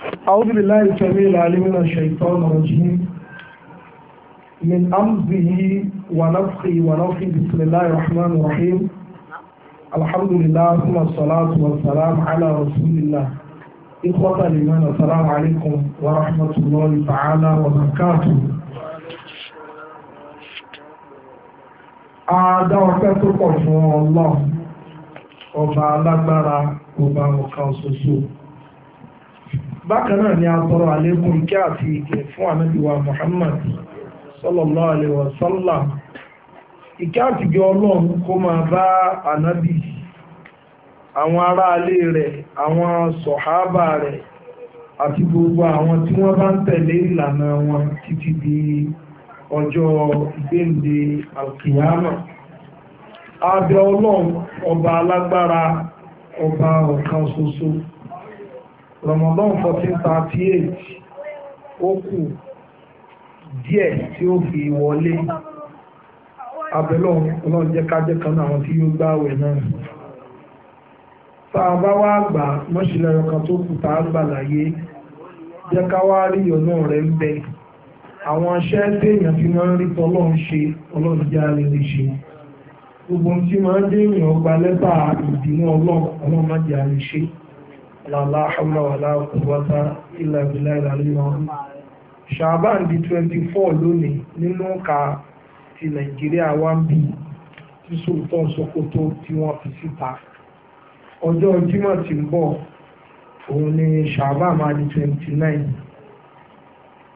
أعوذ بالله السميع العليم من الشيطان الرجيم من أمزه ونفخه ونفخه بسم الله الرحمن الرحيم الحمد لله ثم الصلاة والسلام على رسول الله إخوة الإيمان السلام عليكم ورحمة الله تعالى وبركاته. Adá ọpẹ́ tó pọ̀ fún Allah, ọba alágbára, ọba ọ̀kan ṣoṣo. Bákan náà ni a tọrọ àlékún ìkẹ́ àti ìgẹ̀ fún Ànábì wa Muhammad sallallahu alaihi wa sallam. Ìkẹ́ àti ìgẹ̀ Ọlọ́run kó máa bá Ànábì, àwọn aráalé rẹ̀, àwọn sọ̀hábà rẹ̀ àti gbogbo àwọn tí wọ́n bá ń tẹ̀lé ìlànà wọn títí di ọjọ́ ìgbéǹde alkiyama. Abẹ Ọlọ́run ọba alágbára, ọba ọ̀kan ṣoṣo. Ramadan 1438 ó kù díẹ̀ tí ó fi wọlé. Abẹ Ọlọ́run jẹ́ ká jẹ́ kan àwọn tí yóò gbààwẹ̀ náà. Tá a bá wá gbà mọ́ṣílẹ̀ ọkàn tó kù tá a gbà láyé, jẹ́ ká wá rí ọ̀nà rẹ̀ ń bẹ. Àwọn iṣẹ́ téèyàn fi máa ń rí tọ́lọ́run ṣe, Ọlọ́run já lè rí ṣe. Gbogbo tí máa ń dé èèyàn gba lẹ́tà ìdìmú Ọlọ́run má jẹ́ àrí ṣe. La hawla wala quwwata illa billahi al-aliyyil azim. Ṣàbán di 24 lónìí nínú ọ̀ka ti Nàìjíríà wá ń bí tí Sultan Sokoto tí wọ́n fi síta. Ọjọ́ Jímọ̀ tí ń bọ̀ òun ni Ṣàbán máa di 29.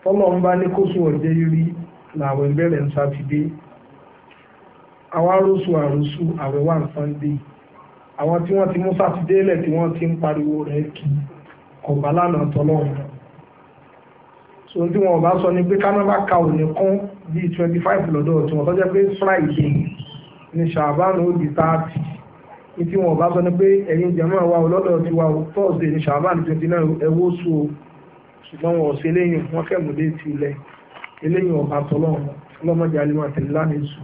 Tọ́lọ́run bá ní kóso ọ̀jẹ́ rí làwọn ìbẹ̀rẹ̀ ń sátidé. Àwọn arósù àwẹ̀ wà ní Sunday. Àwọn tí wọ́n ti mú sátidé lẹ̀ tí wọ́n ti ń pariwo rẹ̀ kì ọ̀bá lánàá tọ́lọ́run. So tí wọn bá sọ ni pé kánábà ka òní kún bíi 25 lọ́dọ̀ tí wọ́n tọ́jẹ́ pé Friday ni Ṣàbán ó di 30. Ní tí wọn bá sọ ni pé ẹ̀yin jẹ̀mọ́ wa lọ́dọ̀ ti wa Thursday ni Ṣàbán 29 ẹwọ́ sùn o. Ṣùgbọ́n wọn ò sí eléyìn wọn kẹ́mùdé ti ilẹ̀ eléyìn ọba tọ́lọ́run ọlọ́mọdé alimọ̀ àtẹ̀lé lánàá èṣù.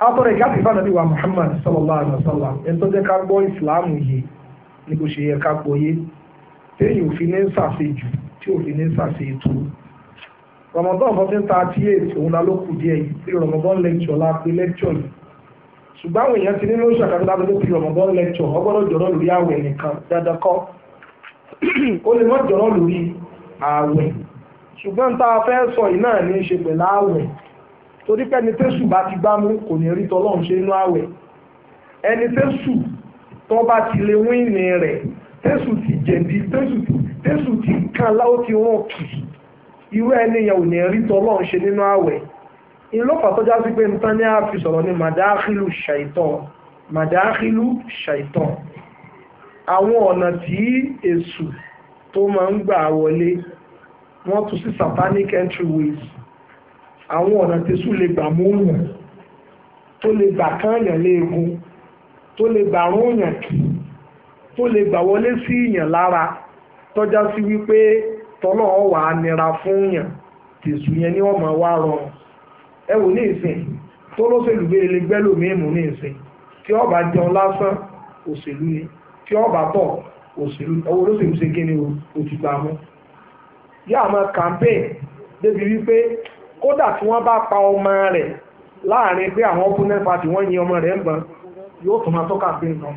Àtọ́rọ̀ ìkáàtì fánàbí wa Muhammad sallallahu alaihi wasallam ẹni tó jẹ́ ká gbọ́ ìsìláàmù yìí ní bó ṣe yẹ ká gbọ́yé téèyàn òfin ní ṣàṣejù tí òfin ní ṣàṣètò. Ramadan 1438 òun la ló kù díẹ̀ yìí tí Ramadan lecture la pé lecture yìí. Ṣùgbọ́n àwọn èèyàn ti ní lóṣù àkàtúntà tó fi Ramadan lecture ọgbọ́dọ̀ jọ̀rọ̀ lórí àwẹ̀ nìkan dandan kọ́. Ó lè mọ́ jọ̀rọ̀ lórí àwẹ̀. Ṣùgbọ́n tá a fẹ́ sọ yìí náà ní í ṣe pẹ̀lú àwẹ̀. Torí pé ẹni tẹ́sù bá ti gbámú kò ní rí tọ́lọ́run ṣe inú àwẹ̀. Ẹni tẹ́sù tó bá ti lè wíìnì rẹ̀, tẹ́sù ti jẹ̀bi, tẹ́sù ti kan láó ti rán kì. Irú ẹni yẹn ò ní rí tọ́lọ́run ṣe nínú àwẹ̀. Ìlọ́pàá tọ́já sí pé nǹkan ní àfi sọ̀rọ̀ ní màdáàkìlù ṣàìtàn. Àwọn ọ̀nà tí èṣù tó máa ń gbà wọlé, wọ́n tún sí satanic entryways. Àwọn ọ̀nà tẹ́sù lè gbà múyàn, tó lè gbà káàyàn léegun, tó lè gbà rúnyàn kì, tó lè gbà wọlé sí ìyàn lára, tọ́já sí wípé tọ́lọ́ wà á nira fún yàn, tẹ́sù yẹn ní ọmọ wa rọrùn. Ẹ wò ní ìsìn tó lóṣèlú bẹ́ẹ̀ lè gbẹ́ lòmíìmù ní ìsìn tí ó bá jẹun lásán òṣèlú ni, tí ó bá tọ̀ òṣèlú, owó olóṣèlú ṣe kí ni o ti gbà mú. Yá àmọ́ campaign débi wípé kódà tí wọ́n bá pa ọmọ rẹ̀ láàrin pé àwọn opponent party wọ́n yin ọmọ rẹ̀ ń bàn yóò tún máa tọ́ka pé nǹkan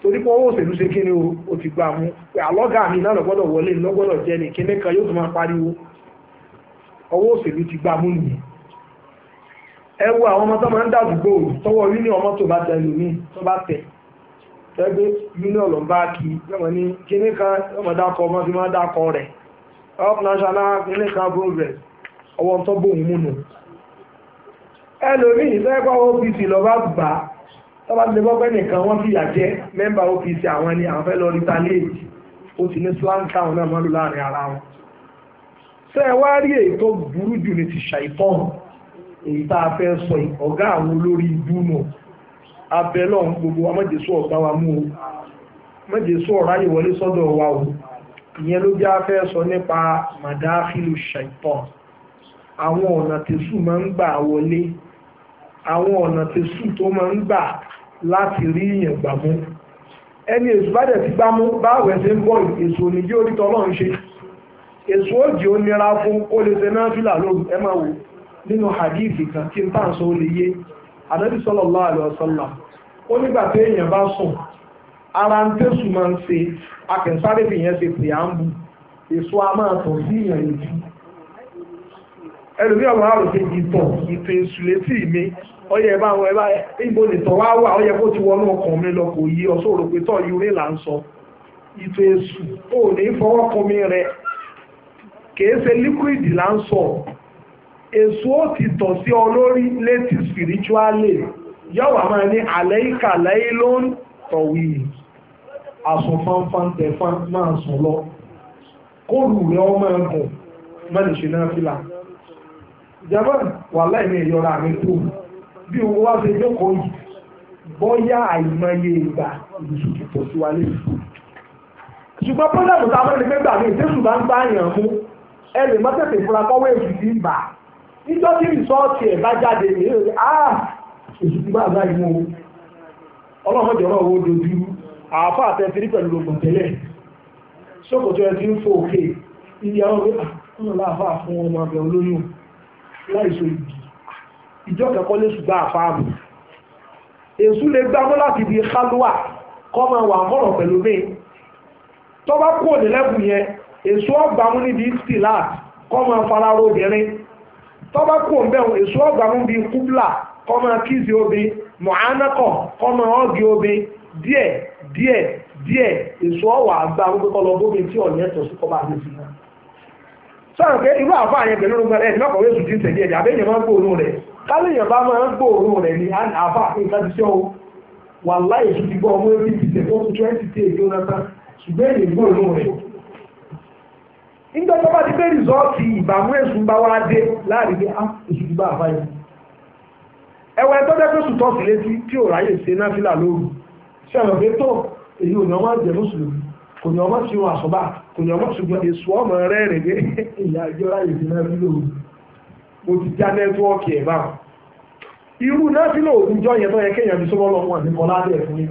torí pé owó òṣèlú ṣe kí ni o ti gbà mú pé àlọ́gà mi náà lọ́gbọ́dọ̀ wọlé lọ́gbọ́dọ̀ jẹ́ ní kíní kan yóò tún máa pariwo owó òṣèlú ti gbà mú nìyẹn. Ẹ wo àwọn ọmọ tó máa ń dàdúgbò tọwọ́ yúní ọmọ tó bá tẹ̀lé mi tó bá tẹ̀ tẹ́gbẹ́ yúní ọ̀lọ́mbá kí yọmọ ní kíní kan yọmọ dákọ̀ ọmọ tí máa dákọ̀ rẹ̀ up national kíní kan progress ọwọ́ tó bóun múnú. Ẹlòmíì ìfẹ́gbọ́ OPC lọ bá gbà tọ́bá ti lè gbọ́gbẹ́ nìkan wọ́n fi yàjẹ́ mẹ́mbà OPC àwọn ni àwọn fẹ́ lọ retaliate ó ti ní slang town náà mọ́lù láàrin ara wọn. Ṣé ẹ wá rí èyí tó burú jù ní ti ṣàìtàn èyí tá a fẹ́ sọ ọ̀gá àwọn olórí ibú nù abẹ́lọ́ gbogbo wa mọ́jẹ̀sọ́ ọ̀gá wa mú o mọ́jẹ̀sọ́ ọ̀ráyè wọlé sọ́dọ̀ wa o ìyẹn ló jẹ́ a fẹ́ sọ nípa màdáfílù ṣàìtàn. Àwọn ọ̀nà tẹ̀sù máa ń gbà wọlé, àwọn ọ̀nà tẹ̀sù tó máa ń gbà láti rí ìyàn gbà mú. ẹni èṣù bá dẹ̀ ti gbá mú báwẹ̀ ṣe ń bọ̀ èṣù òní jí orí tọ́lọ́run ṣe èṣù òjì ó nira fún ó lè ṣe náà fìlà lóru ẹ máa wò nínú hadith kan tí n tàn sọ ó lè yé Ànábì sallallahu alaihi wasallam ó nígbà tí èèyàn bá sùn ara ń tẹ̀sù máa ń ṣe akẹ́sáré fi yẹn ṣe pìyàmbù èso a máa tọ̀ sí ìyàn ìjú ẹlòmí ọ̀rọ̀ àrò ṣe ìtọ̀ èṣù létí mi ọyẹ ẹ̀bá àwọn ẹ̀bá ìbò nìtọ̀ wá wà ọyẹ kó ti wọnú ọkàn mi lọ kò yí ọ̀ṣọ́ òrò pé tọ́ yorùbá là ń sọ ìtọ̀ èṣù ò ní fọwọ́ kan mi rẹ kìí ṣe liquid là ń sọ èṣù ó ti tọ̀ sí ọ lórí létí spiritually yọ̀wà máa ní àlẹ́ ìkàlẹ́ ló ń tọ̀wé àsùn fanfan tẹ̀fan máa sùn lọ kóòlù rẹ̀ ọmọ ẹ̀gùn má lè ṣe náà fìlà ìjọba wà láìní ìyọra àmì kú bí owó wá ṣe jókòó yìí bọ́yá àìmọye ìgbà ìlúṣù kìtọ̀ sí wa lẹ́yìn ṣùgbọ́n pọ́lẹ́mù tá a mọ́ni pé gbà mí ìtẹ́sù bá ń gbá àyàn mú ẹ lè mọ́ tẹ̀sẹ̀ fúnra kọ́wé èsù sí ìgbà níjọ́ tí rìsọ́ọ̀tì ẹ̀ bá jáde ní èrè èsù ti bá àgbá yìí mú ọlọ́mọdé ọ̀rọ̀ owó dojú àáfà àtẹ́sírí pẹ̀lú gbogbo tẹ́lẹ̀ sókòtò ẹ ti ń fò òkè ilé ọ̀rọ̀ ọ̀rọ̀ láàfà fún ọmọ abẹ olóyún láìsọ ìdí ìjọ kẹ́kọ́ lè ṣùgbọ́n àfáàmù èṣù lè gbámú láti di kálúwà kọ́ máa wà mọ́rọ̀ pẹ̀lú mi tó bá kú òní lẹ́bùn yẹn èṣù ọgbàmú níbi stilat kọ́ máa fararó obìnrin tó bá kú òǹbẹ̀hùn èṣù ọgbàmú bíi kúbla kọ́ máa kíìsì obì mọ̀ánákọ̀ kọ́ máa ọ́gì obì díẹ̀ èṣù ọwà àgbà gbogbo kọ́ lọ bóbi tí ọ̀nà ẹ̀tọ́ sí kọ́ bá dé sí náà sọ̀rọ̀ pé irú àfáà yẹn pẹ̀lú ọgbà ẹ̀ nígbà kọ̀wé sùdí tẹ̀lé ẹ̀dẹ̀ àbẹ́yẹn máa ń gbóòórùn rẹ̀ káléèyàn bá máa ń gbóòórùn rẹ̀ ní àfáà pé nǹkan ti ṣe o wà láì sùn ti gbọ́ ọmọ ẹbí ti tẹ̀ fún 20 tí èdè ọ̀nà tán ṣùgbọ́n èyí gbóòórùn rẹ̀. nígbà tó bá ti pé rìsọ́ọ̀tì ìbámu èsùn bá wá dé láàrin pé èsù ti bá àfáà yẹn. ẹwẹ́ tó jẹ́ pé sùtọ́ sí létí tí ò ráyè ṣe náfìlà lóru ṣẹ̀rọ̀ pé tó èyí ò ní ọmọ jẹ́ mùsùlùmí kò ní ọmọ sí wọn àsọ̀bà kò ní ọmọ ṣùgbọ́n èso ọmọ rẹ̀ rẹ̀ dé ìyá ìjọra ìdíná nílò mo ti já nẹ́tíwọ́ọ̀kì ẹ̀ báwọn. irú náà sílò òwújọ́ yẹn tó yẹ kéèyàn fi sọ́wọ́ lọ́wọ́ àti kọlá dẹ̀ fún yín.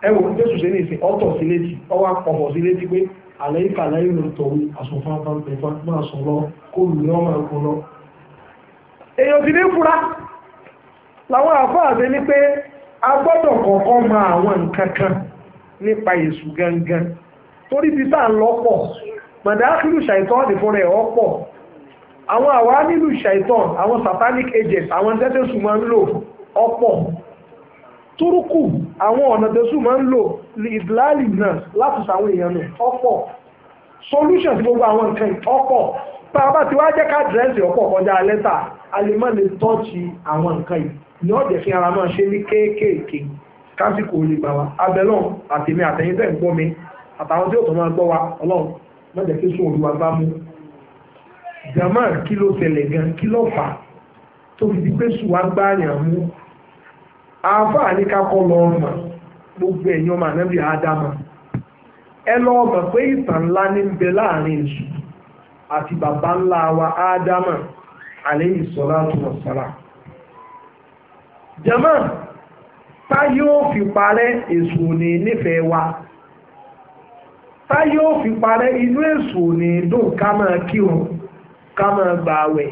ẹ wò ní jésù ṣe ní ìsìn ọ̀tọ̀ sí létí ọwọ́ àpọ̀pọ̀ sí létí pé àlẹ́ ìkà lẹ́yìn ló tọ̀wé àsùnfànfàn pẹ̀fà máa sùn lọ kó lù ní ọmọ ẹ̀kọ́ lọ. èèyàn ti ní fura làwọn àfáàṣe ní pé a gbọ́dọ̀ kọ̀ọ̀kan mọ àwọn nǹkan kan nípa èṣù gangan torí bí sáà ń lọ́pọ̀ mọ̀dákìlù ṣàìtọ́ ní fún rẹ̀ ọ̀pọ̀ àwọn àwa nílù ṣàìtọ́ àwọn satanic agents àwọn tẹ́tẹ́sù máa ń lò ọ̀pọ̀ túrùkù àwọn ọ̀nà tẹ́sù máa ń lò ìdíláàlì náà láti sàwọn èèyàn nù ọ̀pọ̀ solution sí gbogbo àwọn nǹkan ọ̀pọ̀ tá a bá ti wá jẹ́ ká dírẹ́sì ọ̀pọ̀ kọjá lẹ́tà a lè má lè tọ́ọ̀ṣì àwọn nǹkan yìí ní ọ̀dẹ̀ fi ara máa ṣe ní kéékèèké kásìkò olè gbà wá abẹ́lọ́n àtèmi àtẹ̀yìn tẹ̀ ń gbọ́ mi àtàwọn tí ó tó máa gbọ́ wa ọlọ́run mọ́jẹ̀ kí sún olúwa bá mú jama kí ló ṣẹlẹ̀ gan kí ló fà tó fi di pé sùn wá gbá àyàn mú àáfàá ní kákọ́ lọ ọmọ gbogbo ẹ̀yàn ọmọ ànábì ádámà ẹ lọ ọmọ pé ìtàn ńlá ní ń bẹ láàrin èṣù àti bàbá ńlá wa ádámà alayhi salatu wassalam jama tá yóò fi parẹ́ èṣù òní nífẹ̀ẹ́ wa tá yóò fi parẹ́ inú èṣù òní dùn ká máa kírun ká máa gbààwẹ̀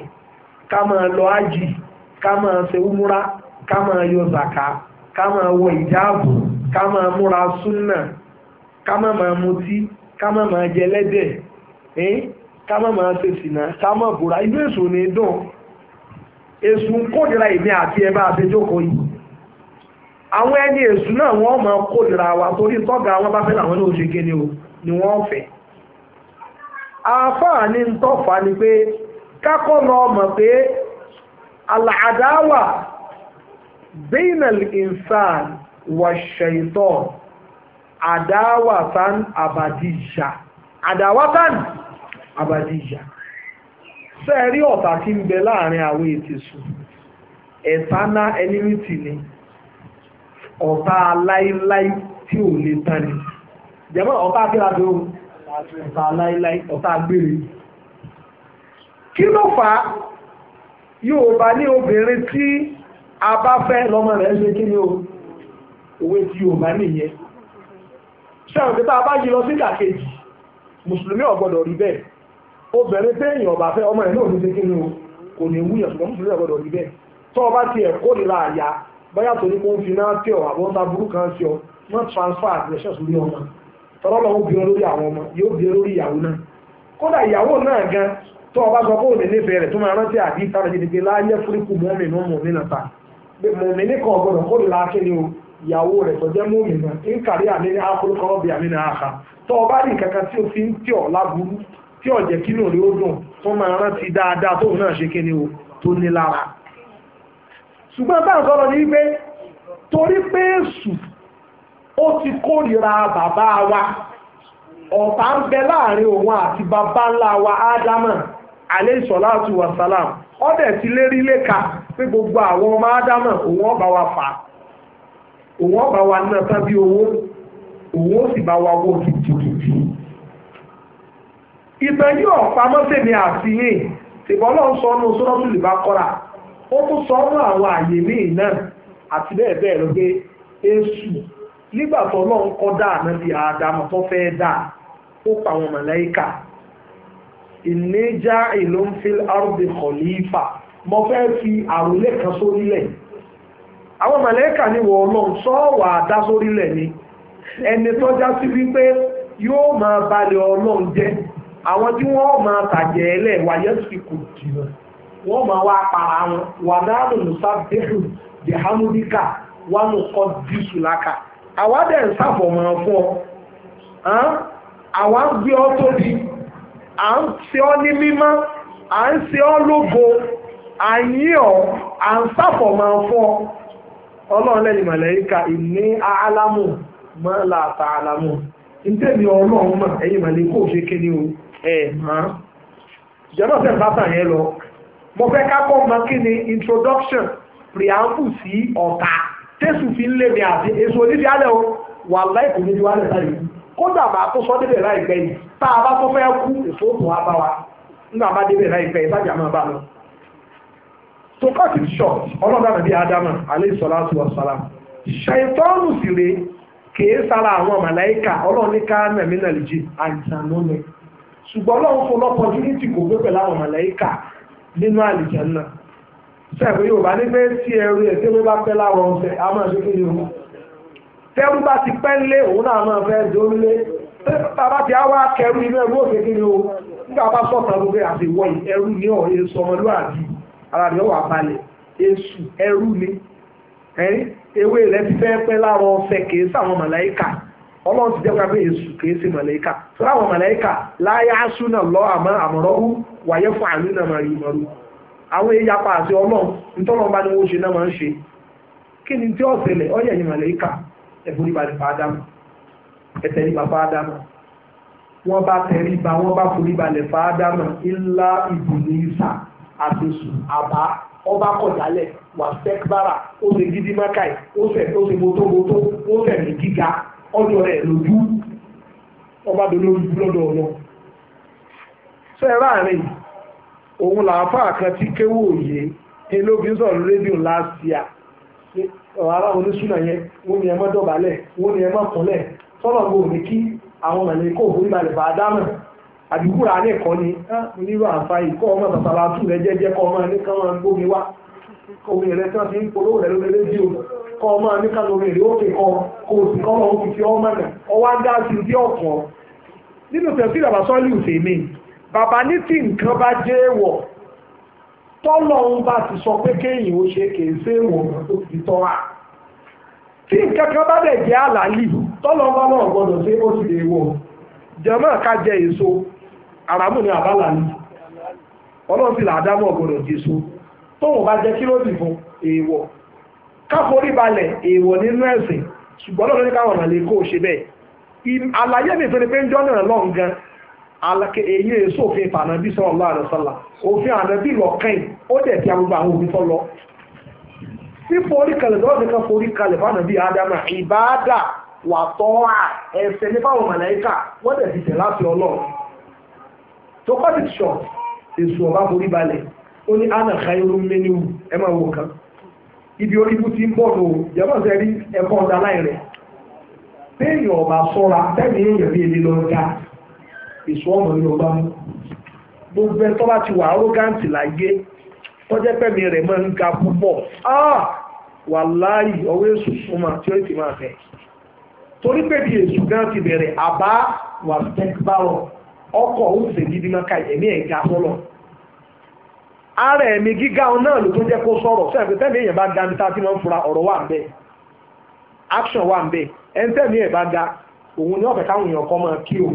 ká máa lọ ájì ká máa ṣe úmúrá ká máa yọ zàká ká máa wọ ìjáàbù ká máa múra súnà ká máa mutí ká máa jẹ lẹ́dẹ̀ ká máa ṣe sìnà ká máa búra inú èṣù òní dùn èṣù ń kórìíra ìmí àti ẹ bá àṣejókòó yìí àwọn ẹni èṣù náà wọ́n máa kórìíra wa torí tọ́gà wọn bá fẹ́ làwọn náà ṣe kéde o ni wọ́n fẹ́ àáfàá ní ń tọ́fà ni pé kákọ́ lọ mọ̀ pé àlàádáwà bainal insan wa shaitan àdáwàtán àbàdíjà sẹ́ẹ̀rí ọ̀tá tí ń bẹ láàrin àwọn ètìsù eternal enmity ni ọ̀tá aláíláí tí ò lè tán ni jẹ́mọ́ ọ̀tá kíláàdé o ọ̀tá aláíláí ọ̀tá gbére kí ló fà á yóò bá ní obìnrin tí a bá fẹ́ lọ́mọ rẹ̀ ṣe kí ni o òwe tí Yorùbá nìyẹn ṣáà pé tá a bá yí lọ sí ìdàkejì mùsùlùmí ò gbọ́dọ̀ rí bẹ́ẹ̀ obìnrin téèyàn ọba fẹ́ ọmọ ẹ̀ náà ní ṣe kí ni o kò ní wúyàn ṣùgbọ́n mùsùlùmí ò gbọ́dọ̀ rí bẹ́ẹ̀ tó ọba tiẹ̀ kórìíra àyà bóyá tó ní kó ń fi náà tí ọ àbọ̀ ta burú kan sí ọ wọ́n transfer àtìlẹ́sẹ̀ sórí ọmọ tọ́lọ́ lọ́wọ́ bí wọn lórí àwọn ọmọ yóò bí lórí ìyàwó náà kódà ìyàwó náà gan tó ọba sọ fóònù nífẹ̀ẹ́ rẹ̀ tó máa rántí àdí ìtara gidi pé láyé fúríkù mọ́mì náà mọ̀mí náà ta mọ̀mí ní kan ọgbọ́dọ̀ kórìíra kíni o ìyàwó rẹ̀ tó jẹ́ mọ́mì náà ń kárí àmì ní akólókọ́ bí àmì ní àhà tó ọba rí kankan tí ó fi ń tí ọ̀ láburú tí ọ̀jẹ̀ kínú rí ó dùn tó máa rántí dáadáa tóun náà ṣe kíni o tó ní lára ṣùgbọ́n bá ń sọ̀rọ̀ ní pé torí pé èṣù ó ti kórìíra bàbá wa ọ̀tá ń bẹ láàrin òun àti bàbá ńlá wa ádámà alayhi salatu wa salam ọ̀dẹ̀ ti lérí léka pé gbogbo àwọn ọmọ ádámà òun ọba wa fà òun ọba wa náà tàbí owó òun ó sì bá wa wó kìtìkìtì ìtàn yìí ọ̀pamọ́sẹ̀mí àfihàn tìbọ́lọ́ ń sọ ọ́nù Suratul Baqara ó tún sọ ọ́nù àwọn àyè míì náà àti bẹ́ẹ̀ bẹ́ẹ̀ lọ pé èṣù nígbà tó náà ń kọ́ dáa náà bí Ádámù tó fẹ́ dáa ó pa àwọn màláíkà ìníjà ìlú ń fi ardi khalifa mo fẹ́ fi àròlé kan sórílẹ̀ àwọn màláíkà ní wọ́n ọlọ́run sọ́ọ̀wà dá sórílẹ̀ ni ẹni tó já sí wípé yóò máa balẹ̀ ọlọ́run jẹ́ àwọn tí wọ́n máa tàjẹ̀ ẹlẹ́ wáyé sí kò jìnnà wọ́n máa wá para wọn wà náà nùsà bẹ́rù bihamudika wà nù kọ́ dísùláka àwa dẹ̀ ń sàfọ̀mọ́ fún ọ àwa ń gbé ọ tóbi à ń ṣe ọ ní mímọ́ à ń ṣe ọ lógo à ń yí ọ à ń sàfọ̀mọ́ fún ọ ọlọ́run lẹ́yìn màláíkà ìní àlámù mọ́ làtà àlámù ntẹ́mi ọlọ́run mọ̀ ẹ̀yìn màláíkà ò ṣe kéde o jẹ́nà sẹ́ bàtà yẹn lọ mo fẹ́ ká kọ́ mọ kí ni introduction preamble sí ọ̀tá tẹ́sù fi ń lé mi àti èso onífi alẹ́ o wà láìpẹ́ níbi wálẹ̀ láyé kódà bá tó sọ débẹ̀ láìpẹ́ yìí tá a bá tó fẹ́ kú èso òtún wa bá wa nígbà bá débẹ̀ láìpẹ́ yìí sájà máa bá lọ. to cut it short ọlọ́dà nàbí Ádámù alayhi salatu wa salam ṣàìtọ́nù sì rè kèé sára àwọn màláìkà ọlọ́ọ̀ní ká nàmínà lè jí àìsàn lónìí ṣùgbọ́n ọlọ́run fún lọ́pọ̀júnítì kò gbé pẹ̀lú àwọn màláíkà nínú àlìjánnà sẹ́ẹ̀kọ́ yóò bá ní pé tí ẹrú ẹ̀ tí ó bá pẹ́ láwọn ọ̀sẹ̀ a máa ṣe kéde òun tẹ́rú bá ti pẹ́ lé òun náà máa fẹ́ dórílé bàbá ti á wá kẹrù inú ẹrú òkè kéde o nígbà bá sọ̀tàn gbogbo àti ìwọ ẹrú ní ọ̀ èso ọmọlúwàbí ara rẹ̀ wà balẹ̀ èṣù ẹrú ni ewé rẹ̀ ti fẹ́ pẹ́ láwọn ọ̀sẹ̀ kèé sáwọn màláíkà ọlọ́run ti jẹ́pẹ́ pé èṣù kìí ṣe màláíkà tó láwọn màláíkà láyé asúnà lọ àmọ́ àmọ̀rọ́wú wàyẹ́ fún àlú náà máa rí ìmọ̀rú àwọn èyapa àti ọlọ́run nítọ́lọ́run bá ní wọ́n ṣe náà máa ń ṣe kí ni tí ó ṣẹlẹ̀ ọ̀yẹ̀ yìí màláíkà ẹ̀fọ́rí balẹ̀ fà ádámù ẹ̀tẹ̀rí bàbá ádámù wọ́n bá tẹ̀rí ba wọ́n bá forí balẹ̀ fà ádámù ńlá ìbùnìsà àtòsù àbá ọba kọjálẹ̀ wà sẹ́kbára ó ṣe gidi mákàì ó ṣe mótómótó ó ṣe ní gíga ọjọ́ rẹ̀ lójú ọba dolórí lọ́dọ̀ ọ̀nà sẹ́ẹ̀rá rẹ̀ òun làáfà kan tí kéwò òye elóbi sọ̀rọ̀ rédíò last year ọ̀rá oníṣúná yẹn wọ́n ní ẹmọ́ dọ̀bálẹ̀ wọ́n ní ẹmọ́ kúnlẹ̀ sọ́nà gbò ní kí àwọn mẹ̀lẹ́kọ̀ òfin balẹ̀ bá dámọ̀ àdúgbò ní ẹ̀kọ́ ni onírò àǹfààní kọ́ ọmọ tàtàlà tù rẹ̀ jẹ́jẹ́ kọ́ ọmọ ní káwọn gbómi wá omi rẹ̀ tí wọ́n ti ń polówó rẹ̀ lórí rédíò kọ́ ọmọ ní káwọn èrè ó fi kọ́ kó o sì kọ́ ọmọ òfin fi ọmọ náà ọwá ń dá sí ìdí ọ̀kan nínú tẹ̀sí ìdàbà sọ́ọ́lì òfèmí bàbá ní tí nǹkan bá jẹ́ èèwọ̀ tọ́lọ́run bá ti sọ pé kéèyàn ó ṣe kèé sí èèwọ̀ tó ti tọ́ra tí nǹkan kan bá dẹ̀ jẹ́ àlàálì tọ́lọ́run bá náà gbọ́dọ̀ sí ó sì lè wọ̀ jẹ́mọ́ ká jẹ èso àràmù ní àbálàní ọlọ́run sì làádámọ̀ gbọ́dọ̀ jésù tóun bá jẹ́ kí ló dì fún èèwọ̀ káforí balẹ̀ èèwọ̀ nínú ẹ̀sìn ṣùgbọ́n lọ́dọ̀ ní káwọn ọ̀nà lè kó o ṣe bẹ́ẹ̀ àlàyé mi tó ní pé ń jọ́ náà lọ́n gan èyí èso òfin ìfànàbí sallallahu alaihi wasallam òfin ànàbí lọ́kàn ó dẹ̀ ti agbègbè àwọn òfin tó lọ fíforí kalẹ̀ lọ́dọ̀ nìkan forí kalẹ̀ fànàbí ádámà ìbáàdà wà tọ́ ẹ̀sẹ̀ ní fáwọn màláíkà wọ́n dẹ̀ ti tẹ̀ láti ọlọ́run tó kọ́ ti short èso ọba forí balẹ̀ ó ní ana khairun minhu ẹ máa wò kan ibi orí ibú ti ń bọ̀ lò ìjọba ṣe rí ẹ̀kọ́ ọ̀dà láì rẹ̀ téèyàn ọba sọ́ra tẹ́lẹ̀ èèyàn bí èdè lọ ga èso ọmọ ní ọba mú gbogbo ẹ̀ tó bá ti wà arrogant láyé tọ́jẹ́ pẹ̀mí rẹ̀ máa ń ga púpọ̀ wàláhì ọwọ́ èṣù súnmọ́ tí ó ti máa fẹ́ torí pé bí èṣù gan ti bẹ̀rẹ̀ àbá wà tẹ́kbárọ̀ ọkọ̀ ó sì gidi máa ka ẹ̀mí ẹ̀ga sọ́lọ̀ ara ẹ̀mí gíga náà ló tó jẹ́ kó sọ̀rọ̀ sẹ́yìn pé tẹ́lẹ̀ èèyàn bá ga ní tá tí wọ́n ń fura ọ̀rọ̀ wà ń bẹ̀ action wà ń bẹ̀ ẹni tẹ́lẹ̀ ẹ̀ bá ga òun ni ọ̀fẹ́ káwọn èèyàn kọ́ máa kí o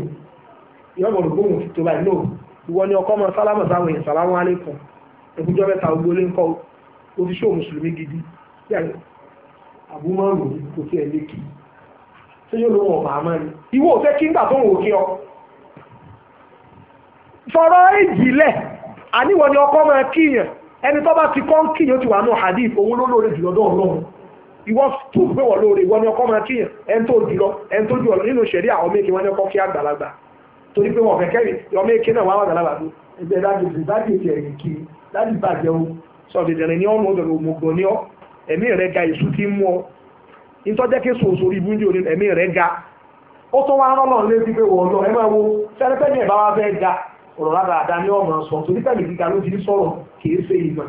ìyọ́mọ̀ olùgbòhùn ti tó báyìí náà ìwọ ni ọkọ máa sálámà sáwọn èèyàn sàlámù aláìkùm ẹkùnjọ́ mẹ́ta ogbó lé ń kọ́ ó ti ṣó mùsùlùmí gidi àbúmọ́rù kò tí ẹ̀ lékì tí yóò lóhun ọ̀mà àmọ́ ni ìwọ ò fẹ́ kí ńgbà tó ń wò kí ọ fọ̀rọ̀ ìjìnlẹ̀ àníwọ̀ ni ọkọ máa kíyàn ẹni tó bá ti kọ́ ń kíyàn ó ti wà ní hadith òun ló lóore jùlọ dọ́ ọlọ́run ìwọ tó gbé wọ̀ lóore ìwọ ni ọkọ máa kíyàn ẹni tó jùlọ nínú ṣẹ̀rí àwọn méjì wọn ni ọkọ kí àgbàlagbà torí pé wọn kẹ́kẹ́ ọmọ èké náà wà wà àgbàlagbà tó ẹgbẹ́ dájú ti ẹ̀yìn kí láti bàjẹ́ o sọ̀dẹ̀dẹ̀rẹ̀ ní ọ̀nà ọ̀dọ̀ òmùgọ̀ ní ọ ẹ̀mí rẹ̀ ga èṣù ti mú ọ nítọ́jẹ́ kí sòsò rí ibùdó ní ẹ̀mí rẹ̀ ga ó tó wá rán lọ́nà létí pé wọ́n lọ ẹ máa wo sẹ́rẹ́pẹ́ni ẹ̀ bá wá fẹ́ ga ọ̀rọ̀ rárá àdá ní ọ̀nà sọ torí pẹ̀lú gíga ló ti ní sọ̀rọ̀ kìí ṣe ìmọ̀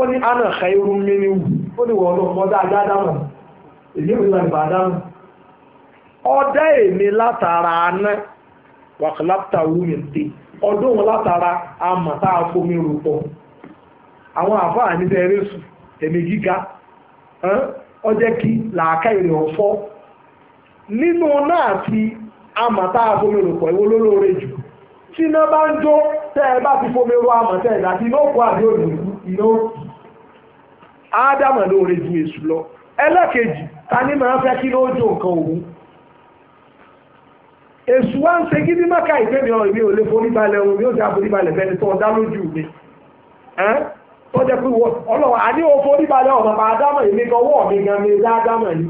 ó ní àná khairu minhu ó ní wọ́n lọ mọ́dá ajá dámọ̀ èyí ò ní láti bá dámọ̀ ọdá èmi látara aná wàkàlápítà wúmìntì ọdún wọn látara àmàtà àfomi rúpọ̀ àwọn àfáà ní ẹrẹ́sù ẹ̀mí gíga ọjẹ́ kí làákà ìrìn ọ̀fọ́ nínú náà ti àmàtà àfomi rúpọ̀ ìwó lólóore jù tí iná bá ń jó tẹ́ ẹ bá ti fomi rú àmàtà ẹ̀dá tí iná kó àdé òdò iná ádámà lóore ju èṣù lọ ẹlẹ́kejì ta ní máa ń fẹ́ kí ló jó nǹkan òun èṣù wá ń ṣe gidi mọ́ká ìfẹ́ mi ọ̀rọ̀ mi ò lè foríbalẹ̀ ohun mi ò sì àforíbalẹ̀ fẹ́ni tó ọ̀dá lójú mi tó jẹ́ pé ọlọ́wọ́ àní o foríbalẹ̀ ọ̀nà bá dámọ̀ èmi gan ọwọ́ mi gan mi dá dámọ̀ yìí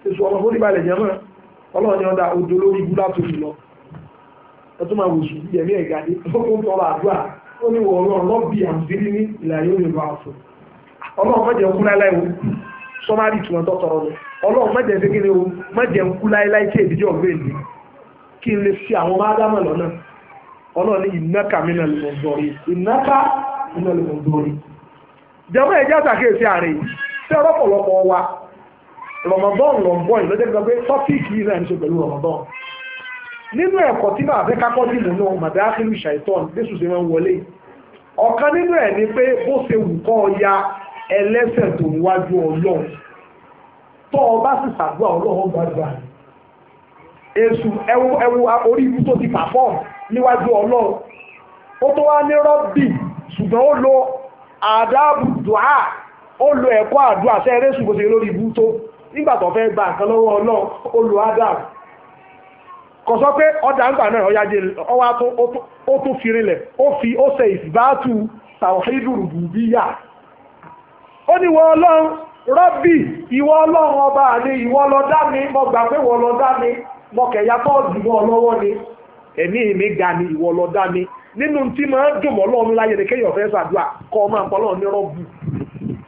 èṣù ọmọ foríbalẹ̀ jẹ́ mọ́ ọlọ́wọ́ ni ọ̀dà odò lórí ibú látò mi lọ ẹ tó máa wòṣù bí ẹ̀mí ẹ̀gádé ó ń tọrọ àdúrà ó ní wọ ọlọ́run lọ́bì àǹfírí ní ìlàyé òní bá fún ọlọ́run mọ̀jẹ̀ ń kú láíláí o sọ́márì tí wọ́n tọ́ tọrọ lọ ọlọ́run mọ̀jẹ̀ ń kékeré o mọ̀jẹ̀ ń kú láíláí tí èdè jẹ́ ọ̀gbẹ́ni kí n lè fi àwọn máa dámọ̀ lọ́nà ọlọ́ni ìnáka mínà lè mọ̀ dọ̀rí ìnáka mínà lè mọ̀ dọ̀rí jẹmọ́ ẹjẹ́ àtàkèsí ààrẹ tí ọlọ́pọ̀lọpọ̀ wa Ramadan lọ́nbọ̀n lọ́jẹ́ gbogbo pé tọ́pìkì yìí náà ń ṣe pẹ̀lú Ramadan nínú ẹ̀kọ́ tí máa fẹ́ kákọ́ dì mú náà màdáfílù ṣàìtọ́n bẹ́sù ṣe máa ń wọlé ọ̀kan nínú ẹ̀ ni pé bó ṣe wù kọ́ ya ẹlẹ́sẹ̀ tó ń wájú Ọlọ́run tó o bá sì ṣàdúrà Ọlọ́run gbàgbà èṣù ẹwu orí ibú tó ti pàfọ́ọ̀mù níwájú Ọlọ́run ó tó wá ní rọ́bì ṣùgbọ́n ó lo àdáàbù dùá ó lo ẹ̀kọ́ àdúrà sẹ́ẹ̀rẹ́ ṣùgbọ́n ṣe lórí ibú tó nígbà tó fẹ́ gba nǹkan lọ́wọ́ Ọlọ́run ó lo àdáàbù kò sọ pé ọjà ń gbà náà ọyájẹ ọwá ó tún fi rinlẹ̀ ó ṣe ìsìbáàtù tàwíìdù rùbùbíyà ó ní ìwọ Ọlọ́run rọ́bì ìwọ Ọlọ́run ọba àní ìwọ ló dá mi mo gbà pé ìwọ ló dá mi mọ̀kẹ̀yà tó dùnmọ́ ọlọ́wọ́ ni ẹ̀mí mi ga ni ìwọ ló dá mi nínú tí máa ń dùnmọ́ lọ́run láyé ni kéèyàn fẹ́ ṣàdúrà kọ́ máa ń pọ́ lọ́run ní rọ́bù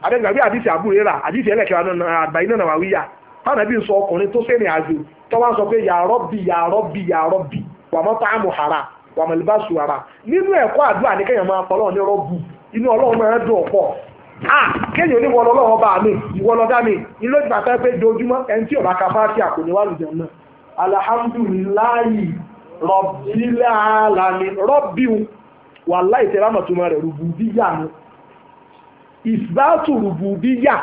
adẹ́gbàgbé àdìsí àbúrò rà àdìsí ẹlẹ́kẹ̀ẹ́ àgbáyé náà wà wíyà fáwọn ẹbí sọ ọkùnrin tó sẹ́rìn àjò tó wá sọ pé ya Rabbi ya Rabbi ya Rabbi wà mọ́ táàmù hàrà wà mọ́ libasu hàrà nínú ẹ̀kọ́ àdúrà ní kéèyàn máa pọ́ lọ́run ní rọ́bù inú Ọlọ́run máa ń dùn ọ̀pọ̀ kéèyàn ní wọlọ́ lọ́wọ́ bá mi ìwọlọ́dá mi ilé ìgbà fẹ́ pé dojúmọ́ ẹni tí ọ̀la kafáàkì àkòní wà lùjọ náà alhamdulillahi rabbil alamin rọ́bíun wà láì tẹ́lá mọ̀túnmọ̀ rẹ̀ rùbùbíyà ní ìsbátù rùbùbíyà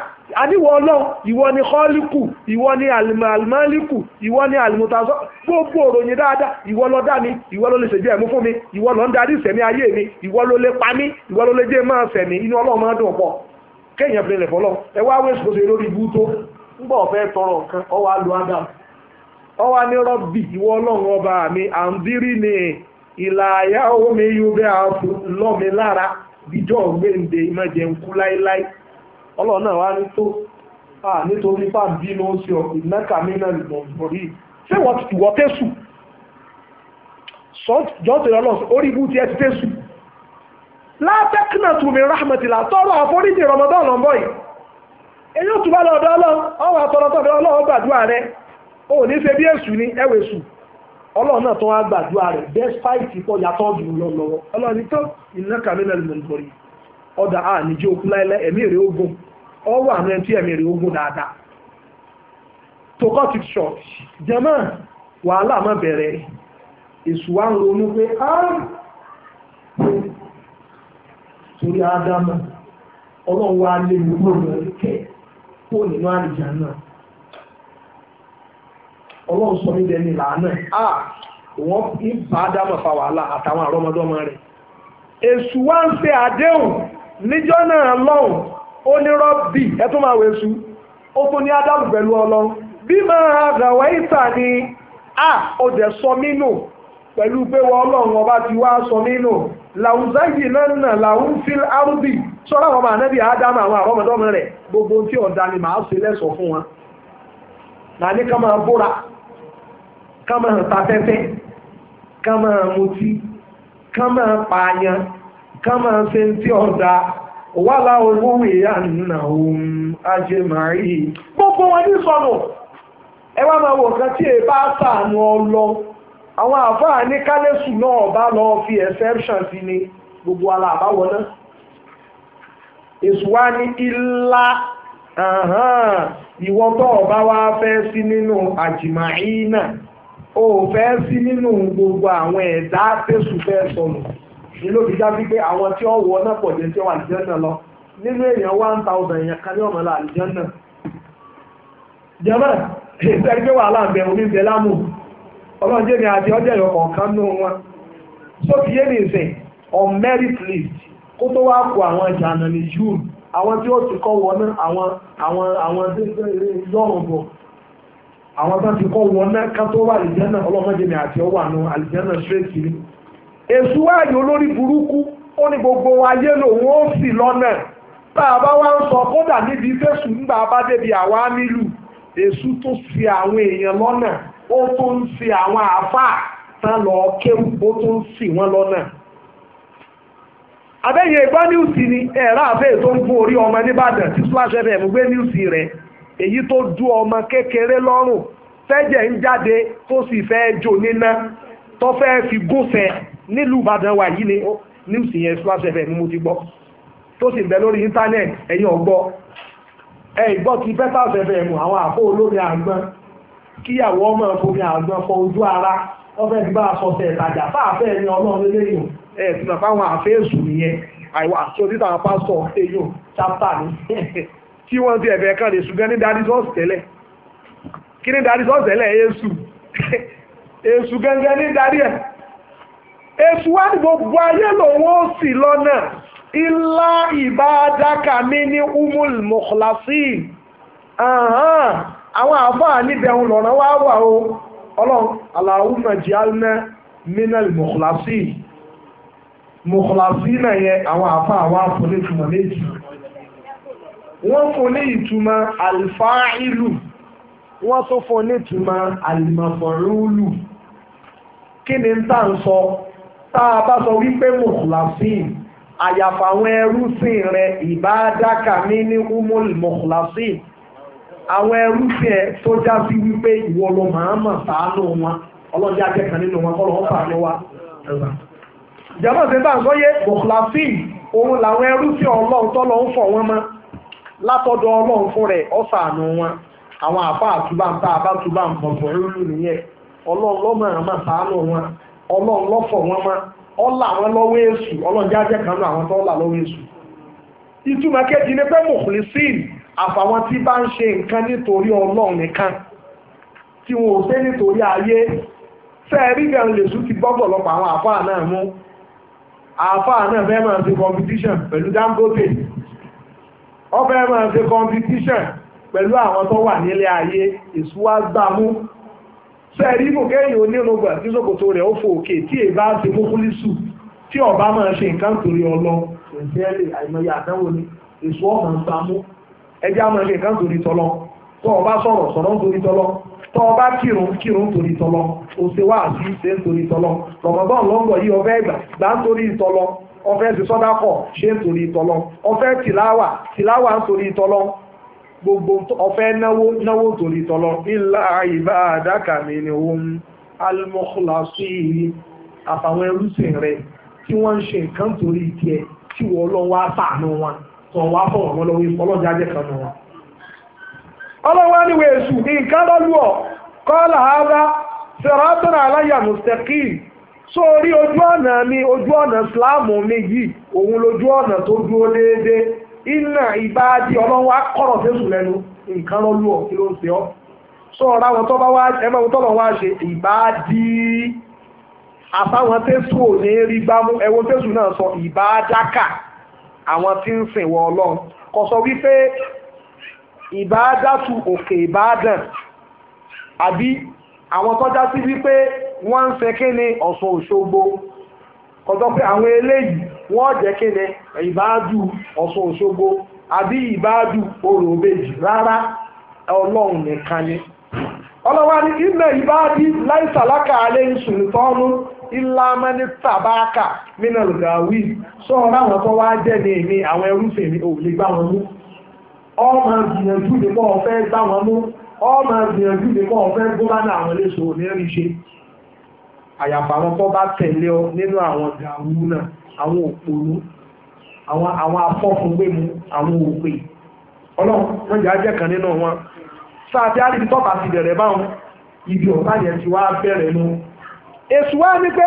àníwọ̀ ọlọ́run ìwọ ni kọ́líkù ìwọ ni alìmọ́líkù ìwọ ni alìmọ́tàṣọ́ gbogbo òròyìn dáadáa ìwọ ló dá mi ìwọ ló lè ṣèjẹ́ ẹ̀mú fún mi ìwọ ló ń darí ìsẹ̀mí ayé mi ìwọ ló lè pa mí ìwọ ló lè jẹ́ máa sẹ̀mí inú ọlọ́run máa dùn pọ̀ kéèyàn fi lè fọlọ́ ẹ wá wé ṣòṣe lórí ibú tó ń bọ̀ fẹ́ tọrọ nǹkan ọwọ́ alu adam ọwọ́ ní rọ́bì ìwọ ọlọ́run ọba mi àǹdírí ni ìlà àyà omi yúbẹ́ àfù lọ́mi lára bíjọ́ gbéǹde ìmọ̀jẹ̀ ń kú láíláí ọlọ́run náà wá ní tó nítorí fáà bínú ó sí ọkùnrin mẹ́ka mìíràn lọ́gbọ̀rí ṣé wọ́n ti wọ́ tẹ́sù jọ́sẹ̀ ọlọ́run orí ibú ti ẹ ti tẹ́sù látẹ́kínà tùmí rahmatila tọrọ àforíjì Ramadan lọ́mbọ́ yìí èyí ò tún bá lọ́dọ̀ ọlọ́run ọwọ́ àtọ́lọ́tọ́dọ̀ ọlọ́run gbàdúrà rẹ̀ ó ní ṣe bí èṣù ní ẹ̀wẹ̀ṣù ọlọ́run náà tó wá gbàdúrà rẹ̀ despite ipò yàtọ̀ ọdún lọ́wọ́ ọlọ́run ní tó iná kàmínà lè mọ̀lùkọ́rí ọ̀dà a níjẹ́ okú láìlẹ́ ẹ̀mí èrè ogun ọwọ́ àwọn ẹni tí ẹ̀mí èrè ogun dáadáa to cut it short jẹ́mọ́ wàhálà má bẹ̀rẹ̀ èṣù wa ń ronú pé torí ádámù ọlọ́run wa lé mi kúrò lókè kó nínú àlùjánnà ọlọ́run sọ níbẹ̀ ní ìlànà wọ́n ń bá ádámù fa wàhálà àtàwọn àrọ́mọdọ́mọ rẹ̀ èṣù wa ń ṣe àdéhùn níjọ́ náà lọ́hùn ó ní rọ́bì ẹ tó máa wẹ̀ṣù ó tún ní ádámù pẹ̀lú ọlọ́run bí máa ràwọ̀ ìta ni ó dẹ̀ sọ nínú pẹ̀lú pé wọ́n ọlọ́run ọba ti wá sọ nínú làwùzáyì náà làwùn fíl árùbì sọ́rọ̀ àwọn ọmọ ànábì ádámù àwọn àrọ́mọdọ́mọ rẹ̀ gbogbo tí ọ̀dà ni màá ṣe lẹ́sọ̀ fún wọn náà ní ká máa búra ká máa ta tẹ́tẹ́ ká máa mutí ká máa pààyàn ká máa ṣe tí ọ̀dà wà láwọn owó ìyá nínú ohun ajẹmàrí gbogbo wọn ní sọnù ẹ wá máa wò kan tí èèbá sàánú ọlọ àwọn àfáà ní kálẹ́sù náà bá lọ fi exception sí ni gbogbo ala àbáwọ̀ náà èṣù wá ní ilá ìwọ tó ọba wá fẹ́ sí nínú àjìmáì náà ó fẹ́ sí nínú gbogbo àwọn ẹ̀dá tẹ̀sù fẹ́ sọnù nílò fi já sí pé àwọn tí ó wọ náà pọ̀ jẹ́ tí ó wà àlùjánnà lọ nínú èèyàn 1000 èèyàn kan ní ọ̀mọ̀lá àlùjánnà jẹ́mọ̀ ìṣẹ́rí pé wàhálà ń bẹ oníbẹ̀ lámù ọlọ́jẹ́ ni àti ọjọ́ ìyọkọ̀ kan ní wọn tó ti yé ní ìsìn on merit list kó tó wá kó àwọn ìjànà ní june àwọn tí ó ti kọ́ wọ náà àwọn lọ́rùn bọ̀ àwọn tó ti kọ́ wọ náà ká tó wà àlùjánnà ọlọ́jẹ́ ni àti ọwà nù àlùjánnà straight kiri èṣù wáyé olórí burúkú ó ní gbogbo ayé lòun ó sì lọ́nà tá a bá wá ń sọ kódà níbi tẹ̀sù nígbà bá débi àwa nílùú èṣù tó fi àwọn èèyàn lọ́nà ó tó ń fi àwọn àáfàá tán lọ kéwù ó tó ń sì wọ́n lọ́nà. abẹ́yẹ ìgbọ́ níwùsì ni ẹ̀rọ àfẹ́ tó ń gún orí ọmọ nìbàdàn tí Splash FM gbé níwùsì rẹ̀ èyí tó dú ọmọ kékeré lọ́rùn fẹ́jẹ̀ ń jáde tó sì fẹ́ jò níná tó fẹ́ fi gúnfẹ́ nílùú Ìbàdàn wà yìí ni níwùsì yẹn Splash FM ni mo ti gbọ́ tó sì ń bẹ lórí íńtánẹ́ẹ̀tì ẹ̀yin ọ̀gbọ́ ìgbọ́ ti bẹ́tà fẹ́fẹ́ mú àwọn àfọ́ olómi àgbọn kíyàwó ọmọ ìfomi àgbọn fọ ojú ara ọfẹ́ ti bá aṣọ tẹ̀ ìtajà fáàfẹ́ ẹni ọlọ́run lélẹ́yìn ti mọ̀ fáwọn àfẹ́sù nìyẹn àìwá àti òtítà àwọn pásítọ̀ èyàn chápítà ní tí wọ́n ti ẹ̀fẹ́ kan lè ṣùgbọ́n ní darí sọ́ọ̀sì tẹ́lẹ̀ kí ní darí sọ́ọ̀sì tẹ́lẹ̀ èṣù gẹ́gẹ́ ní darí ẹ̀ èṣù wá ní gbogbo ayé lòun ó sì lọ́nà ilá ìbádákà mi ní umul mukhlasin àwọn àfáà níbẹ̀ ń lọ̀rọ̀ wá wà ó ọlọ́run Allahumma ij'alna minal mukhlasin náà yẹ àwọn àfáà wá fún ní ìtumọ̀ méjì wọ́n fún ní ìtumọ̀ alfa'ilu wọ́n tó fún ní ìtumọ̀ al-maf'ulu kí ni ń tà ń sọ tá a bá sọ wípé mukhlasin àyàfà àwọn ẹrúsìn rẹ̀ ìbádákà mi ní umul mukhlasin àwọn ẹrúsìn ẹ̀ tó já sí wípé ìwọ ló máa mọ̀ ṣàánú wọn ọlọ́jà jẹ́kan nínú wọn kọ́ lọ́wọ́ fà lọ́wọ́ ìjọba ṣe bá ń sọ yé mukhlasin òun làwọn ẹrúsìn ọlọ́run tọ́lọ́ ń fọ̀ wọ́n mọ́ látọ̀dọ̀ ọlọ́run fún rẹ̀ ó ṣàánú wọn àwọn àfa àtúbà ń ta àbá túbà ń bọ̀ bọ̀ rúlù nìyẹn ọlọ́run lọ́mọ àmọ́ ṣàánú wọn ọlọ́run lọ́fọ̀ wọn mọ́ ọlá àwọn lọ́wọ́ èṣù ọlọ́jà jẹ́ kan náà àwọn tó là lọ́wọ́ èṣù ìtumọ̀ kejì ni pé mùkùlísìn àfàwọn tí bá ń ṣe nǹkan nítorí ọlọ́run nìkan tí wọn ò ṣe nítorí ayé fẹ́ẹ̀rí gan lèṣù ti gbọ́gbọ̀lọpọ̀ àwọn àfáà náà mú àfáà náà fẹ́ máa ṣe competition pẹ̀lú Dangote ó fẹ́ máa ṣe competition pẹ̀lú àwọn tó wà nílé ayé èṣù wá gbà mú sẹ́ẹ̀rí mú kéyìn onírúgbà tí sókòtò rẹ̀ ó fò òkè tí èbá ti mú kúlísù tí ọba máa ṣe nǹkan torí ọlọ ìṣẹ́lẹ̀ àìmọye àdánwò ni èso ọmọ ń samú ẹjẹ́ máa ṣe nǹkan torí tọlọ tó ọba sọ̀rọ̀ torí tọlọ tó ọba kírun torí tọlọ òṣè wá sí ṣe ń torí tọlọ rọmọdún lọ́ngbọ̀ yìí ọfẹ́ gbà ń torí tọlọ ọfẹ́ ti sọ́dákọ̀ ṣe ń torí tọlọ ọfẹ́ tìláwà ń torí tọlọ gbogbo ọ̀fẹ́ náwó torí tọ́lọ illa ibadaka minhum al-mukhlasin àtàwọn ẹrúsìn rẹ̀ tí wọ́n ń ṣe nǹkan torí tiẹ̀ tí wọ́n lọ wá ṣàánú wọn tó wá fọwọ́ wọn lọ́wọ́ ọlọ́jà jẹ́ kan wọn. ọlọ́wọ́ níwèé èṣù nǹkan lọ́lú ọ̀ qala hadha siratun alayya mustaqim sórí ojú ọ̀nà mi ojú ọ̀nà ìsìláàmù mi yìí òun lójú ọ̀nà tó dúró déédéé iná ìbáàdí ọlọ́wọ́ akọ̀rọ̀ fésù lẹ́nu nǹkan lọ́lú ọ̀ kí ló ń ṣe ọ́ sọ ọ̀rọ̀ àwọn tó bá wá ẹgbẹ́ ohun tọ́lọ̀ wá ṣe ìbáàdí àtàwọn tẹ́sù ò ní rí gbámú ẹwọ́n tẹ́sù náà sọ ìbáàdákà àwọn tí ń sìn wọ ọlọ́run kò sọ wípé ìbáàdátù òkè ìbáàdàn àbí àwọn tọ́já sí wípé wọ́n ń ṣe kíni Ọ̀ṣun Òṣogbo kọjọ́ pé àwọn eléyìí wọ́n jẹ́ kíni ìbáàdù Ọ̀ṣun Òṣogbo àbí ìbáàdù orò méjì rárá ọlọ́run nìkan ni ọlọ́wà ní ilẹ̀ ìbáàdì láìsàlákà alẹ́ ìṣùnìtọ́nù ìlàmẹ́ni tàbáàkà mínà lùgàwí sọ́ọ̀rọ̀ àwọn tó wá jẹ́ ní èmi àwọn ẹrúfẹ́ mi ò lè gbá wọn mú ọmọ gbìyànjú nípa ọ̀fẹ́ gbá wọn mú ọmọ gbìyànjú nípa ọ̀fẹ́ gómìnà àwọn eléso ní rí ṣe àyàfà àwọn tó bá tẹ̀lé ọ nínú àwọn gàwú náà àwọn òpònú àwọn afọ́fúngbẹ́mu àwọn òpè ọlọ́run wọ́n jẹ́ ajẹ́ kan nínú wọn sáàtí àríbi tọ́ka ti bẹ̀rẹ̀ báwọn ibi ọ̀tá yẹn ti wá bẹ̀rẹ̀ nù èsù wá ní pé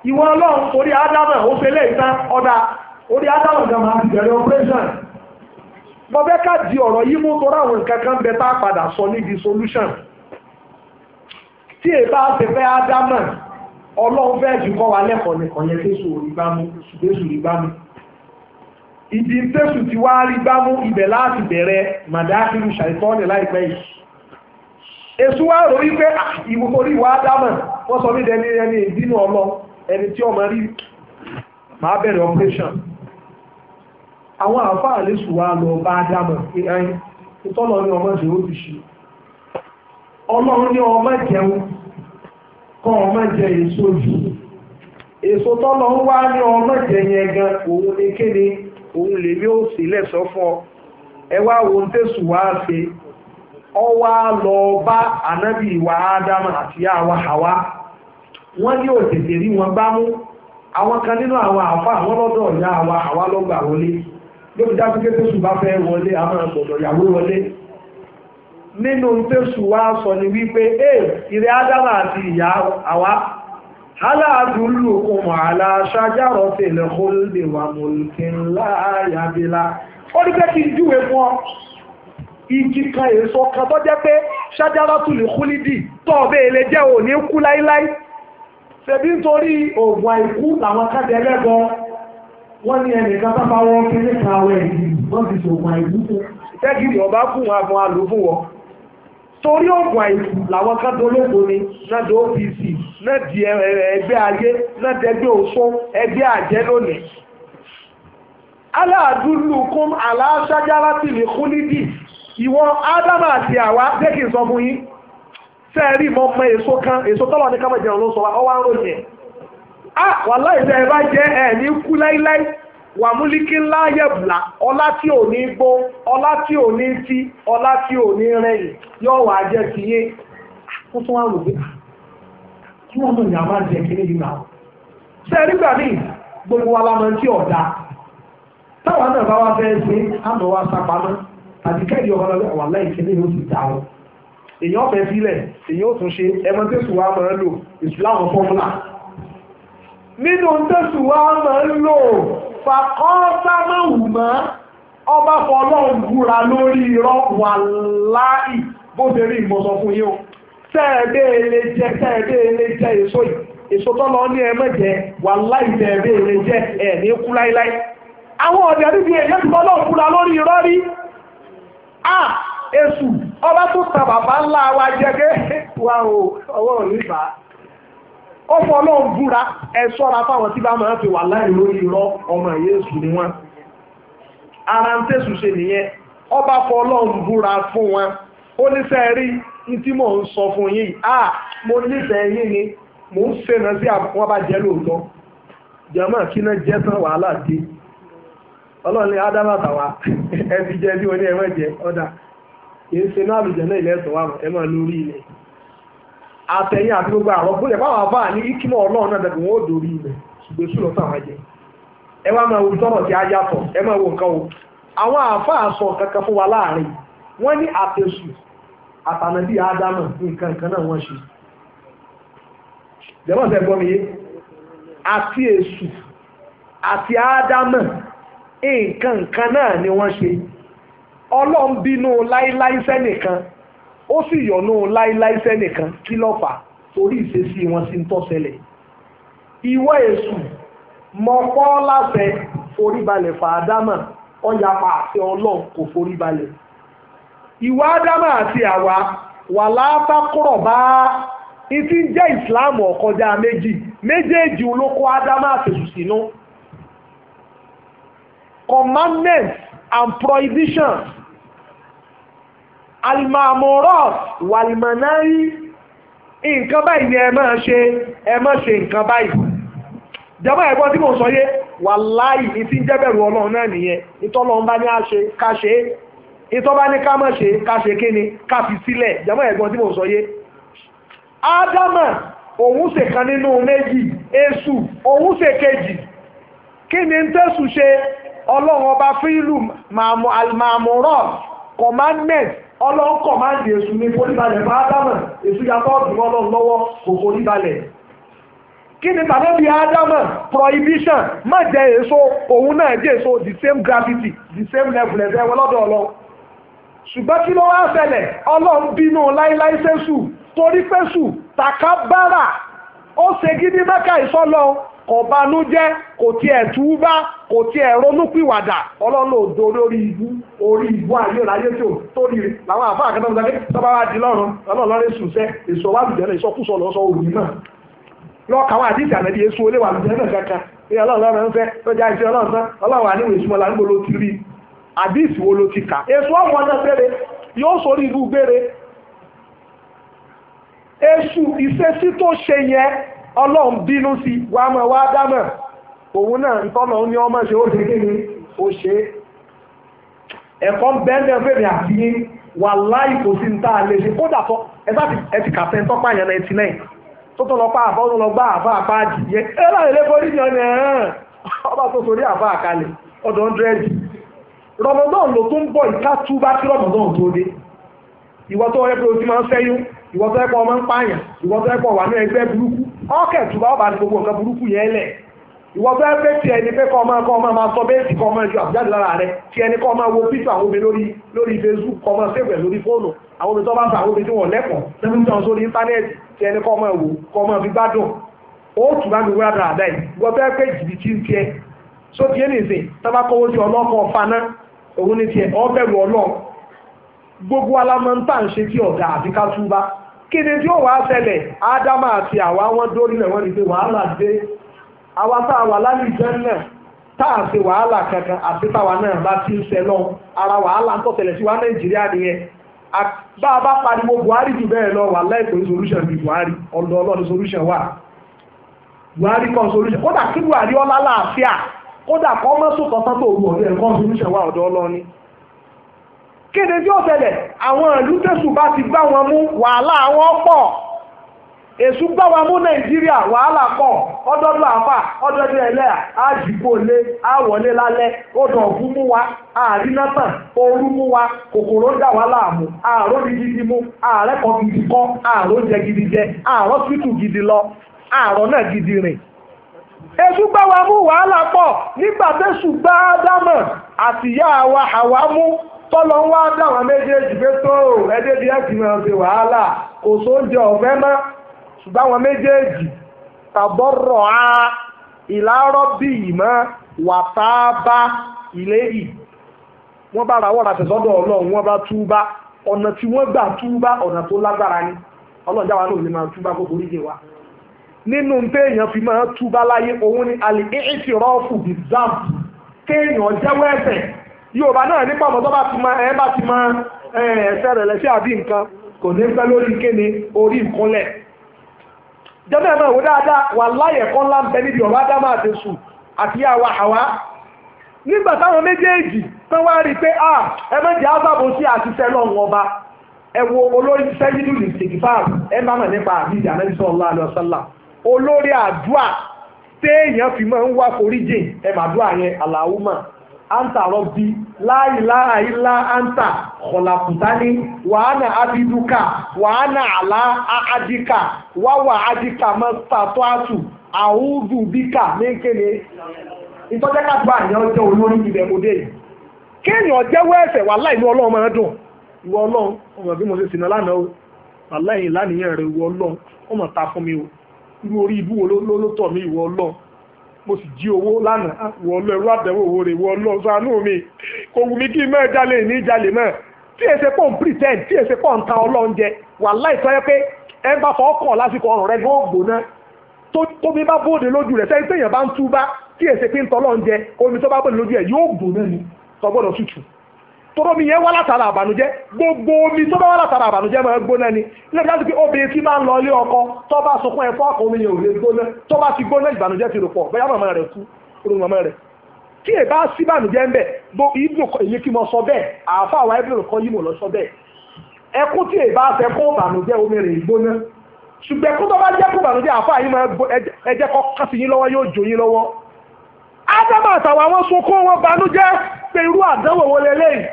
ìwọ ọlọ́run orí ádámà ó fẹ́ lé ìtàn ọ̀dà orí ádámà gan máa ti bẹ̀rẹ̀ operation mo fẹ́ ká di ọ̀rọ̀ yìí mú tó ráwọn nǹkan kan bẹ tá a padà sọ níbi solution tí èbá ṣe fẹ́ ádámà ọlọ́run fẹ́ jù kọ́ wa lẹ́kọ̀ọ́ nìkan yẹn tẹ́sù rí gbámú ìdí tẹ́sù ti wá rí gbámú ibẹ̀ láti bẹ̀rẹ̀ màdákìlù ṣàìtọ́nì láìpẹ́ yìí èsù wá rò wípé ìwòkórí ìwà ádámà wọ́n sọ nídẹ̀ ní ẹni ìbínú ọlọ ẹni tí ọmọ rí máa bẹ̀rẹ̀ operation àwọn àfáà lẹ́sù wá lọ bá ádámà ẹ̀yìn ìtọ́lọ ní ọmọ ṣe ó ti ṣe ọlọ́run ní ọmọ jẹun kọ́ ọmọ jẹ èso jù èso tọ́lọ ń wá ní ọmọ jẹ yẹn gan òun ní kéde òun lè ní ó sì lẹ́sọ fún ọ ẹwà wo ń tẹ̀sù wá ṣe ọwá lọ bá ànábì ìwà ádámà àti àwa Háwà wọ́n ní òtètè rí wọn bá mú àwọn kan nínú àwọn àfá àwọn lọ́dọ̀ ìyá àwa Háwà lọ́gbà wọlé lóbi dájú pé tẹ̀sù bá fẹ́ wọlé àwọn ọ̀gbọ̀dọ̀ ìyàwó wọlé nínú tẹ̀sù wá sọ ni wípé ìrẹ́ ádámà àti ìyá àwa aláàdúlùkùn àlà ṣájárọ̀ tẹ̀lẹ̀ kólé wà mọ̀lùkín láyàbílá ó ní pé kí n júwe fún ọ igi kan èso kan tó jẹ́ pé ṣájárọ̀ tún lè kú nídì tó ọbẹ̀ ilé jẹ́ ò ní kú láíláí ṣebí nítorí oògùn àìkú làwọn kájẹ ẹlẹ́gbọ́n wọ́n ní ẹnìkan sábà wọ́n kí ní kàwé ìdí wọ́n ti ṣoògùn àìkú fún tẹ́gìrì ọba fún wọn àwọn àlò fún wọn torí oògùn àìkú làwọn kan dológo ni náà di OPC náà di ẹgbẹ́ ayé náà di ẹgbẹ́ òṣó ẹgbẹ́ àjẹ́ lónìí aláàdúlùkún aláṣájárátì lè kú nídì ìwọ ádámà àti àwa jẹ́ kí n sọ fún yín sẹ́ẹ̀rí mọ́ mọ́ èso kan èso tọ́lọ̀ ní kámẹ́ jẹun ló sọ ọwá ń ròyìn wàláhì tẹ́ ẹ bá jẹ́ ẹ̀ ní kú láíláí wà múlíkí ńlá yẹ̀bùlà ọlá tí ò ní gbó ọlá tí ò ní tí ọlá tí ò ní rẹ̀yìn yóò wà jẹ́ ti yé kó tún wá rò pé kí wọ́n mọ̀ ní àmà jẹ́ kí ní yìí náà sẹ́ẹ̀rí gbà ní gbogbo wa lámọ̀ tí ọ̀dà táwọn náà bá wá fẹ́ ṣe àmọ́ wa sápamọ́ tàbí kẹ́ẹ̀dì ọ̀hún wà láì kí ní yóò ti dà ọ́ èyàn fẹ́ sílẹ̀ èyàn ó tún ṣe ẹmọ tẹ́sù wa máa ń lò ìsìláàmù fọ́múlà nínú tẹ́sù wa máa ń lò fàkọ́sámẹ́wùmọ́ ọba fọlọ́run búra lórí irọ́ wà láì bó ṣe rí ìmọ̀sọ̀ fún yín o tẹ́ẹ̀dẹ́ jẹ́ èso yìí èso tọ́lọ ní ẹmẹ́jẹ wà láì tẹ́ẹ̀dẹ́ jẹ́ ẹ̀ ní kú láíláí àwọn ọ̀dẹ̀ níbi èyàn ti fọlọ́run búra lórí irọ́ rí èsù ọba tó ta bàbá ńlá wa jẹ́gẹ́ wa ọwọ́ òníbà ó fọ́ ọlọ́run búra ẹ ṣọ́ra fáwọn tí bá máa fi wà láì lórí irọ́ ọmọ Jésù ni wọ́n ara ń tẹ̀sù ṣe nìyẹn ọba fọ́ ọlọ́run búra fún wọn ó nífẹ̀ẹ́ rí ní tí mò ń sọ fún yín mo nífẹ̀ẹ́ yín ni mò ń fẹ́ràn sí àwọn bá jẹ́ lóòótọ́ jẹ́mọ̀ kí náà jẹ́ tán wàhálà dé ọlọ́run ní ádámà tàwa ẹ ti jẹ́ bí wọ́n ní ẹ̀wọ̀n jẹ́ ọ̀dà kì í ṣe náà àlùjẹ́ náà ilẹ̀ ẹ̀sọ̀ wà ẹ máa lórí ilẹ̀ àtẹ̀yìn àti gbogbo àrọ̀ bóyá báwọn àbá ní ìkímọ̀ ọlọ́run náà dẹ̀kun wọn ó dórí ilẹ̀ ṣùgbọ́n sùn lọ́sàn àwọn jẹ ẹ wá máa wo tọ́rọ̀ tí a yàtọ̀ ẹ máa wo nǹkan o àwọn àáfàá sọ kankan fún wa láàrin wọ́n ní àtẹ̀sù àtànàbí ádámà nǹkan kan náà wọ́n ṣe jẹ́mọ̀ sẹ́ gbọ́ mi yé àti èṣù àti ádámà nǹkan kan náà ni wọ́n ṣe ọlọ́run bínú láíláí sẹ́nìkan ó sì yọ̀nú láíláí sẹ́nìkan kí ló fà torí ìṣesí wọn sí ń tọ́sẹ̀lẹ̀ ìwọ èṣù mọ̀pọ́ láṣẹ foríbalẹ̀ fà ádámà ọ̀yàpá àti ọlọ́run kò foríbalẹ̀ ìwà ádámà àti àwa wà látàkùrọ̀ bá ìtí jẹ́ ìsìláàmù ọ̀kọjá méjèèjì olóko ádámà àtẹ̀sù sínú commandments and prohibitions alimamoros walimanari nǹkan báyìí ni ẹ má ṣe nǹkan báyìí jọba ẹ̀gbọ́n tí mo sọ yé wàláì ìtí jẹ́ bẹ̀rù ọlọ́run náà nìyẹn ìtọ́lọ́run bá ní àṣe ká ṣe é ìtọ́ bá ní ká má ṣe ká ṣe kí ni ká fi sílẹ̀ jọba ẹ̀gbọ́n tí mo sọ yé ádámà òun ṣe kan nínú méjì èṣù òun ṣe kejì kí ni ń tẹ́sù ṣe ọlọ́run ọba fílù màmúrọ̀ commandment ọlọ́run command èṣù ní foríbalẹ̀ fún ádámà èṣù yàtọ̀ ọ̀dùn ọlọ́run lọ́wọ́ kò foríbalẹ̀ kí ni tàbí bí ádámà prohibition má jẹ èso òun náà jẹ èso the same gravity the same level ẹ̀fẹ́ wọn lọ́dọ̀ ọlọ́run ṣùgbọ́n kí ló wá ṣẹlẹ̀ ọlọ́run bínú láíláí sẹ́sù torí pẹ́sù tàkàbárà ó ṣe gidi mẹ́ka ìsọ́lọ́ kò banújẹ́ kò tiẹ̀ túbá kò tiẹ̀ ronúpìwàdà ọlọ́run ló do orí ìbú ayé láyé tó rí làwọn àfáà kẹta ọ̀sán tọ́ba wá di lọ́rùn ọlọ́run lọ́rẹ́ sùn sẹ́ èso wà lùjẹ́ náà ìsọkúsọ lọ́sọ òrùn náà lọ́kàwọn àdìsí ànàbí èso olé wà lùjẹ́ náà kankan ní ọlọ́run lọ́rùn ń fẹ́ tó já iṣẹ́ ọlọ́run tán ọlọ́run àníwò ìsúnmọ́ la níbo ló ti rí àdìsí wo ló ti kà èso ọmọ náà gbére yóò sórí ibú gbére èṣù ìṣesí tó ṣe yẹn ọlọ́run bínú sí wa mọ̀ wá dámọ̀ òun náà ìtọ́nà ní ọmọ ṣe ó ṣe kí ni ó ṣe ẹ̀kọ́ bẹ́ẹ̀ fèrè àti wà láì kò sí ní táà lè ṣe kódà tọ́ ẹ ti kàfẹ́ tọ́pá yẹn 99 tó tó lọ pa àbá ó lọ gbá àbá àpá àjìyẹ ẹ láì lè forí ní ọ̀nà ẹ̀hán ọba tó sorí àbá àkalẹ̀ ọdọ̀ 100 rọmọdún ló tún bọ̀ ìka túbá kí rọmọdún tó dé ìwọ tó yẹ pé o ti máa ń fẹ́yún ìwọ tó yẹ pé ọmọ ń pààyàn ìwọ tó yẹ pé wà ní ẹgbẹ́ burúkú ọkẹ̀ túbá ọba ní gbogbo nǹkan burúkú yẹn lẹ̀ ìwọ tó yẹ pé tí ẹni pé kọ́ ọmọ máa sọ bẹ́ẹ̀sì kọ́ ọmọ ìjọ àbújáde lára rẹ tí ẹni kọ́ ọmọ wo píṣọ àwọn obìnrin lórí Facebook kọ́ ọmọ sẹ́gbẹ̀ lórí fóònù àwọn obìnrin tó bá ń fa àwọn obìnrin tí wọ́n lẹ́kọ̀ọ́ lẹ́fún tí wọ́n sórí íńtánẹ́ẹ̀tì tí ẹni kọ́ ọmọ wò kọ́ ọmọ fi gbádùn ó tù bá mi wúrà dára dáì ìwọ tó yẹ pé jìbìtì ń tiẹ̀ só tiẹ̀ nìsín tó bá kọ́wọ́ sí ọlọ́kọ̀ faná òun ní tiẹ̀ ọ bẹ̀rù ọlọ́ọ̀ gbogbo alámọ̀ntà ń ṣe tí ọ̀gá àti ká túbá kí ni tí ó wàá ṣẹlẹ̀ ádámà àti àwa wọn dórí náà wọ́n ní pé wàhálà dé àwa tá a wà lálẹ́ ìjẹ́ náà tá a ṣe wàhálà kankan àti táwa náà bá ti ń ṣẹ lọ ara wàhálà ń tọ̀tẹ̀lẹ̀ sí wa Nàìjíríà nìyẹn bá a bá pariwo Buhari jù bẹ́ẹ̀ lọ wà láìpẹ́ solution bí Buhari ọ̀dọ̀ ọlọ́ni solution wà Buhari kan solution kódà kí Buhari ọlá láàfíà kódà kọ́ mọ́sù tọ́tọ́ tó rú ọ̀dọ̀ ẹ̀kọ́ solution wà ọ̀dọ̀ ọlọ́ni kéde tí ó ṣẹlẹ̀ àwọn ìlú tẹ̀sù bá ti gbá wọn mú wàhálà wọn pọ̀ èṣù gbá wọn mú Nàìjíríà wàhálà pọ̀ ọdọọdún àfà ọdọọdún ẹlẹ́à àjìkò lé àwọlé lálẹ́ odò ọ̀fun mú wa àrínátàn ooru mú wa kòkòrò dà wá láàmú àárọ̀ ní gidi mú àárẹ̀kọ́ gidi kọ́ àárọ̀ jẹ gidi jẹ àárọ̀ tútù gidi lọ àárọ̀ náà gidi rìn èṣù gbá wọn mú wàhálà pọ̀ nígbà tẹ̀sù gbá Ádámọ̀ àtìyá wa Háwà mú tọ́lọ ń wá dáwọn méjèèjì pé tó ẹdẹ́ bí ẹ̀kì náà ṣe wàhálà kò sóúnjẹ ọ̀fẹ́ mọ́ ṣùgbọ́n àwọn méjèèjì tàbọ̀rọ̀ á ìlàárọ̀ bí ìmọ̀ wàtábá ilé ì wọ́n bá ra wọ́n ra tẹ̀sọ́dọ̀ Ọlọ́run wọ́n bá túbá ọ̀nà tí wọ́n gbà túbá ọ̀nà tó lágbára ni Ọlọ́run jáwa náà lè máa túbá kó torí jẹ wa nínú téèyàn fi máa túbá láyé òun ni al-i'tirāfu biz-zanb kéèyàn jẹ́wọ́ ẹ̀ṣẹ̀ Yorùbá náà nípa ọmọ tó bá ti mọ ẹ̀ṣẹ̀ rẹ̀ lẹ́sẹ̀ àbí nǹkan kò ní pẹ́ lórí kéne orí ìkúnlẹ̀ jẹ́bẹ̀ náà wò dáadáa wà láyẹ̀ kan ńlá ń bẹ níbi ọ̀rọ̀ Ádámù àti Èṣù àti àwa Háwà nígbà táwọn méjèèjì tán wá rí i pé ẹ méjì ábàbò sí àtisẹ́ lọ́wọ́ ọba ẹ wo olórí sẹ́yìndù lè ṣèkì fáàlù ẹ má mọ̀ nípa àbíjà Ànábì sallallahu alaihi wasallam olórí àdúà téèyàn fi máa ń wá foríjìn ẹ màdúà yẹn Allahumma anta rabbi la ilaha illa anta khalaqtani wa ana abiduka wa ana ala ahadika wa wa'adika mastata'tu a'udhu bika min kene ìtọ́jẹ́ ká gbọ́ àyàn ọjọ́ olórí ilẹ̀ òde yìí kéèyàn jẹ́wọ́ ẹ̀ṣẹ̀ wàláhì inú Ọlọ́run máa dùn ìwọ Ọlọ́run ọmọ bí mo ṣe sìnà lánàá o wàláhì lánìyàn rẹ̀ ìwọ Ọlọ́run ọmọ ta fún mi o irú orí ibú wo ló tọ̀ mí ìwọ Ọlọ́run mo sì jí owó lánàá ìwọ Ọlọ́run ẹrú àbẹ̀wò owó rẹ̀ ìwọ Ọlọ́run ṣàánú mi kò wù mí kí n mẹ́ẹ̀ jalè ní jalè mẹ́ẹ̀ tí èsè pọ̀ ń pretend tí èsè pọ̀ ń ta Ọlọ́run jẹ wàláhì tó yẹ pé ẹ bá fọ́ ọkọ̀ lásìkò ọ̀rùn rẹ̀ gbóògbóná tóbi bá bóde lójú rẹ̀ sẹ́yìn téèyàn bá ń túbá tí èsè pé ń tọ́ Ọlọ́run jẹ omi tó bá bóde lójú ẹ̀ yóò gbóná ni kò gbọ́dọ̀ tútù tọ́rọ mi yẹn wá látara àbànújẹ́ gbogbo omi tó bá wá látara àbànújẹ́ máa gbóná ni ilé ìdájọ́ pé obìnrin tí máa ń lọ ilé ọkọ tó bá sunkún ẹ̀fọ́ ọkọ omi yẹn ò lè gbóná tó bá ti gbóná ìbànújẹ́ ti rò pọ̀ bẹ́ẹ̀ màmá rẹ̀ kú orun màmá rẹ̀ tí ẹ bá sí ìbànújẹ́ ń bẹ̀ ibùdó èyí kí mo sọ bẹ́ẹ̀ àáfà wa ibùdó kan yìí mo lọ sọ bẹ́ẹ̀ ẹkún tí ẹ bá fẹ́ kó ìbànújẹ́ omi rẹ̀ gbóná ṣùgbọ́n kó tó bá jẹ́ kó ìbànújẹ́ àáfà yìí máa ẹjẹ́ kọ́ kásì yín lọ́wọ́ yóò jó yín lọ́wọ́ ádámù àtàwọn àwọn sunkún wọn banújẹ́ pé irú àdánwò wo lélẹ́yìí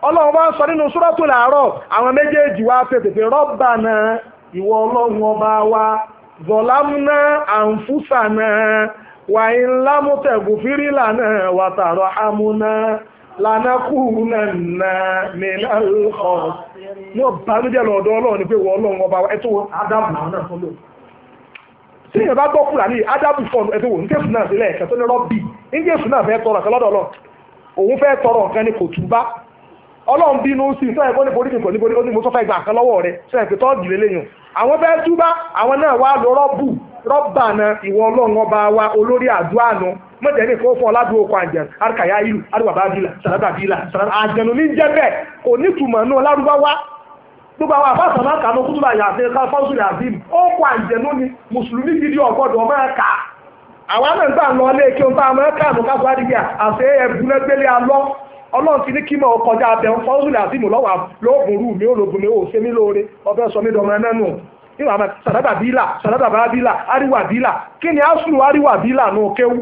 ọlọ́run bá ń sọ nínú Suratul A'raf àwọn méjèèjì wá tètè pé Rabbana ìwọ ọlọ́run ọba wa zalamna anfusana wa in lam taghfir lana wa tarhamna lanakunanna minal khasirin. wọ́n banújẹ́ lọ́dọ̀ ọlọ́run ni pé ìwọ ọlọ́run ọba wa ẹ̀tọ́ Ádámù náà náà fọ́lọ́ tí èèyàn bá gbọ́ kúrà ní Ádámù fọ́ọ̀nù ẹ̀tọ́ wò ní kéfù náà sílẹ̀ ẹ̀kẹ́ tó ní rọ́bì ní kéfù náà fẹ́ tọrọ ọ̀kan lọ́dọ̀ ọlọ́run òun fẹ́ tọrọ nǹkan ni kò túbá ọlọ́run bínú sí sọ ẹ̀kọ́ ní borí nìkan níbo ní mo sọ fẹ́ gbà kan lọ́wọ́ rẹ̀ sọ ẹ̀kọ́ tó dìlé lẹ́yìn àwọn fẹ́ túbá àwọn náà wá lọ Rabbana ìwọ ọlọ́run ọba wa olórí àdúrà nu mọ̀jẹ̀ ní kó fún ọládùn okò àjẹn arkaya ìlú adúbàbá bílà sàrádà bílà àjẹnù ní jẹ́ bẹ́ẹ̀ kò ní túmọ̀ nù lárúbáwá gbogbo àwọn àbá sàmà kanú kútùbà yàtọ̀ ká fọ́sùn yàtìm okò àjẹnù ni mùsùlùmí gidi ọ̀gbọ́dọ̀ ọmọ ẹ̀ka àwọn náà gbà lọ ilé kí n bá ọmọ ẹ̀ka àmú káfọ́ àdìgbà àti ẹ̀bùnẹ́gbẹ́lẹ́ alọ́ ọlọ́run ti ní kí mọ̀ ọkọjá abẹ ń fọ́sùlẹ̀ àti ìmọ̀ lọ́wọ́ lóògùn rú mi ológun mi ò ṣe mí lóore ọbẹ̀ sọ mí dọmọ ẹnẹ́nu níwọ̀n àmọ́ sàdádà bá bílà àríwá bílà kí ni asùlù àríwá bílà nù kéwú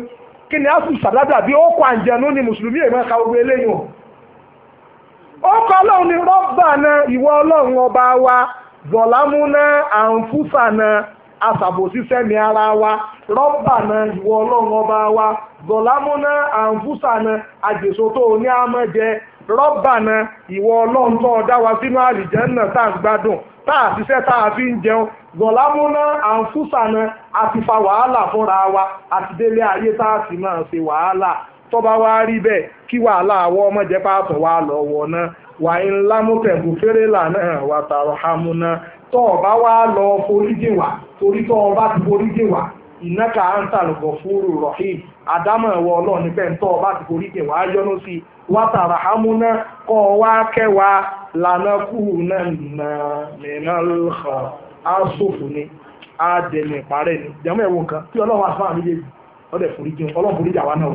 kí ni asùlù sàdádà bí ó kọ àǹjẹ̀nú ni mùsùlùmí èèmọ̀ ká gbogbo eléyìí ó kọ́ ọlọ́run ní Rabbana ìwọ ọlọ́run ọba wa zọ̀lámúná àǹfùsànà àṣàbòsíṣẹ́ ní ara wa Rabbana ìwọ ọlọ́run ọba wa zọ̀lámúná àǹfùsànà àjèso tó ní àmọ́jẹ Rabbana ìwọ ọlọ́run tó dá wa sínú àlìjẹ́nnà tá à ń gbádùn tá à ṣiṣẹ́ tá a fi ń jẹun zọ̀lámúná àǹfùsànà àti fa wàhálà fúnra wa àti délé ayé tá a sì máa ṣe wàhálà tó bá wá rí bẹ́ẹ̀ kí wàhálà àwọ̀ ọmọdé pàtó wà lọ́wọ́ náà wà ń lámútẹ̀kù fèrè lànà wà tààrọ̀ hamuna tó o bá wá lọ foríjìn wá torí tó o bá ti foríjìn wá ìnáka àǹtàlùkọ̀ fúrú rọ̀hìm àdámọ̀ ẹ̀wọ̀ ọlọ́ọ̀ni pẹ́ tó o bá ti foríjìn wá yọ́nú sí wà tààrọ̀ hamuna kọ́ ọ wá kẹwàá lànà kú náà mìíràn lọ́kọ̀ àṣòfò ni àdẹ̀mẹ̀ ìparẹ́ ni jẹ́mọ̀ ẹ̀wọ̀n kan tí ọlọ́run àfáà méjèèjì ọdẹ foríjìn ọlọ́run foríjìn àwa náà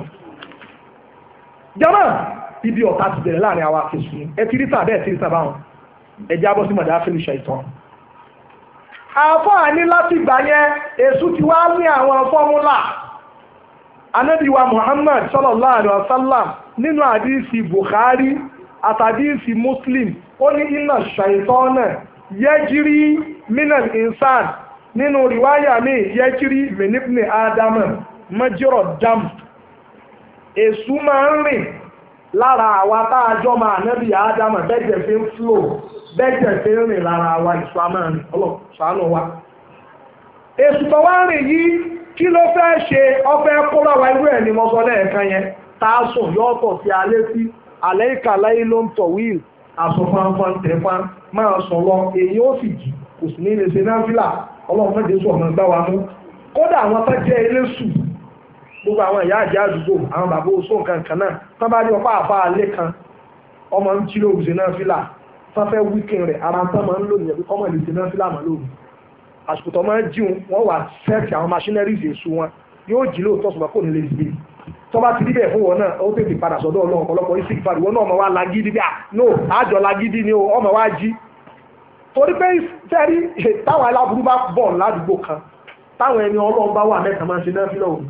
jama ibi ọ̀tá ti bẹ̀rẹ̀ láàrin àwọn akẹ́sùn ẹ tìrìtà bẹ́ẹ̀ tìrìtà báwọn ẹjẹ́ abọ́ sí mọ̀dá fẹ́lú ṣàìtàn àfáà ní láti gbà yẹn èṣù ti wá ní àwọn fọ́múlà Ànábì wa Muhammad sallallahu alaihi wasallam nínú àdíìsì Bukhari àtàdíìsì Muslim ó ní inna ṣàìtàn yajri minal insan nínú rìwáyà mi yajri min ibni Adam majra dam èṣù máa ń rìn lára àwa tá a jọ máa nẹ́bí àádámà bẹ́jẹ̀ fi ń flow bẹ́jẹ̀ fi ń rìn lára àwa ìṣù amárin ọlọ́sàánù wa. èṣù tó wá rìn yìí kí ló fẹ́ ṣe ọfẹ́ kóra wa irú ẹ̀ ni mo sọ lẹ́ẹ̀kan yẹn tá a sùn yọ ọ̀tọ̀ sí alẹ́ sí alẹ́ ìkàlẹ́ ló ń tọ̀ wíìl àsọ̀fánfán tẹ̀fán máa sùn lọ èyí ó sì jì kò sì ní lè ṣe náfìlà ọlọ́run mẹ́jẹ sùn ọ̀nà gbá wa mú kódà àwọn tó jẹ́ ilé sùn gbogbo àwọn ìyá àjẹ́ àdúgbò àwọn bàbá oṣù nǹkan kan náà tán bá rí ọpá àbá alẹ́ kan ọmọ ń jí lóòrùn ṣe náà fílà tán fẹ́ wíkìn rẹ̀ ara tán máa ń lò nìyẹn pé kọ́mọ̀ lè ṣe náà fílà mọ́ lóòrùn àsìkò tó máa ń jíun wọ́n wà sẹ́ẹ̀tì àwọn machineries èṣù wọn yóò jí lóòótọ́ ṣùgbọ́n kò ní lè gbé tó bá ti rí bẹ́ẹ̀ fún wọn náà ó tètè padà sọ́dọ̀ Ọlọ́run ọ̀pọ̀lọpọ̀ isi ìfàdí wọn náà ọmọ wa lagídí bí no àjọ lagídí ni ọmọ wa jí torí pé sẹ́rí táwọn aláburú bá bọ̀ ládùúgbò kan táwọn ẹni Ọlọ́run bá wà mẹ́ta máa ń ṣe náà fi lọ́wọ́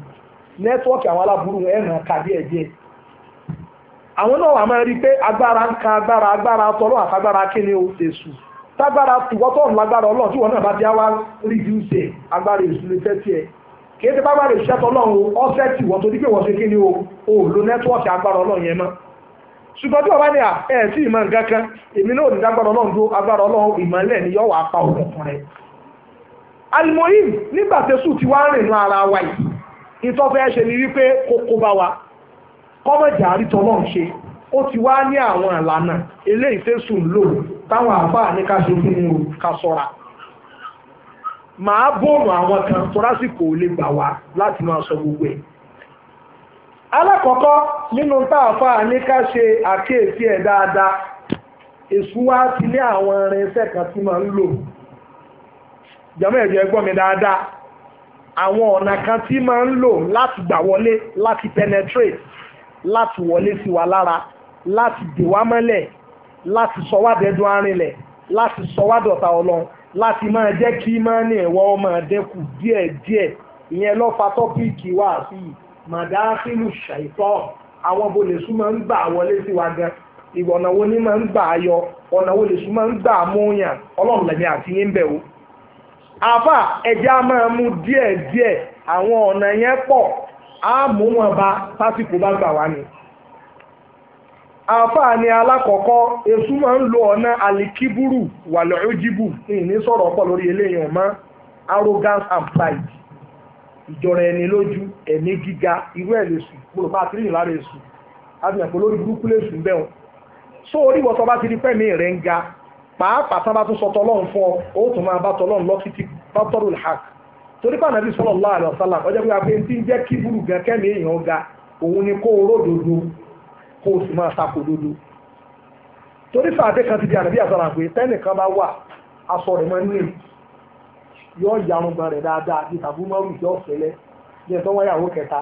nẹ́tíwọ́ọ̀kì àwọn aláburú ẹ̀ràn kàdí ẹ̀jẹ̀ àwọn náà wà máa rí pé agbára ń ka agbára tọ́lọ́ àtagbára kíni o èṣù tágbára tìwọ́tọ̀ lágbára Ọlọ́run tí wọ́n náà bá ti wá reduce agbára èṣù lè fẹ́ tiẹ̀ kìí ṣe bágbára èṣù tọ́lọ́run ọ̀sẹ̀ tìwọ́ tó dípé wọ́n ṣe kíni o lo nẹ́tíwọ́ọ̀kì agbára Ọlọ́run yẹn mọ́ ṣùgbọ́n tí wọ́n bá ní ẹ̀ sí ìmọ̀ nǹkan kan èmi náà ní agbára Ọlọ́run tó agbára Ọlọ́run ìmọ̀lẹ̀ ni yọ́ wà pa òkùnkùn rẹ̀ alimoyim nígbà tẹ́sù ti wá rìn ní ara wa yìí ìtọ́fẹ́ ṣe ni wípé kókó bá wa kọ́mọ̀jà àrítọ́ náà ṣe ó ti wá ní àwọn ìlànà eléyìí tẹ́sù ń lò táwọn àfáà ní ká ṣe fún un ká ṣọ́ra màá bóònù àwọn kan tó lásìkò lè gbà wá láti máa sọ gbogbo ẹ̀ alákọ̀ọ́kọ́ nínú táàfáà ní ká ṣe àkíyèsí ẹ̀ dáadáa èṣù wá ti ní àwọn irinṣẹ́ kan tí máa ń lò jàmọ́ ẹ̀jẹ̀ gbọ́ mi dáadáa àwọn ọ̀nà kan tí máa ń lò láti gbà wọlé láti penetrate láti wọlé sí wa lára láti dè wá mọ́lẹ̀ láti sọ wá dẹ́dún arìnlẹ̀ láti sọ wá dọ̀tá Ọlọ́run láti máa jẹ́ kí máa ní ẹ̀wọ́ máa dẹ́kù díẹ̀díẹ̀ ìyẹn ló fa tọ́pìkì wá sí màdáfílù ṣàìtọ́ àwọn bo lè súnmọ́ ń gbà wọlé sí wa gan ìwọ̀nà wo ni máa ń gbà yọ ọ̀nà wo lè súnmọ́ ń gbà múyàn Ọlọ́run lẹ́ni àti yín bẹ̀ wò àfà ẹja máa mú díẹ̀díẹ̀ àwọn ọ̀nà yẹn pọ̀ á mú wọn bá sásìkò bá gbà wá ni àfà ni alákọ̀ọ́kọ́ èṣù máa ń lo ọ̀nà alikiburu wàlúùjìbù ní sọ̀rọ̀ pọ̀ lórí eléyìí ọ̀mọ́ arrogance and pride ìjọra ẹni lójú ẹ̀mí gíga irú ẹ̀ lè sùn gbọ́dọ̀ bá ti rìn lára èṣù láti mọ̀ pé lórí burúkú lè sùn bẹ́ẹ̀ so orí ìwọ̀sọ̀ bá ti rí pẹ́ẹ́mì rẹ̀ ń ga pàápàá sábà tún sọ tọlọ́run fún ọ ó tún máa bá tọlọ́run lọ́kìtì bátọ́rù hàk torí pé Ànábì sallallahu alaihi wasallam ọjọ́ pé abẹ́ tí ń jẹ́ kíburu gan kẹ́mi èèyàn ga òun ni kó oró dodo kó o sì máa sako dodo torí fàdé kan ti di Ànábì àsọ̀rọ̀ pé tẹ́nìkan bá wà aṣọ rẹ̀ máa ń lè yọ ìyarun gbọ́n rẹ̀ dáadáa bí tàbí mọ́rù ìjọ ọ̀fẹ́lẹ́ bí ẹ̀ tó wọ́n yàwó kẹta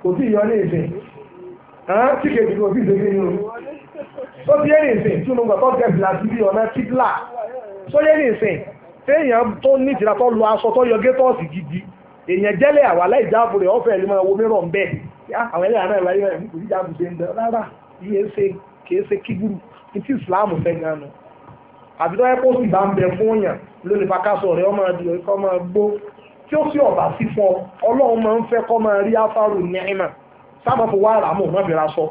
kò tí ì yọ ní ìsìn tí kejì kò tí ì ṣe ní tó bí ẹ̀rìn ìsìn tí ó gbà tó gẹ̀ẹ́sì láti bí ọ̀nà kíbla tó yẹ́ ní ìsìn téèyàn tó ní ìtìlá tó lọ aṣọ tó yọ gétọ́ọ̀sì gidi èèyàn jẹ́lẹ̀ àwàlẹ́ ìjáàbò rẹ̀ ọ̀fẹ́ ìlú máa wo mìíràn bẹ́ẹ̀ àwọn ẹlẹ́yà náà ìwáyé rẹ̀ nítorí ìjáàbò ṣe ń dẹ rárá iye ṣe kìí ṣe kíburu ní tí ìsìláàmù fẹ́ gan nu àbí tó yẹ kó sì bá ń bẹ fún yàn lórí pakásọ rẹ̀ ọmọ adìyẹ kọ́ máa gbó tí ó sì ọ̀bà sí fún ọ Ọlọ́run máa ń fẹ́ kọ́ máa rí áfárò ní ẹ̀mà sábà fún wàhálà mọ̀ má fi ra sọ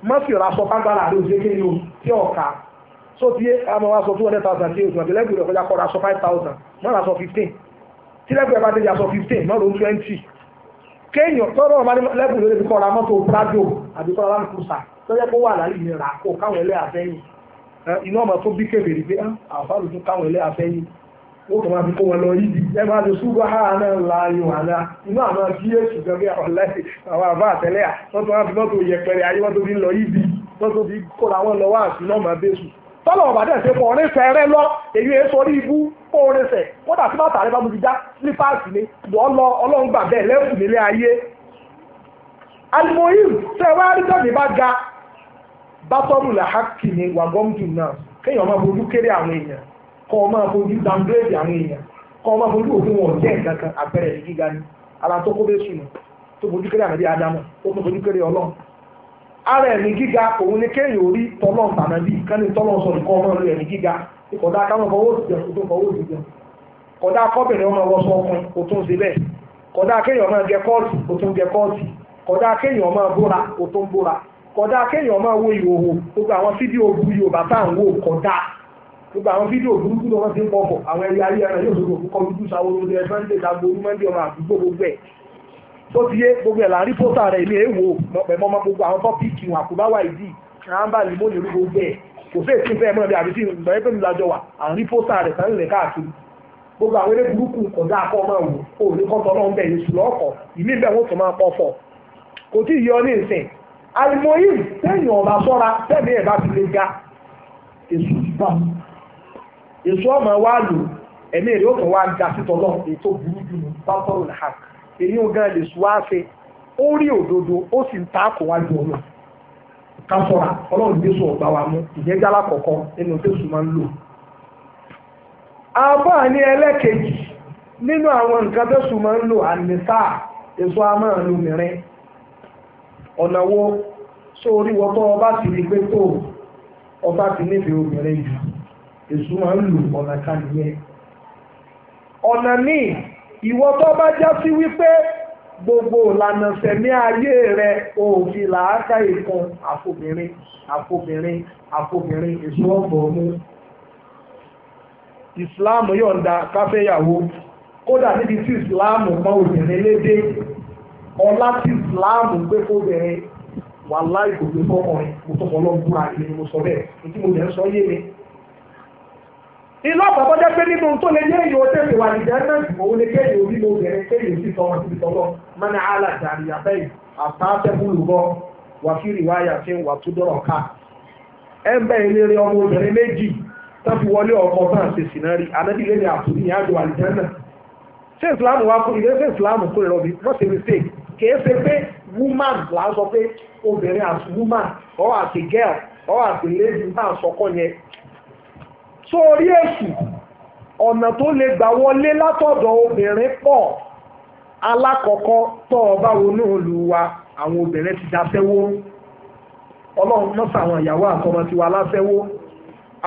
má fi ra sọ bágbára àdó ṣe kéde o tí ọ̀ka so ti yé àmọ́ wa sọ 200,000 tí oṣù àbílẹ́gbẹ̀ẹ́ rẹ̀ kọjá kọ́ra sọ 5,000 má ra sọ 15 tí lẹ́gbẹ̀ẹ́ bá dé ya sọ 15 má ro 20 kéèyàn tọ́rọ ọmọ lẹ́gbẹ̀ẹ́ lórí kọ́ra mọ́tò prado àbí kọ́ra láti kùsà tó yẹ kó wà láyé ìnira kó káwọn ẹlẹ́ àfẹ́yìn iná ọmọ tó bí kébèrè pé àfáàlù tó káwọn ẹlẹ́ àfẹ́yìn ó kàn máa fi kó wọn lọ yídi ẹ máa lè ṣúgbọ́ ha náà láàyò àná inú àmọ́ bí èsù gẹ́gẹ́ ọ̀lẹ́ àwọn àbá àtẹ́lẹ́ à wọ́n tó wá fi mọ́tò yẹpẹrẹ ayé wọ́n tó fi ń lọ yídi wọ́n tó fi kóra wọn lọ wá àti náà máa bẹ́sù tọ́lọ̀ ọ̀bàdàn ṣe fún ọ̀rẹ́sẹ̀ rẹ lọ èyí èso orí ibú ọ̀rẹ́sẹ̀ kódà tí bàtà rẹ bá mú ti já sílípáàsì ni wọ́n lọ ọlọ́run gbà bẹ́ẹ̀ lẹ́kùn nílé ayé alimoyim tẹ́ wá rí tọ́jú bá ga bátọ́rù làhákì ni wàgọ́mùtù náà kéèyàn máa fojú kéré àwọn èèyàn kọ́ máa fojú downgrade àwọn èèyàn kọ́ máa fojú òfin wọn jẹ́ nǹkan kan àpẹẹrẹ ní gíga ni ara tó kó bẹ́ẹ̀ sùn tó fojú kéré ànábì Ádámù ó tó fojú kéré ọlọ́run ara ẹ̀mí gíga òun ni kéèyàn orí tọ́lọ́n tànàbí kánì tọ́lọ́n sọ nìkan ọmọ rẹ̀ ẹ̀mí gíga kódà káwọn fọwọ́ òsì jẹun tó fọwọ́ òsì jẹun kódà kọ́bìnrin ọmọ wọṣọ ọkùnrin kò tún ṣe bẹ́ẹ̀ kódà kéèyàn máa gẹ kọ́ọ̀tì kò tún gẹ kọ́ọ̀tì kódà kéèyàn máa bóra kò tún bóra kódà kéèyàn máa wo ìhòòhò gbogbo àwọn fídíò bu Yorùbá tá à ń wò kódà gbogbo àwọn fídíò burúkú tó wọ́n ti ń pọ̀pọ̀ àwọn ẹ̀rí ayé ẹran yóò sọ̀rọ̀ kọ́ ojú sáwọ́ lórí ẹ̀ sunday dagbo monday ọmọ àdúgbò gbogbo ẹ̀ tó ti yé gbogbo ẹ̀ là ń rí pósà rẹ̀ ilé èèwò pẹ̀mọ́ ọmọ gbogbo àwọn tọ́pìkì wọn àkùbáwá ìdí rámbà ní mọ́ni orí gbogbo ẹ̀ kò sí èsì fẹ́ẹ̀ mọ́ bí àbí tí ìgbàyẹ́ pẹ̀lú ìlàjọ wà à ń rí pósà rẹ̀ sáré rẹ̀ káàkiri gbogbo àwọn eré burúkú kọjá akọ ọmọ wò ó ní kọ́tọ̀ náà ń bẹ̀ yẹn sùlọ́ ọkọ̀ ìmí bẹ̀ wọ́n tó máa pọ̀ fọ̀ kò tí ì yọ ní ìsìn àlùmọ́yìn tẹ́yìn ọ̀bà sọ́ra tẹ́mi ẹ̀ bá ti lè ga èsù ti bá èso ọmọ wa lò ẹ̀mí èrè òkè wa ga sí tọ́lọ́ ètò burú jù ní bátọ́rù ní hàk èyí ò gan lè sùn wá ṣe ó rí òdodo ó sì ń ta kò wájú ọ̀nà ká sọ̀rọ̀ ọlọ́run jésù ọ̀gbà wa mú ìjẹ́jà alákọ̀ọ́kọ́ nínú tẹ̀sù máa ń lò. àǹfààní ẹlẹ́kejì nínú àwọn nǹkan tẹ̀sù máa ń lò ànísà èso amáàlú mìíràn ọ̀nà wo sórí wọ́tọ́ ọba ti rí pé tó ọba ti nífẹ̀ẹ́ obìnrin jù èso máa ń lò ọ̀nà kan nìyẹn. ọ̀nà míì ìwọ tó bá já sí wípé gbogbo ìlànà sẹ̀mí ayé rẹ̀ òfin làákà ìkan àfobìnrin èso ọ̀gbọ̀n mú. ìsìláàmù yọ̀ǹda káfẹ́yàwó kódà níbi tí ìsìláàmù mọ obìnrin lédè ọlá tí ìsìláàmù gbé fóbìnrin wà láì kò gbé fọkùnrin mo tó kọ́ lọ́ọ́ búra ìlú ni mo sọ bẹ́ẹ̀ ní tí mo jẹ́ ń sọ yé mi. ilé ọ̀pọ̀ jẹ́ pé nínú tó lè yé ìyó tẹ̀sí wà ní jẹ́nẹ́sì òun ni kéèyàn orí mo bẹ̀rẹ̀ kéèyàn sí tọmọ síbi tọlọ mọ́nà aládàárí àbẹ́yì àtàtẹ́bùlùbọ́ wà fírí wáyà tí wà tó dọ̀rọ̀ ká. ẹ ń bẹ́ eléré ọmọ obìnrin méjì tó fi wọlé ọkọ̀ náà ṣe sì náà rí anábìlẹ̀ ní àtúndì ní àjọ àlìjẹ́nà. ṣé ìsìlámù wá fún ilé ṣé ìsìlámù kó lè rọbì wọ́n ṣe mistake kìí ṣe pé woman là ń sọ pé obìnrin as woman or as a girl or as a lady náà sọkọ yẹn. sórí èṣù ọ̀nà tó lè gbà wọlé látọ̀dọ̀ obìnrin pọ̀ alákọ̀ọ́kọ́ tọ́ ọba wọnú olùwà àwọn obìnrin ti dáṣẹ́wó ọlọ́run mọ́sà àwọn ìyàwó àtọmọ tiwa láṣẹ́wó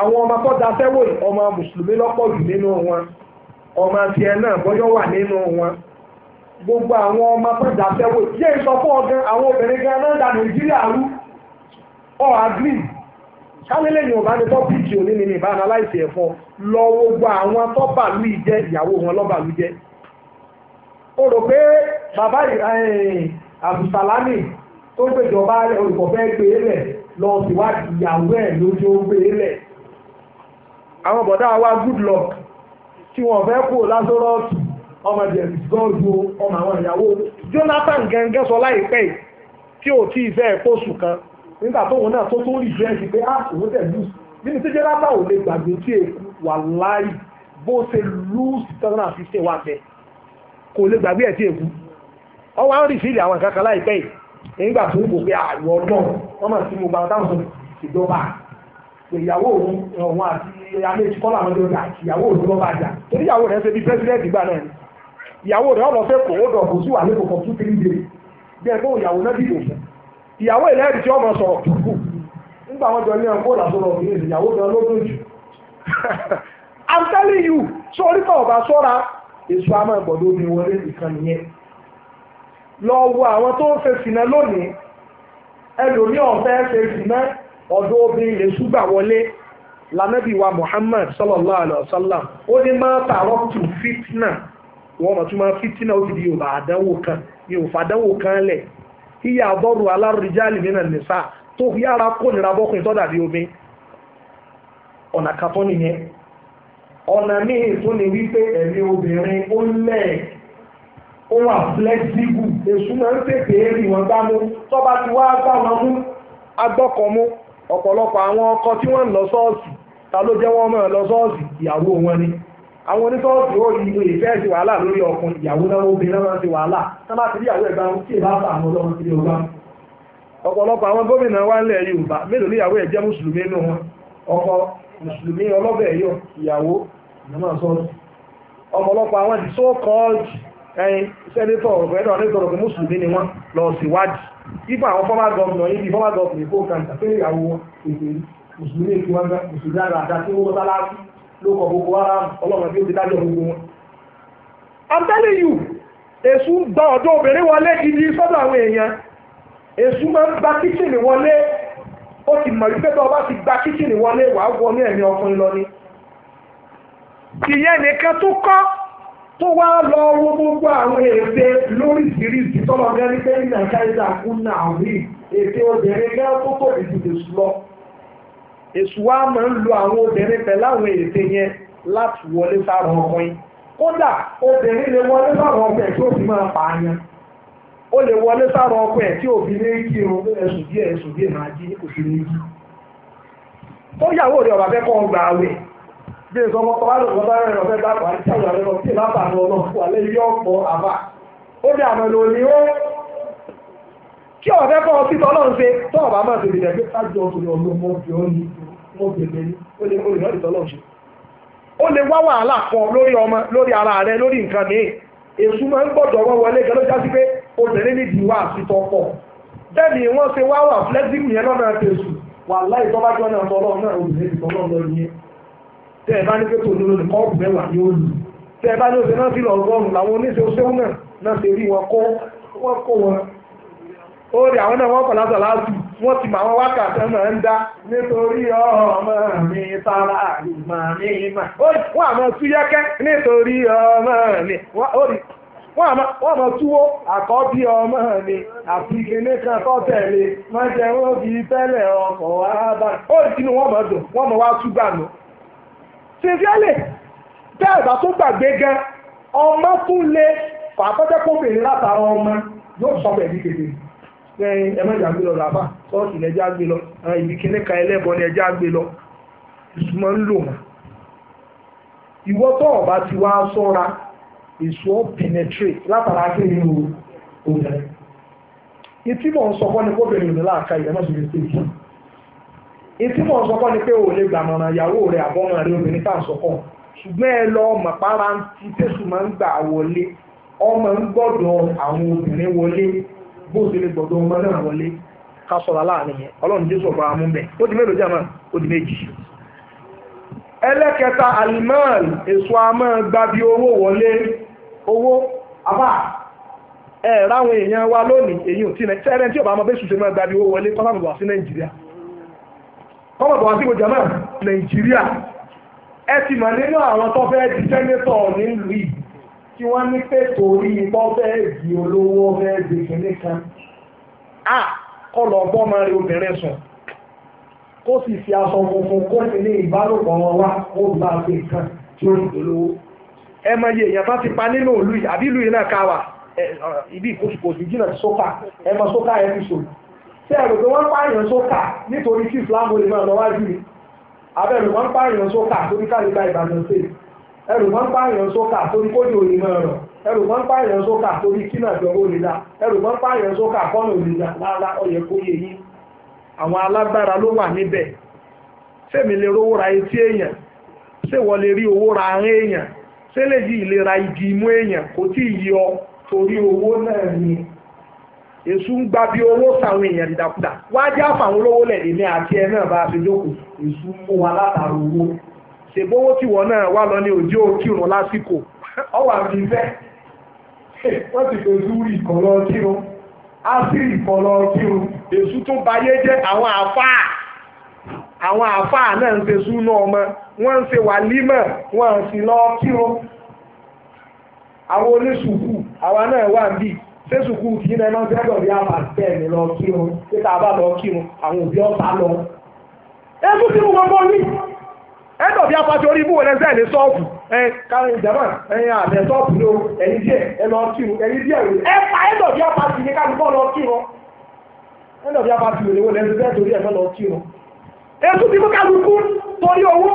àwọn ọmọ tó dáṣẹ́wó ọmọ mùsùlùmí lọ́pọ̀ jù nínú wọn ọmọ tiẹ̀ náà bọ́yọ́ wà nínú wọn gbogbo àwọn ọmọ tó dáṣẹ́wó yé sọ fún ọgán àwọn obìnrin gan náà dá Nàìjíríà rú ọ̀ agree kálílẹ̀ ní ọba ní tọ́pìkì òní ni ìbá analyse ẹ̀fọ́ lọ gbogbo àwọn tó bàlú ìjẹ́ ìyàwó wọn lọ́bàlú jẹ́ ó rò pé bàbá Abdulsalami tó gbèjọba olùkọ́ fẹ́ gbé lẹ̀ lọ síwájú ìyàwó ẹ̀ lójú ó gbé lẹ̀ àwọn bọ̀dá wa good luck tí wọ́n fẹ́ kó lásọ̀rọ̀ọ̀tù ọmọ jẹ̀rì gọ́ọ̀dù ọmọ àwọn ìyàwó Jonathan gẹ́gẹ́ sọ láìpẹ́ tí ò tí ì fẹ́ pósù kan nígbà tóun náà tó tún rí dírẹ́sì pé òun tẹ̀ lùs nínú tí jẹ́rátà ò lè gbàgbé tí èkú wà láì bó ṣe lùs 2015 wà bẹ́ẹ̀ kò lè gbàgbé ẹ̀ tí èkú ọwọ́ àwọn rìfìlì àwọn kankan láìpẹ́ yìí nígbà tó ń kò pé àìwọ̀ náà wọ́n máa ti mú gbàgbé táwọn sọ ìjọba ìyàwó òun àti amẹ́jì kọ́lá àwọn ọjọ́ ìyàwó òun lọ́ba àjà torí ìyàwó rẹ̀ ṣe bí pẹ́sidẹ́ntì gbà náà ni ìyàwó rẹ̀ ọlọ́fẹ́ kò ó dọ̀ kò sí wà lẹ́kọ̀ọ́ for 2-3 days bí ẹ fún ìyàwó náà dìbò fún ìyàwó ìlẹ́rìí tí ọmọ sọ̀rọ̀ kúkú nígbà wọn jọ ní ọkọ̀ làsọ̀rọ̀ òfin ìyàwó gan ló tó jù I'm telling you sọ orí kan ọba sọ́ra èso àmọ́ ìgbọ̀dọ̀ omi wọlé ìkan nìyẹn lọ wo àwọn tó ń fẹ́ sìnà lónìí ẹlòmí ọ̀fẹ́ fẹ́ sìnà ọ̀dọ̀ obìnrin lè ṣúgbà wọlé lànàbí wa Muhammad sallallahu alaihi wasallam ó ní máa tààrọ́ tù fitna wọ́n mọ̀ tún máa fitna ó ti di yorùbá àdánwò kan yorùbá àdánwò kan lẹ̀ ìyá àbọ̀rù alárùjáàlì nínú nìsá tó yára kó nira bọ́kùnrin tó dàbí omi ọ̀nà kàtọ́ nìyẹn ọ̀nà míì tó ní wípé ẹ̀mí obìnrin ó lẹ̀ ó wà flexible èṣù máa ń tètè rí wọn gbá mú tó bá ti wá gbá wọn mú agbọ́kọ̀ mú ọ̀pọ̀lọpọ̀ àwọn ọkọ tí wọ́n ń lọ sọ́ọ̀sì ta ló jẹ́ wọ́n máa lọ sọ́ọ̀sì ìyàwó wọn ni àwọn oníṣọ́ọ̀sì ó rí ìfẹ́ sí wàhálà lórí ọkùnrin ìyàwó náà obìnrin náà ti wàhálà tá bá ti rí ìyàwó ẹ̀gbá tí ìbá fà àwọn ọlọ́run ti rí ọgbà ọ̀pọ̀lọpọ̀ àwọn gómìnà wa ń lẹ̀ Yorùbá mélòó níyàwó ẹ̀ jẹ́ mùsùlùmí nù wọn ọkọ mùsùlùmí ọlọ́bẹ̀ ẹ̀yọ ìyàwó ìnáwó sọ́ọ̀sì ọ̀pọ̀lọpọ̀ àwọn the so called sẹ́nétọ̀ ọ̀rọ̀gbẹ́dọ̀ nítorọ̀ pé mùsùlùmí ni wọ́n lọ síwájú ipò àwọn former governor yìí former governor kó kàńtà pé ìyàwó wọn èdè mùsùlùmí èkó wọn mùsùlùmí àgbà tí wọ́n sálá ló kọ gbogbo ara ọlọ́run tí ó ti dájọ́ gbogbo wọn. I'm telling you èṣù ń gba ọ̀dọ́ obìnrin wọlé gidi sọ́dọ̀ àwọn èèyàn èṣù máa ń gba kíchìnì wọlé ó ti mọ̀ wípé tó o bá ti gba kíchìnì wọlé wàá wọ ní ẹ̀mí ọkùnrin lọ ni. ìyẹn nìkan tó kọ́ tó wá lọ wo gbogbo àwọn èdè lóríṣiríṣi tọ́lọ̀ gẹ́rí pé ní nàìjíríà kún náà rí èdè obìnrin gẹ́rẹ́ tó tó ìdìbò lọ. èṣù wa máa ń lo àwọn obìnrin pẹ̀lú àwọn èdè yẹn láti wọlé sára ọkùnrin kódà obìnrin lè wọlé sára ọkùnrin tí ó fi máa pààyàn ó lè wọlé sára ọkùnrin tí òbí ní kí irun ẹ̀sùn díẹ̀ máa jí kò sí ní jí. ó yàwó rẹ̀ ọ̀bà fẹ́ kọ́ ọgbà àwẹ̀ bí èso ọmọ kọ́ bá lò lọ́bàá rẹ̀ lọ́fẹ́ dápọ̀ àti sáwọn àrẹ lọ sí ìlàpá àwọn ọlọ́run fún alẹ́ ilé ọ̀pọ̀ àbá ó dé àmọ́ lò ní ó kí ọ̀fẹ́ kọ́ ọ sí tọ́lọ́run ṣe tó ọ̀bá máa tètè rẹ̀ pé kájọ ọ̀tún ọlọ́mọ fi ọ́ ní wọ́n bèbè ní ó lè lọ́ọ̀dì tọ́lọ́run ṣe. ó lè wá wàhálà kan lórí ọmọ lórí ara rẹ lórí nǹkan ní èṣù máa ń gbọ́dọ̀ wọ́n wọlé gan ló já sí pé obìnrin nídìí wà sí tọ́pọ̀ bẹ́ẹ̀ ni wọ́n ṣe wá wà flexible yẹn lọ́nà tẹ̀sù wà láì tọ́ bá jọ náà tọ́lọ́run náà obìnrin ti tọ́lọ́run lọ yẹn tẹ́ ẹ bá ní pé tòun ló lè kọ́ ọ̀bù mẹ́wàá yóò lù tẹ́ ẹ bá ní oṣù náà fi lọ ọgọ́rùn-ún làwọn oníṣẹ́ oṣù náà ṣe rí wọn kó wọn ó rí àwọn náà wọ́n kọ̀ lásán láti wọ́n ti mọ àwọn wákàtí náà ń dá nítorí ọmọ mi sára ìmọ̀ mi mà wọ́n àmọ́ túyẹ́kẹ́ nítorí ọmọ mi wọ́n àmọ́ túwó àkọ́bí ọmọ mi àfi kíní kan tó tẹ̀lé wọ́n jẹ́ wọ́n fi tẹ́lẹ̀ ọkọ̀ wá bá ó rí sínú wọ́n mọ̀ dùn wọ́n mọ̀ wá túgbà nù. sincerely bẹ́ẹ̀ bá tó gbàgbé gan ọmọ tún lé fàtọ́jẹ́kọ́bìnrin látara ọmọ yóò sọ pẹ̀lú kékeré ẹmẹ́jà gbé lọ làbá sọ́ọ̀sì lẹ́jà gbé lọ ibi kíní ka ẹlẹ́bọ ni ẹjà gbé lọ ìsúnmọ́ ń lò wọ́n. ìwọ tó ọba ti wá sọ́ra èso penetrate látara kí ni o obìnrin. ìtí mò ń sọkọ́ ni kóbìnrin ò ní láàka ìyẹn náà sì lè tèjì. ìtí mò ń sọkọ́ ni pé o lè gbàmọ̀ràn ìyàwó rẹ̀ àbọ̀mọ̀ rẹ̀ obìnrin tá à ń sọkọ́ ṣùgbọ́n ẹ lọ mọ̀pára ti tẹ̀sùn máa ń gbà wọlé ọmọ ń gbọ́dọ̀ àwọn obìnrin wọlé bó ṣe lè gbọ́dọ̀ ọmọ náà wọlé ká sọ̀rọ̀ láàrin yẹn ọlọ́run jésù ọ̀bà amú bẹ̀ ó di mélòó jàmá ó di méjì. ẹlẹ́kẹta alimọ́ọ̀lì èso amọ́ gbabi owó wọlé owó àbá ẹ̀ ráwọn èèyàn wa lónìí èyí ò tí ẹ̀ tẹ́rẹ́ tí ọba ọmọ bẹ́ẹ̀ ṣùṣe máa gbabi owó wọlé kọ́mọ̀bọ̀ wá sí nàìjíríà kọ́mọ̀bọ̀ wá sí ìbòjàmá nàìjíríà ẹ ti mọ̀ nínú àwọn tó fẹ́ di sẹ́nétọ̀ nílùú yìí tí wọ́n ní pé torí bọ́ fẹ́ di olówó fẹ́ di kìnní kan kọ́ lọ bọ́mọ rẹ obìnrin sùn kó sì fi aṣọ funfun kó sì ní ìbálòpọ̀ wọn wá kó bá a fi nǹkan tí ó ń dolówó. ẹ mọ iye èèyàn bá ti pa nínú ìlú yìí àbí ìlú yìí náà ká wà ibi ìkóṣùkòṣù jìnnà sí sókà ẹ mọ sókà ẹ fi sòrò ṣé ẹ rò pé wọ́n pààyàn sókà nítorí kí ìsìlámù lè máa lọ wájú ni abẹ́rù wọ́n pààyàn sókà torí káàlùbá ìbàdàn sí ẹrù wọ́n pààyàn sókà torí kójú òní máa rọ̀ ẹrù wọ́n pààyàn sókà torí kí náà jọba òní dá ẹrù wọ́n pààyàn sókà kọ́nà òní dá rárá ọyẹ kó yẹ yín àwọn alágbára ló wà níbẹ̀ sẹ́mi lè rówó ra etí èèyàn ṣé wọ́n lè rí owó ra ahọ́n èèyàn ṣé lè yí ìlera igi imú èèyàn kò tí ì yọ torí owó náà ni èṣù ń gba bí owó sàwọn èèyàn dìdàkudà wá já fáwọn olówó lẹ̀ èmi àti ẹ náà bá a fi jókòó èṣù mú wa látara owó ṣèbówó tí wọ́n náà wà lọ ní òjò kírun lásìkò ọwà mi fẹ́ wọ́n ti fẹ́ zúrì ìkọ̀lọ́ kírun ásírì ìkọ̀lọ́ kírun èṣù tún bayé jẹ́ àwọn àfáà náà ń ṣe súnú ọmọ wọ́n ń ṣe wàlímọ̀ wọ́n ń sì lọ kírun àwọn oníṣùkù àwa náà wà ń bì sẹ́sùkú tí ní ẹ̀nà gbẹ́dọ̀ bí àpá bẹ́ẹ̀ lọ kírun títà bá lọ kírun àwọn òbí ọ̀tá lọ. ẹ̀sùn tí mo gbọ́ ní ẹ̀dọ̀ bí apá tí orí ibú wọlé sẹ́ẹ̀ ní sọ́ọ̀fù kárin ìjàmà àbẹ̀ sọ́ọ̀fù ló ẹ̀yìn díẹ̀ ẹ lọ kírun ẹ̀yìn díẹ̀ rẹ̀ ẹ pa ẹ̀dọ̀ bí apá tí ní káàkiri lọ kírun ẹ̀dọ̀ bí apá tí wọlé wọlé sẹ́ẹ̀ torí ẹ̀fẹ́ lọ kírun. ẹ̀sùn tí mo kálukú torí owó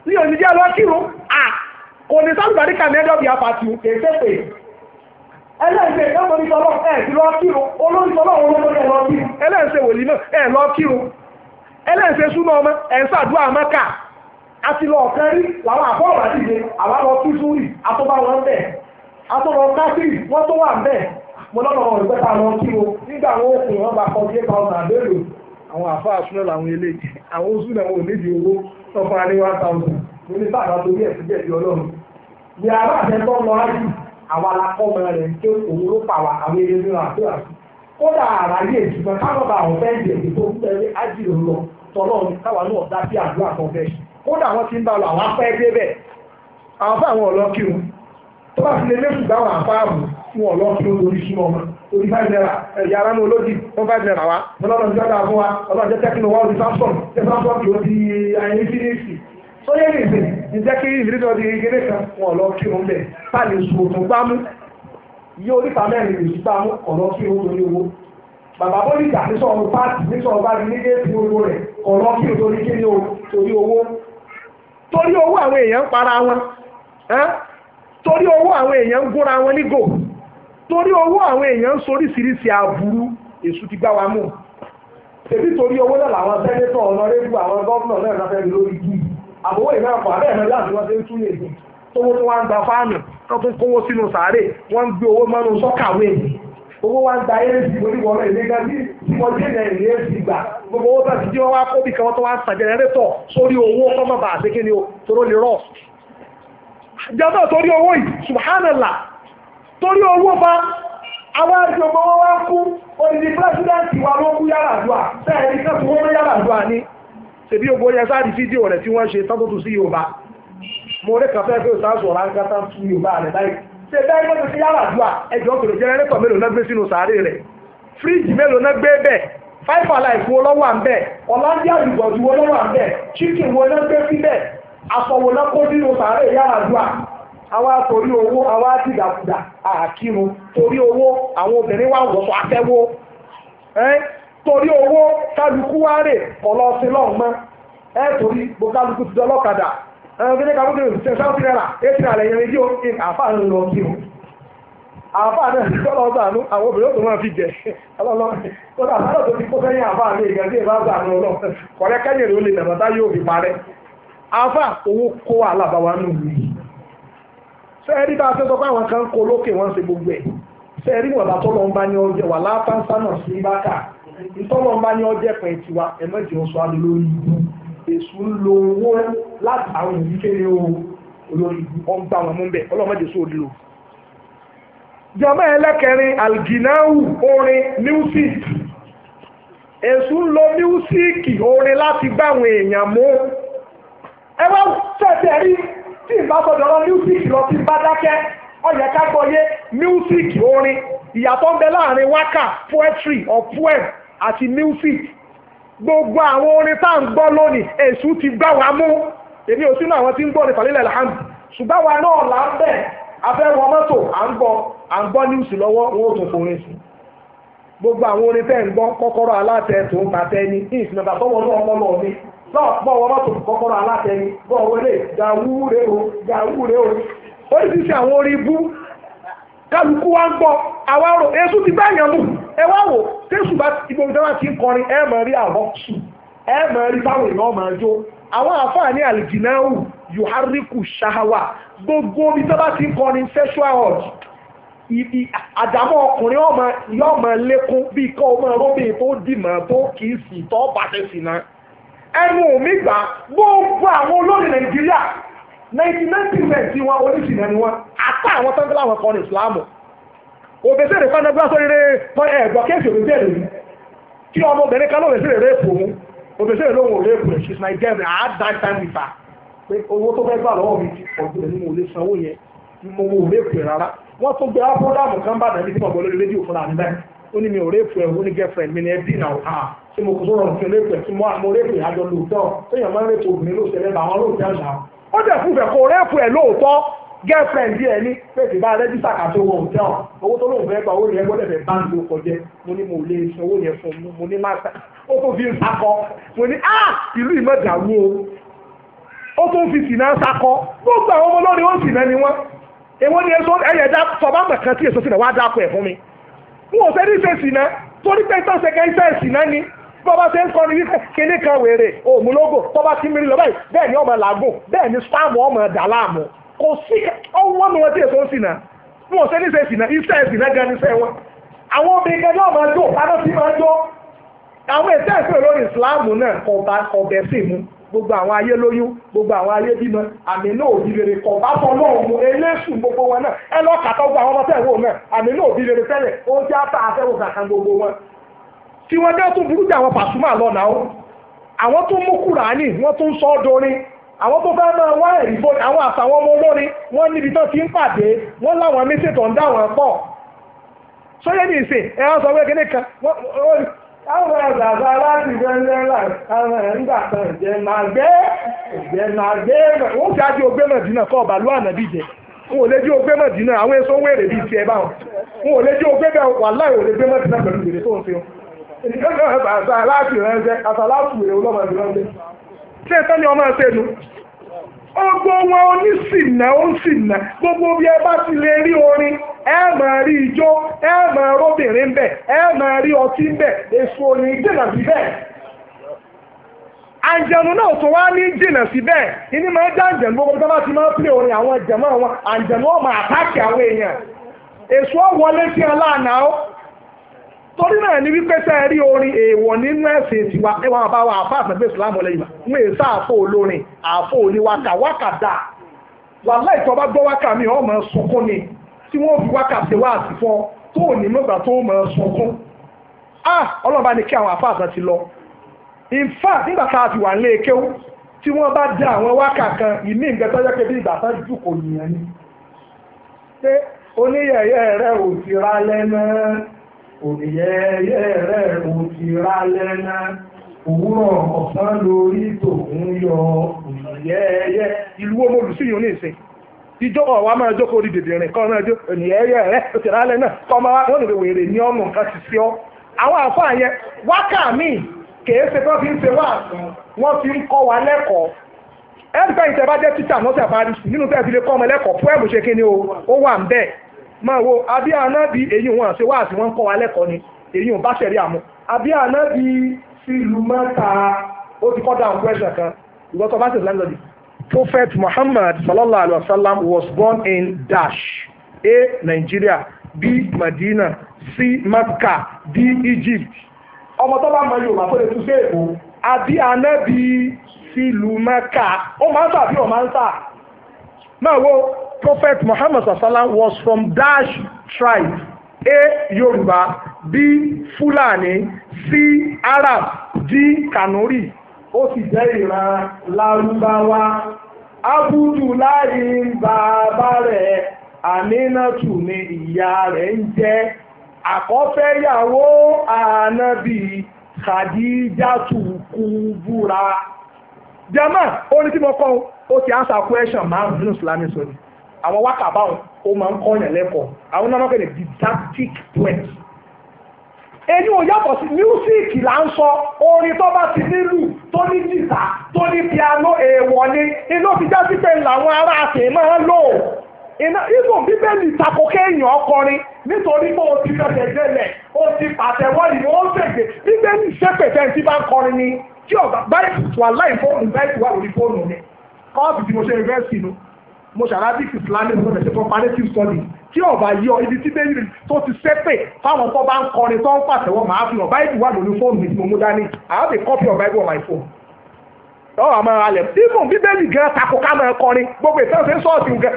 ní òníjẹ́ lọ kírun kò ní sálùbáríkà ní ẹ̀dọ̀ bí apá tí kèé sẹ́pè ẹlẹ́sẹ̀ lọ́mọdé sọ́lọ́ ẹ̀ ti lọ kírun olórí sọ́lọ́ òun lọ́mọdé lọ kírun ẹlẹ́sẹ̀ wòlí náà ẹ̀ lọ kírun ẹlẹ́sẹ̀ súnmọ́ ọmọ ẹ̀ ń ṣàdúrà mọ́kà àti lọ ọ̀kan rí làwọn àbọ̀ọ̀bà dìde àwọn lọ kí súrì àtọ́bá wọn bẹ̀ àtọ́lọ káfíì wọ́n tó wà bẹ̀ mo lọ́nà wọn ìgbẹ́ta lọ kírun nígbà wọn ó kùn wọn bá kọ sí 8,000 àbẹ́rò àwọn àfáà súnmọ́ làwọn eléyìí àwọn oṣù náà wọn ò nídìí owó tọ́fún alẹ́ 1,000 mo ní sáà torí ẹ̀ síbẹ̀ di ọlọ́run ní ará àtẹ́tọ́ lọ ájì àwọn alákọ̀ọ́mọ rẹ̀ ń ké òun ló pa àwọn eré nínú àdúrà kódà àráyé ìtumọ̀ káwọn bá àwọn fẹ́ẹ́ jẹ̀bi tó ń tẹ̀lé ájìrò lọ tọ́lọ́ ní káwọn náà dá sí àdúrà kan fẹ́ kódà wọ́n ti ń bá lọ àwọn afẹ́ débẹ̀ àwọn fún àwọn ọlọ́kírun tó bá fi lè lé ṣùgbọ́n àwọn afáàbù fún ọlọ́kírun lórí súnmọ́ ọmọ orí 5 naira ẹ̀yà ara ní olódì wọ́n 5 naira wá ọlọ́run jẹ́ dáa fún wa ọlọ́run jẹ́ tẹ́kínú wá orí Samsung kí ó di ayé Infinity sóyè nìsín ìjẹ́ kí ìrírí ọdí gẹ́gẹ́ kan wọn lọ kírun bẹ̀ sáàlì ṣòtún gbámú iye oríta mẹ́rin lè ṣùgbà mú ọ̀lọ́ kírun torí owó bàbá bọ́lìjà ní sọ̀rọ̀ pàtì ní sọ̀rọ̀ bá ní géètì gbogbo rẹ̀ ọ̀lọ́ kírun torí kí ni o torí owó àwọn èèyàn ń para wọn torí owó àwọn èèyàn ń gúnra wọn nígò torí owó àwọn èèyàn ń soríṣiríṣi aburú èṣù ti gbá wa mú èbí torí owó náà làwọn sẹ́nétọ̀ ọ̀nàrẹ́bù àwọn gọ́ọ̀nà náà náà fẹ́ lórí igi àbówó ìná àpò abẹ́ ẹ̀mọ́ láti wọ́n ṣe ń tún lè dùn tówó tó wá ń gba fáànù tó tún kówó sínú sàárè wọ́n ń gbé owó mọ́nú sọ́kàwé owó wá ń gba éèsì oníwọ̀n ìlẹ́gà tí wọ́n jẹ́ ẹ̀rìn éèsì gbà gbogbo owó tàbí tí wọ́n wá kó bí kan tó wá ń sàn jẹnẹrétọ̀ sórí owó kọ́mọ̀ bá àti kíni o tóró lè rọ̀ jẹ́mọ̀ torí owó yìí subhanallah torí owó bá àwọn àti ọmọ wọn wá kú odidi pírẹsidẹ́ǹtì wa ló kú yàrá àdúrà bẹ́ẹ̀ ni kẹ́sùn wọn yàrá àdúrà ní ṣèbí ogbó yẹn sáà di fídíò rẹ̀ tí wọ́n ṣe tọ́tùtù sí Yorùbá mo rí kàfẹ́ pé òṣàṣù ọ̀rá ń kátà fún Yorùbá rẹ̀ báyìí ṣe bẹ́ẹ̀ ló ti yàrá àdúrà ẹjọ́ kèrè jẹnẹrétọ̀ mélòó náà gbé sínú sàárè rẹ̀ fíríjì mélòó náà gbé bẹ́ẹ̀ five alive wo lọ́wọ́ à ń bẹ̀ ọ̀làndíà ìgbọ̀dù wo lọ́wọ́ à ń bẹ̀ chicken wo náà gbé síbẹ̀ aṣọ wo náà kó sínú sàárè yàrá àdúrà àwa torí owó àwa ti dàkúdà àkírun torí owó àwọn obìnrin wà wọ̀sọ̀ àtẹ́wó torí owó kálukú wá rè ọlọ́sìn lọ́ọ̀mọ́ torí gbogbo kálukú ti dọ́lọ́kadà ẹ̀rọ kálukú ti ṣe sáwọ́sì náírà ètò ìrànlẹ̀ yẹn rédíò àáfàá ń lọ kí o àáfàá náà ti tọ́lọ́ sànú àwọn obìnrin tó máa fi jẹ ọlọ́lọ́run tó dà sáré tó ti kó sẹ́yìn àáfàá mi ìgbà tí ìbá sànú ọlọ́run kọ̀rẹ́ kẹ́yìn ló lè nàbàtà yóò fi parẹ́ àáfàá owó kó alábàwá nù mí sẹ́ẹ̀rí bá a ṣe sọ pé àwọn kan kó lókè wọ́n ṣe gbogbo ẹ̀ sẹ́ẹ̀rí wọ̀n bá tọ́lọ́ ń bá ní ọjẹ́ wà látàǹsánà sí bákà ìtọ́lọ́ ń bá ní ọjẹ́ pẹ̀ tiwa ẹ̀mẹ́jì ń sọ adé lórí ibu èṣù ń lo owó láti àwọn ìdíkéré olórí ibu ọ̀n gbà wọn mú bẹ́ẹ̀ ọlọ́mọdé sóò dúró. jọmọ ẹlẹ́kẹrin alginawu orin music èṣù ń lo mísíkì orin láti gbà àwọn èèyàn mú ẹ wá ṣẹ̀ṣẹ̀ rí tí ìbá sọ̀dọ̀ lọ mísíkì lọ sí bá dákẹ́ ó yẹ ká gbọ́yé mísíkì orin ìyàtọ̀ ń bẹ láàrin wákà poetry or poem àti music gbogbo àwọn orin tá à ń gbọ́ lónìí èṣù ti gbá wa mú èmi ò sínú àwọn tí ń gbọ́ ní falilẹ̀ alhamdu ṣùgbọ́n wa náà là ń bẹ̀ afẹ́wọ̀ mọ́tò à ń gbọ́ news lọ́wọ́ wọn ò tún forin sí gbogbo àwọn orin tẹ́ ń gbọ́ kọ́kọ́rọ́ alátẹ tó ń tàtẹ́ ní ìsìnàbà tọ́wọ́ náà ọpọlọ mi náà bọ́ wọ́n mọ́tò kọ́kọ́rọ́ alátẹ ní bọ́ wọlé gàwúre o oríṣiríṣi àwọn orin ibú kálukú wa ń gbọ́ àwa rò èṣù ti bá yàn mú ẹ wá wò tẹ́sù bá ibo ìjọba ti ń kọrin ẹ mọ̀ rí àwọn sù ẹ mọ̀ rí báwọn èèyàn máa jó àwọn àfáàní àlìjìnáwù yohariku ṣahawa gbogbo omi tó bá ti ń kọrin sexual urge àdámọ́ ọkùnrin yóò máa lékún bíi kọ́ ọmọ róbìn tó dìmọ̀ tó kì í sì tọ́ bàtẹ́ sí náà ẹnu mi gbà gbogbo àwọn olórin Nàìjíríà 99% tí wọn oníṣìnà ni wọn àtà àwọn tó ń gbé láwọn kan ní ìsìláàmù òbèsèrè fanagbá sórí ẹ̀gbọ́n kéèsì òbèsèrè rí tí ọmọbìnrin kan lóbèsèrè rẹ́pù òun òbèsèrè lóhun ò rẹ́pù rẹ̀ she's my girl I had that time with her pé owó tó fẹ́ gbà lọ́wọ́ mi ti ọ̀gbìn ní mo lè sanwó yẹn mo ò rẹ́pù rẹ̀ rárá wọ́n tún gbé ápódàmù kan bá dàbí tí mo gbọ́ lórí rédíò fúnra mi báyìí ó ní mi ò rẹ́pù ẹ̀ ó ní girlfriend mi ní ẹbí náà tí mo kò sọ̀rọ̀ fún rẹ́pù ẹ̀ tí mo rẹ́pù ẹ̀ àjọ lóòótọ́ téèyàn máa ń rẹ́pù obìnrin ló ṣẹlẹ̀ bá àwọn lóòótọ́ àṣà ó dẹ̀ fún ìfẹ́ kó rẹ́pù ẹ̀ lóòótọ́ girlfriend díẹ̀ ní pèsè bá rẹ́jísà kàtó owó hòtẹ́ọ̀ owó tó lóun fẹ́ gba owó yẹn gbọ́dọ̀ fẹ́ báńkì ó kọjẹ́ mo ní mo lè san owó yẹn fún mo ní máta ó tó fi ń sakọ mo ní ìlú ìmọ̀dàwó ó tó fi sìnà sakọ gbogbo àwọn ọmọ lórí ó sìnà ni wọ́n èwo ni èso ẹ̀yẹ̀dá sọ̀bá mọ̀kan tí èso sìnà wá dákọ̀ ẹ̀ fún mi n ò fẹ́ ní ṣe sìnà torí pé tó ṣe kẹ́ sìnà ni bọ́bá ṣe ń kọ́ ni wípé kíní kan wèrè òmùlógò tọ́ba tí mírí lọ báyìí bẹ́ẹ̀ ni ọmọ làágùn bẹ́ẹ̀ ni spáàmù ọmọ ẹ̀dá láàmú kò sí ọwọ́ mi wọn tí èso ń sìnà wọn ò ṣe ní ṣe sìnà iṣẹ́ ìsìnà gan níṣẹ́ wọn àwọn obìnrin gan náà máa jó aná sí máa jó àwọn ètò ẹ̀sìn lórí ìsìláàmù náà kọ̀ọ̀bẹ̀ sí mu gbogbo àwọn ayé lóyún gbogbo àwọn ayé bímọ àmì náà òbí rere kọ̀ bá tọ́ náà mu eléṣù gbogbo wọn náà ẹ lọ́ọ́ kàtọ́ gbogbo àwọn ọmọ tẹ̀wọ́ náà àmì náà òbí rere tẹ́lẹ̀ ó jẹ́ àtà àfẹ́wò kankan gbogbo wọn tí wọ́n jẹ́ tó burú jẹ́ àwọn Pasuma lọ́nà ó àwọn tó mú Kùránì wọ́n tó ń sọ ọ́ dorin àwọn tó fẹ́ máa wá ẹ̀rí fún àwọn àtàwọn ọmọ olórin wọ́n níbi tó ti ń pàdé wọ́n láwọn méjì tó ń dá wọn pọ̀ sóyè ní ìsìn ẹ̀rọ sọ pé kíní kan àwọn àgbàgbà láti gbẹ́ńdẹ́là àwọn ẹ̀ńgbà kan ìjẹ́ máa gbé wọ́n fi ájú ogbé Mẹ̀dínà kọ́ ọ̀bàlú ànàbí jẹ wọn ò lè jí ogbé Mẹ̀dínà àwọn èso wèrè bíi tiẹ̀ báwọn wọn ò lè jí ogbé bẹ́ẹ̀ wà láì ò lè gbé Mẹ̀dínà pẹ̀lú ìrè tó ń fi ṣé ẹ̀tọ́ ni ọmọ ẹ̀ṣẹ́ nu ọgbọ́ wọn onísìnà ó ń sìnà gbogbo bí ẹ bá ti lè rí orin ẹ máa rí ijó ẹ máa róbìnrin ń bẹ̀ ẹ máa rí ọtí ń bẹ̀ èso òní jìnnà síbẹ̀ àǹjẹ̀nù náà tó wá ní jìnnà síbẹ̀ ìní máa jẹ́ àǹjẹ̀nù gbogbo tó bá ti máa ń pè orin àwọn ìjẹ̀mọ́ wọn àǹjẹ̀nù ọmọ àtàkì àwọn èèyàn èso wọlé sí ọláàna ó torí náà ní wípé sẹ́ rí orin èèwọ̀ nínú ẹ̀sìn tiwa ẹwà àbáwá àfáà àtàgbé ìsìlámù ọlẹ́yìn wọn èsà àfọ olórin àfọ oníwákà wákà dà wàhálà ìtọ́ bá gbọ́ wákà mi ọmọ sunkún ni tí wọ́n fi wákà ṣe wá àti fọ́ tó ò ní mọ̀gbà tó mọ̀ sunkún ọlọ́ba ni kí àwọn àfáà àtàn ti lọ in fact nígbà tá a ti wà ń lé kéwú tí wọ́n bá dá àwọn wákà kan ìmí nǹkan tó jẹ́ pé bí ìgbà tán jù kò nìyẹn ni pé oníyẹ̀yẹ́ rẹ̀ ò ti ra lẹ́nà oníyẹ̀yẹ́ rẹ̀ ò ti ra lẹ́nà òwúrọ̀ ọ̀sán lórí tòun yọ oníyẹ̀yẹ́ ìlú wo mo lù sí yìí ní ìsìn ìjọ ọ̀wá máa jókòó di dèdè rìn kọ́ náà jó oníyẹ̀yẹ́ rẹ̀ ò ti ra lẹ́nà kọ́ máa wọ́n lè wèrè ní ọmọ nǹkan ti sí ọ àwọn àfáà yẹn wákà míì kèé ṣe tó fi ń ṣe wá wọ́n fi ń kọ́ wa lẹ́kọ̀ọ́ ẹgbẹ́ ìtẹ́ bá jẹ́ títà náà tẹ̀ bá rí sí nínú tẹ́ fi lè kọ́ ọmọ lẹ́kọ̀ọ́ fún ẹ̀mù ṣe kí ni ó wà ń bẹ̀ máa wo àbí ànábì èyí wọn àṣẹ wá àti wọ́n ń kọ́ wa lẹ́kọ̀ọ́ ni èyí ò bá ṣẹ̀rí àmú àbí ànábì sílùú mẹ́ta ó ti kọ́ down question kan ìwọ́n tó bá ṣe islam lọ́dí Prophet Muhammad sallallahu alaihi wasallam was born in dash A. Nigeria B. Medina C. Mecca D. Egypt ọmọ tó bá mọ Yorùbá tó lè tún sí èkó àbí ànábì sílùú Mẹ́kà ó máa ń sà bí ó máa ń sà náà wo Prophet Muhammad sallam was from dash tribe A. Yorùbá B. Fulani C. Arab D. Kanuri ó sì jẹ́ ìran Lárúbáwá Abudulayi bàbá rẹ̀ Aminatu ni ìyá rẹ̀ ń jẹ́ àkọ́fẹ́yàwó ànábì Khadijatu Kubura. Jama, ó ní tí mo kọ́ ó ti answer question márùn-ún nínú Islamic study. Àwọn wákà báwọn ó máa ń kọ́yàn lẹ́kọ̀ọ́. Àwọn náà mọ́kànlẹ̀ didactic poems. Èyí ò yàtọ̀ sí mísíìkì là ń sọ orin tó bá ti nílù tó ní jìtá tó ní piano èèwọ̀ ni inú fi já sí pé làwọn ará àṣẹ máa ń lò. Inú bíbélì tako kéèyàn ọkọrin nítorí pé o ti fẹsẹ̀ délẹ̀ o ti pàtẹ́wọ́ ìwọ ó ṣègbè bíbélì ṣépètẹ́ tí bá ń kọrin ni tí ọ̀gá báyìí wà láì fóònù báyìí wà lórí fóònù ni kọ́ọ̀tù tí mo ṣe yunifásitì nu mo ṣàrádìk islamic mo ṣe comparative study tí ọba yọ ibi tí bẹ́ẹ̀ tó ti ṣépè fáwọn tó bá ń kọrin tó ń pàtẹ́wọ́ máa fi hàn báyìí wà lórí fóònù mi tí mo mú dání I have a copy of Bible on my phone. Ọ̀rọ̀ àmọ́ alẹ̀ even bíbélì gan tako ká máa kọrin gbogbo ìtẹ́sẹ̀ sọ́ọ̀tì nǹkan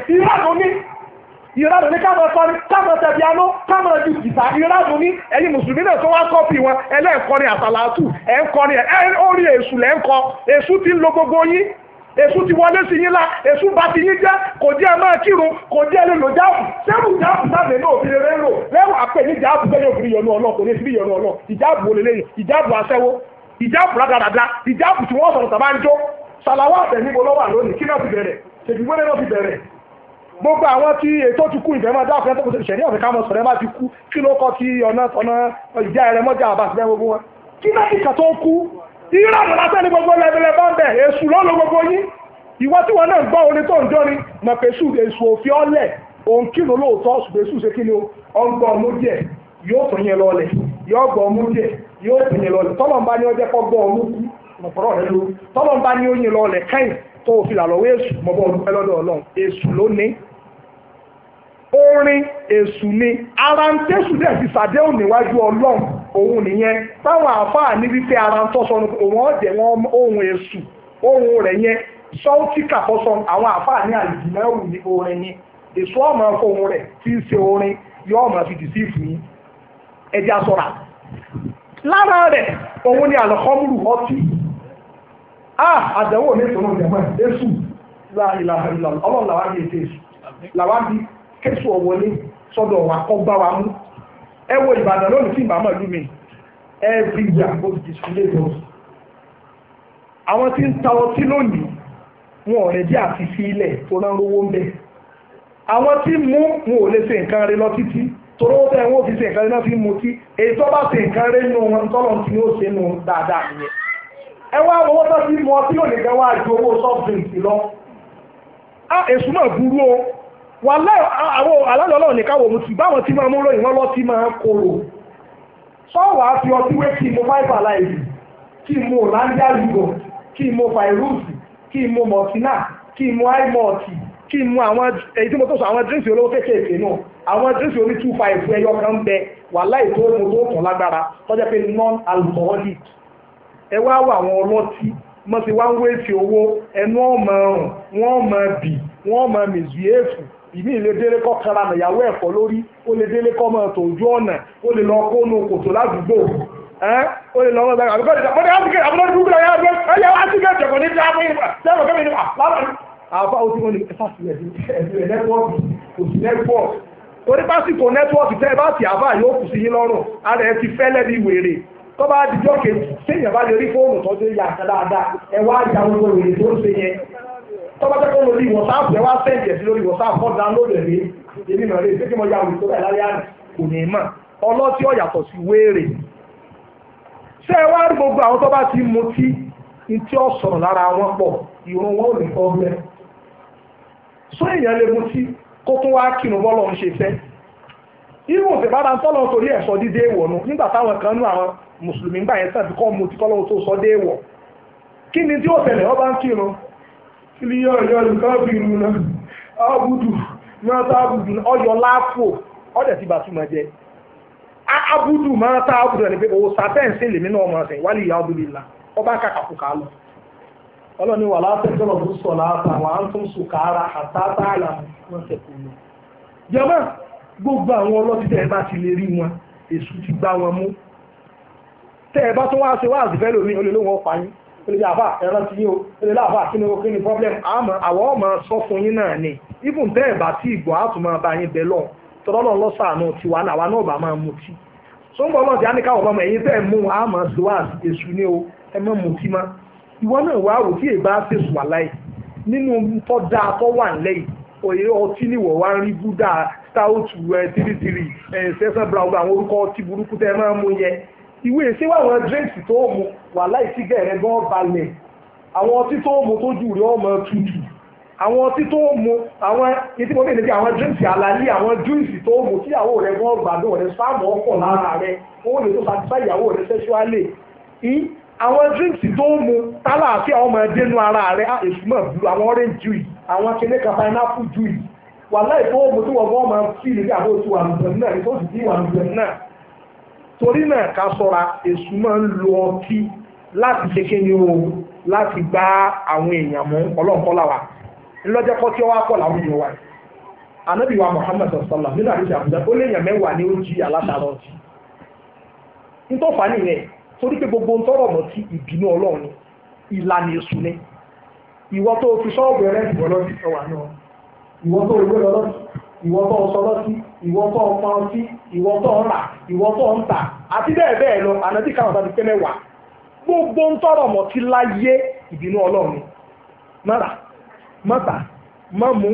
ìrádùn ní ká máa kọrin ká máa tẹ̀ piano ká máa ju jìtá ìrádùn ní ẹ̀yin mùsùlùmí náà tó wá kọ́pì wọn ẹlẹ́ẹ̀kọrin àsàlátù ẹ̀ ń kọrin ẹ̀ orí èṣù lẹ́ ń kọ èṣù ti ń lo gbogbo yín èṣù ti wọlé sí yín lá èṣù bá ti yín jẹ́ kò jẹ́ ẹ máa kírun kò jẹ́ ẹ lè lò jáàbù sẹ́rù jáàbù sábẹ̀ náà òfin rẹ̀ lò lẹ́wọ̀ àpè ní jáàbù sẹ́yìn òfin yọnu ọlọ́ kò ní sí yọnu ọlọ́ ìjáàbù olèlè ìjáàbù aṣẹ́wó ìjáàbù rádaràdá ìjáàbù tí wọ́n sọ̀rọ̀ tàbá ń jó ṣàlàwọ́ àtẹ̀ níbo lọ́wọ́ lónìí kí náà ti bẹ̀rẹ̀ ṣèjúwẹ́rẹ́ náà ti bẹ̀rẹ̀ gbogbo àwọn tí ètò ti kú ìfẹ́ máa dá ọ̀fẹ́ tó kò ṣẹ̀rí ọ̀fẹ́ ká mọ̀ sọ̀rọ̀ bá ti kú kí ló kọ́ kí ọ̀nà ìjà ẹ̀rẹ́ mọ́jà àbá àti gbogbo wọn kí náà kíkà tó kú ìrànà lásán ní gbogbo lẹ́bẹ̀lẹ́ bá ń bẹ̀ èṣù lọ́lọ́ gbogbo yín ìwọ tí wọn náà gbọ́ orin tó ń jó ni mọ̀ pé èṣù òfin ọ̀lẹ̀ òun kí ló lóòótọ́ ṣùgbọ́n èṣù ṣe kí ni ó ń gbọ́ ọmú díẹ̀ yóò tún yẹn lọlẹ̀ yóò gbọ́ ọmú díẹ̀ yóò tún yẹn lọlẹ̀ tọ́lọ̀ ń bá ní ọjọ́ kọ́ gbọ́ ọmú kú mọ̀pọ̀rọ̀ rẹ ló tọ́lọ̀ ń bá ní ó yẹn lọlẹ̀ káyìn tó fi làlọ́wọ́ èṣù mọ̀bọ̀ ọdún lọ́dọ̀ ọlọ́run èṣù ló ní orin èṣù ni ara ń tẹ́sù dẹ̀ ti sàdéhùn níwájú ọlọ́run òun nìyẹn táwọn àáfàá ní wípé ara ń tọ́sọ òun ọ̀jẹ̀ wọn ohun èṣù ohun rẹ̀ yẹn sọ́ọ́tì kàkọ́sọ àwọn àáfàá ní àlìjìnnáwù ní orin ni èṣù ọmọ ohun rẹ̀ tí ń ṣe orin yóò ọmọ fi dìsí ìfún yín ẹja sọ̀ra lára rẹ̀ òun ni àlọ́kọ́mùrù ọtí àdánwò ní ìtọ́nà ìjẹ̀mọ́ èṣù láìláìlá ọlọ́run làwọn bí ètè èṣù làwọn bí kéṣù ọ̀wọ́lé sọ́dọ̀ wa kọ́ gbá wa mú ẹ wo Ìbàdàn lónìí tí ìbámọ̀ ìlú mi every year ó ti display those àwọn tí ń ta ọtí lónìí wọn ò rẹ̀ jẹ́ àti fi ilẹ̀ tó náà rówó ń bẹ̀ àwọn tí mú wọn ò lè ṣe nǹkan rẹ̀ lọ títí toró bẹ́ẹ̀ wọ́n fi ṣe nǹkan rẹ̀ náà fi mú tí èyí tó bá ṣe nǹkan rẹ̀ nù wọn tọ́lọ̀ tí ó ṣe nù dáadáa nìyẹn ẹ wá owó tó ti mú ọtí lónìí gan wá ju owó soft drink lọ èṣù náà burú o wàláhì àwọn alájọ ọlọ́run ní káwọ̀ mutí báwọn tí máa mú ròyìn wọn lọ tí máa kóró sọ́wọ́ á fi ọtí wé kí mo five alive kí mo Hollandia ligo kí mo fairusi kí mo mọ̀tínà kí mo aimọ̀tì kí mo àwọn èyí tí mo tó sọ àwọn drinks olówó kéékèèké náà àwọn drinks oní 2.5 ẹyọ kan bẹ wàláhì tó mo tó tàn lágbára tọ́jà pé non-alcoholic ẹ wá wà àwọn ọlọ́tí mo ti wá ń wéèsì owó ẹnu ọmọ ọrùn wọn ọmọ bì wọn ọmọ mìzíèfù ìmí ilé délé kọ́ kára nàyàwó ẹ̀kọ́ lórí ó lè délé kọ́ mọ́ tòjú ọ̀nà ó lè lọ kónú kòtò ládùúgbò ó lè lọ wọ́n gbàgbà àbúkọ́ àbúkọ́ àbúkọ́ dúró lọ́yà ẹ̀yà àtìkẹ́ ìjọ̀kọ̀ ní tí a fún yín sẹ́wọ̀n kẹ́mi ní àpárá àbá ó ti wọ́n ní ẹ̀fà sílẹ̀ ẹ̀sìn nẹ́tíwọ́ọ̀kì kò sí nẹ́tíwọ́ọ̀kì torí pásítọ̀ nẹ́tíwọ́ọ̀kì tẹ́ ẹ bá ti àbá yóò kù sí yín lọ́rùn ara ẹ ti fẹ́lẹ́ bí wèrè tó bá dijọ́ kejì téèyàn bá lè rí fóònù tó ṣe yà kan dáadáa ẹ wá jà gbogbo wèrè tó ń ṣe yẹn tó bá jẹ́ kó lórí wọ́sáàpù ẹ wá sẹ́ǹtì sí lórí wọ́sáàpù kọ́ dáńlódù ẹ̀mí èmi náà lè ṣé kí mo ya òrùn tó bẹ̀ lálẹ́ àná kò ní mọ̀ ọlọ́tí ó yàtọ̀ sí wéèrè ṣé ẹ wá rí gbogbo àwọn tó bá ti mutí tí ó sọ̀rọ̀ lára wọn pọ̀ ìrun wọn ò ní problem sọ èèyàn lè mutí kó tún wá kírun bọ́lọ̀ ń ṣe fẹ́ irú òfin bá dáńtọ́ lọ́wọ́ torí ẹ̀sọ́ dídé èèwọ̀ nù nígbà táwọn kan nú àwọn mùsùlùmí gbà yẹn sàbí kọ́ mutí kọ́lọ́wọ́ tó sọ dé èèwọ̀ kí ni tí ó ṣẹlẹ̀ ọba ń kírun ilé ọ̀yọ́ nǹkan fi ìrù náà abudu máa tá abudu ọyọ láàpò ọdẹ ti bàtúmọ̀ jẹ abudu máa tá abudu ẹni pé òwò sàtẹ́ǹsì lèmi náà máa sẹ́yìn wálé ìyá ọdún líla ọba kàkàkù ká lọ ọlọ́ni wà látẹ́jọ́lọ̀ fún sọ̀lá àtàwọn àǹtún sùkárà àtàtà àlàmù wọn tẹ̀kù lọ. jẹ́mọ́ gbogbo àwọn ọlọ́tí tẹ́ ẹ bá ti lè rí wọn èṣù ti gbá wọn mú tẹ́ ẹ bá tún wá ṣe wá àzìfẹ́ lómi olè ló wọn pa yín olè àbá ẹran ti yín o olè láàbá kí ni problem àwọn ọmọ sọ fún yín náà ni even tẹ́ ẹ bá tí ìgbọ́ àtúmọ̀ bá yín bẹ lọ tọ́lọ́ lọ́sàánú tiwa náà àwa náà bá máa mutí sọ́ńgbọ́n náà ti á ní káwọn ọmọ ẹ̀yìn tẹ́ ẹ mú àmọ́ sí wá èṣù ní o ẹ mọ́ mutí má ìwọ náà wá rò tí èbá fèsù wà láì nínú tó dáa tó wà nílẹ̀ òye ọtí níwọ̀ wá ń rí búdà stout tìrìtìrì sẹ́sẹ̀ brown àwọn orúkọ ọtí burúkú tẹ́ máa ń mú yẹ ìwé ìṣẹ́wọ́ àwọn drinks tó mu wà láì sí gẹ̀rẹ́ gan balẹ̀ àwọn ọtí tó mu tó jù rí ọmọ tutù àwọn ọtí tó mu àwọn etí mo bèèrè bí àwọn drinks àlàyé àwọn juice tó mu tíyàwó rẹ̀ gan gbàdúrà rẹ̀ sáàmù ọkọ̀ lára rẹ̀ ó lè tó satisfy ìyàwó rẹ̀ sexually àwọn drinks tó mu tálàáfíà ọmọ ẹdẹnu ara rẹ èsùmọ̀ blu àwọn orange juice àwọn kìnìkan pineapple juice wà láì tó mu tí wọ́n gbọ́ máa fi lè àbó tí wà lùbẹ̀ náà ní tó sì tí wà lùbẹ̀ náà torí náà ká sọ́ra èsùmọ̀ ń lo ọtí láti ṣe kéde o láti gbá àwọn èèyàn mú ọlọ́nkọ́lá wa ńlọ́jọ́ kọ́ tí ó wá pọ̀ láwùjọ wa Ànábì wa Muhammad sallallahu nínú àdéhùn àbújá ó léèyàn mẹ́wàá ní ó jí alátàrọ̀ ọtí nítòfà nìyẹn torí pé gbogbo ń tọrọ mọ́ sí ìbínú Ọlọ́run ìlànà èṣù ni ìwọ tó fi ṣọ́ọ̀bù rẹ̀ ìwọ lọ́sí ọwà náà ìwọ tó ìwé lọ́sí ìwọ tó sọ lọ́sí ìwọ tó pa ọtí ìwọ tó ń rà ìwọ tó ń tà àti bẹ́ẹ̀ bẹ́ẹ̀ lọ ànábì káwọn sábà pé mẹ́wàá gbogbo ń tọrọ mọ́ sí láyé ìbínú Ọlọ́run ni mọ́ra mọ́ta mọ́ mú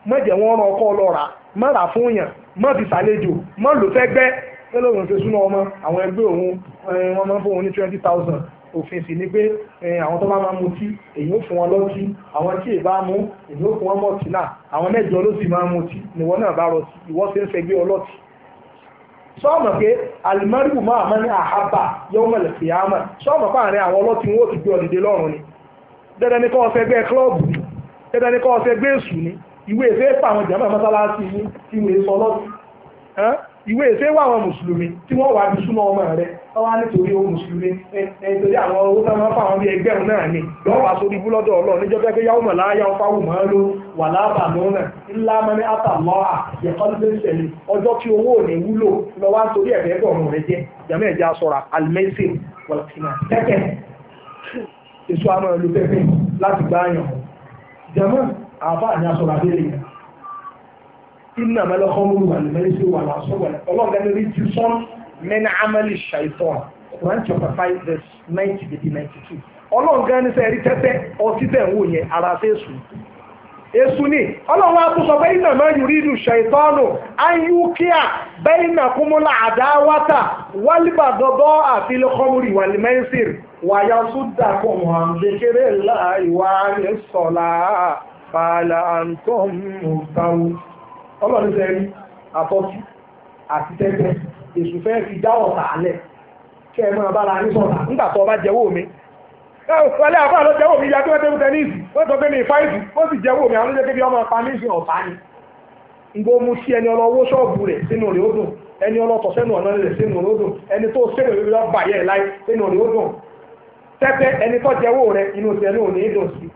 mọ́jẹ̀ wọn rán ọkọ ọlọ́ra mọ́ra fún yàn mọ́ fi ṣàlejò mọ́ lò fẹ́ gbẹ́ lọ́lọ́run ṣe súná ọmọ àwọn ẹgbẹ́ òun wọ́n máa ń fún wọn ní 20,000 òfin sì ni pé àwọn tó bá máa mutí èyí ó fún wọn lọ́tí àwọn tí èyí bá mú èyí ó fún wọn mọ̀tí náà àwọn mẹ́jọ ló sì máa mutí níwọ náà bá rọ sí ìwọ ṣe ń fẹgbẹ́ ọlọ́tí. sọ́ọ̀mọ̀ pé alimaribu máa máa ní àhábà yóò mẹ̀lẹ̀ sí àmà sọ́ọ̀mọ̀ páàrin àwọn ọlọ́tí wọn ó ti gbé ọ̀dìdẹ lọ́rùn ni dandan ni kọ́ ọ fẹgbẹ́ klọ́ọ̀bù ni dandan ni kọ́ ọ fẹgbẹ́ èṣù ni ìwé ìfẹ́ pa àwọn jàmáà mọ́sálásí yìí tí wọ́n sọ lọ́tí ìwé ìfẹ́ wà àwọn mùsùlùmí tí wọ́n wà bí súnmọ́ ọmọ rẹ̀ ọwá nítorí ó mùsùlùmí nítorí àwọn owó tó máa fáwọn bí ẹgbẹ̀rún náà ni lọ́wọ́ wá sórí búlọ́dọ̀ ọlọ́run níjọ́ pé yáwó mọ̀ láyá fáwọn mọ́ ló wà lábà lọ́nà ńlá mọ́ní àtàlọ́ àyẹ̀kọ́lẹ́sẹ̀lẹ̀ ọjọ́ tí owó ò ní wúlò lọ́wọ́ nítorí ẹ̀fẹ́ ẹgbẹ̀rún rẹ̀ jẹ́ jàmẹ́ ẹ̀jẹ̀ asọ̀ra alimẹ́sì wọ̀lẹ́tìmá tẹ́kẹ̀ èso àmọ́ ìlú tẹ́kẹ̀ láti gbá yàn jàmẹ́ àbá ní asọ̀ra abẹ́rẹ́ inna malakhamru wal maisir wal ansab Allah gani rijsun min amali shaitan Quran chapter 5 verse 90 to 92 Allah gani se ri tete o ti te wo yen ara se èṣù ni Allah wa tún sọ pé inna ma yuridu shaitanu an yuqi'a bainakumul adawata wal baghdha fil khamri wal maisir wa yasuddakum an dhikrillahi wa anis salah fala antum muhtadun ọlọ́run fẹ́ rí àtọ́sí àti tẹ́tẹ́ èṣù fẹ́ fi dá ọ̀tá alẹ̀ kẹ́ ẹ máa bára ní sọ̀tà nígbà tó ọba jẹ́wọ́ mi wọlé àbá ló jẹ́wọ́ mi ya tó wẹ́tẹ́ tẹ́níìsì wọ́n sọ pé ní ìfáìsì ó sì jẹ́wọ́ mi àwọn olóṣèké bí ọmọ pa ní ìsìn ọ̀tá ni ìgbó mú sí ẹni ọlọ́wọ́ ṣọ́ọ̀bù rẹ̀ sínú rẹ̀ ó dùn ẹni ọlọ́tọ̀ sẹ́nu ọ̀nà rẹ̀ sínú rẹ̀ ó dùn ẹni tó sẹ́nu rẹ̀ lọ́ bàyẹ̀ láì sínú rẹ̀ ó dùn tẹ́tẹ́ ẹni tó jẹ́wọ́ rẹ̀ inú ti ẹni ò ní dùn sí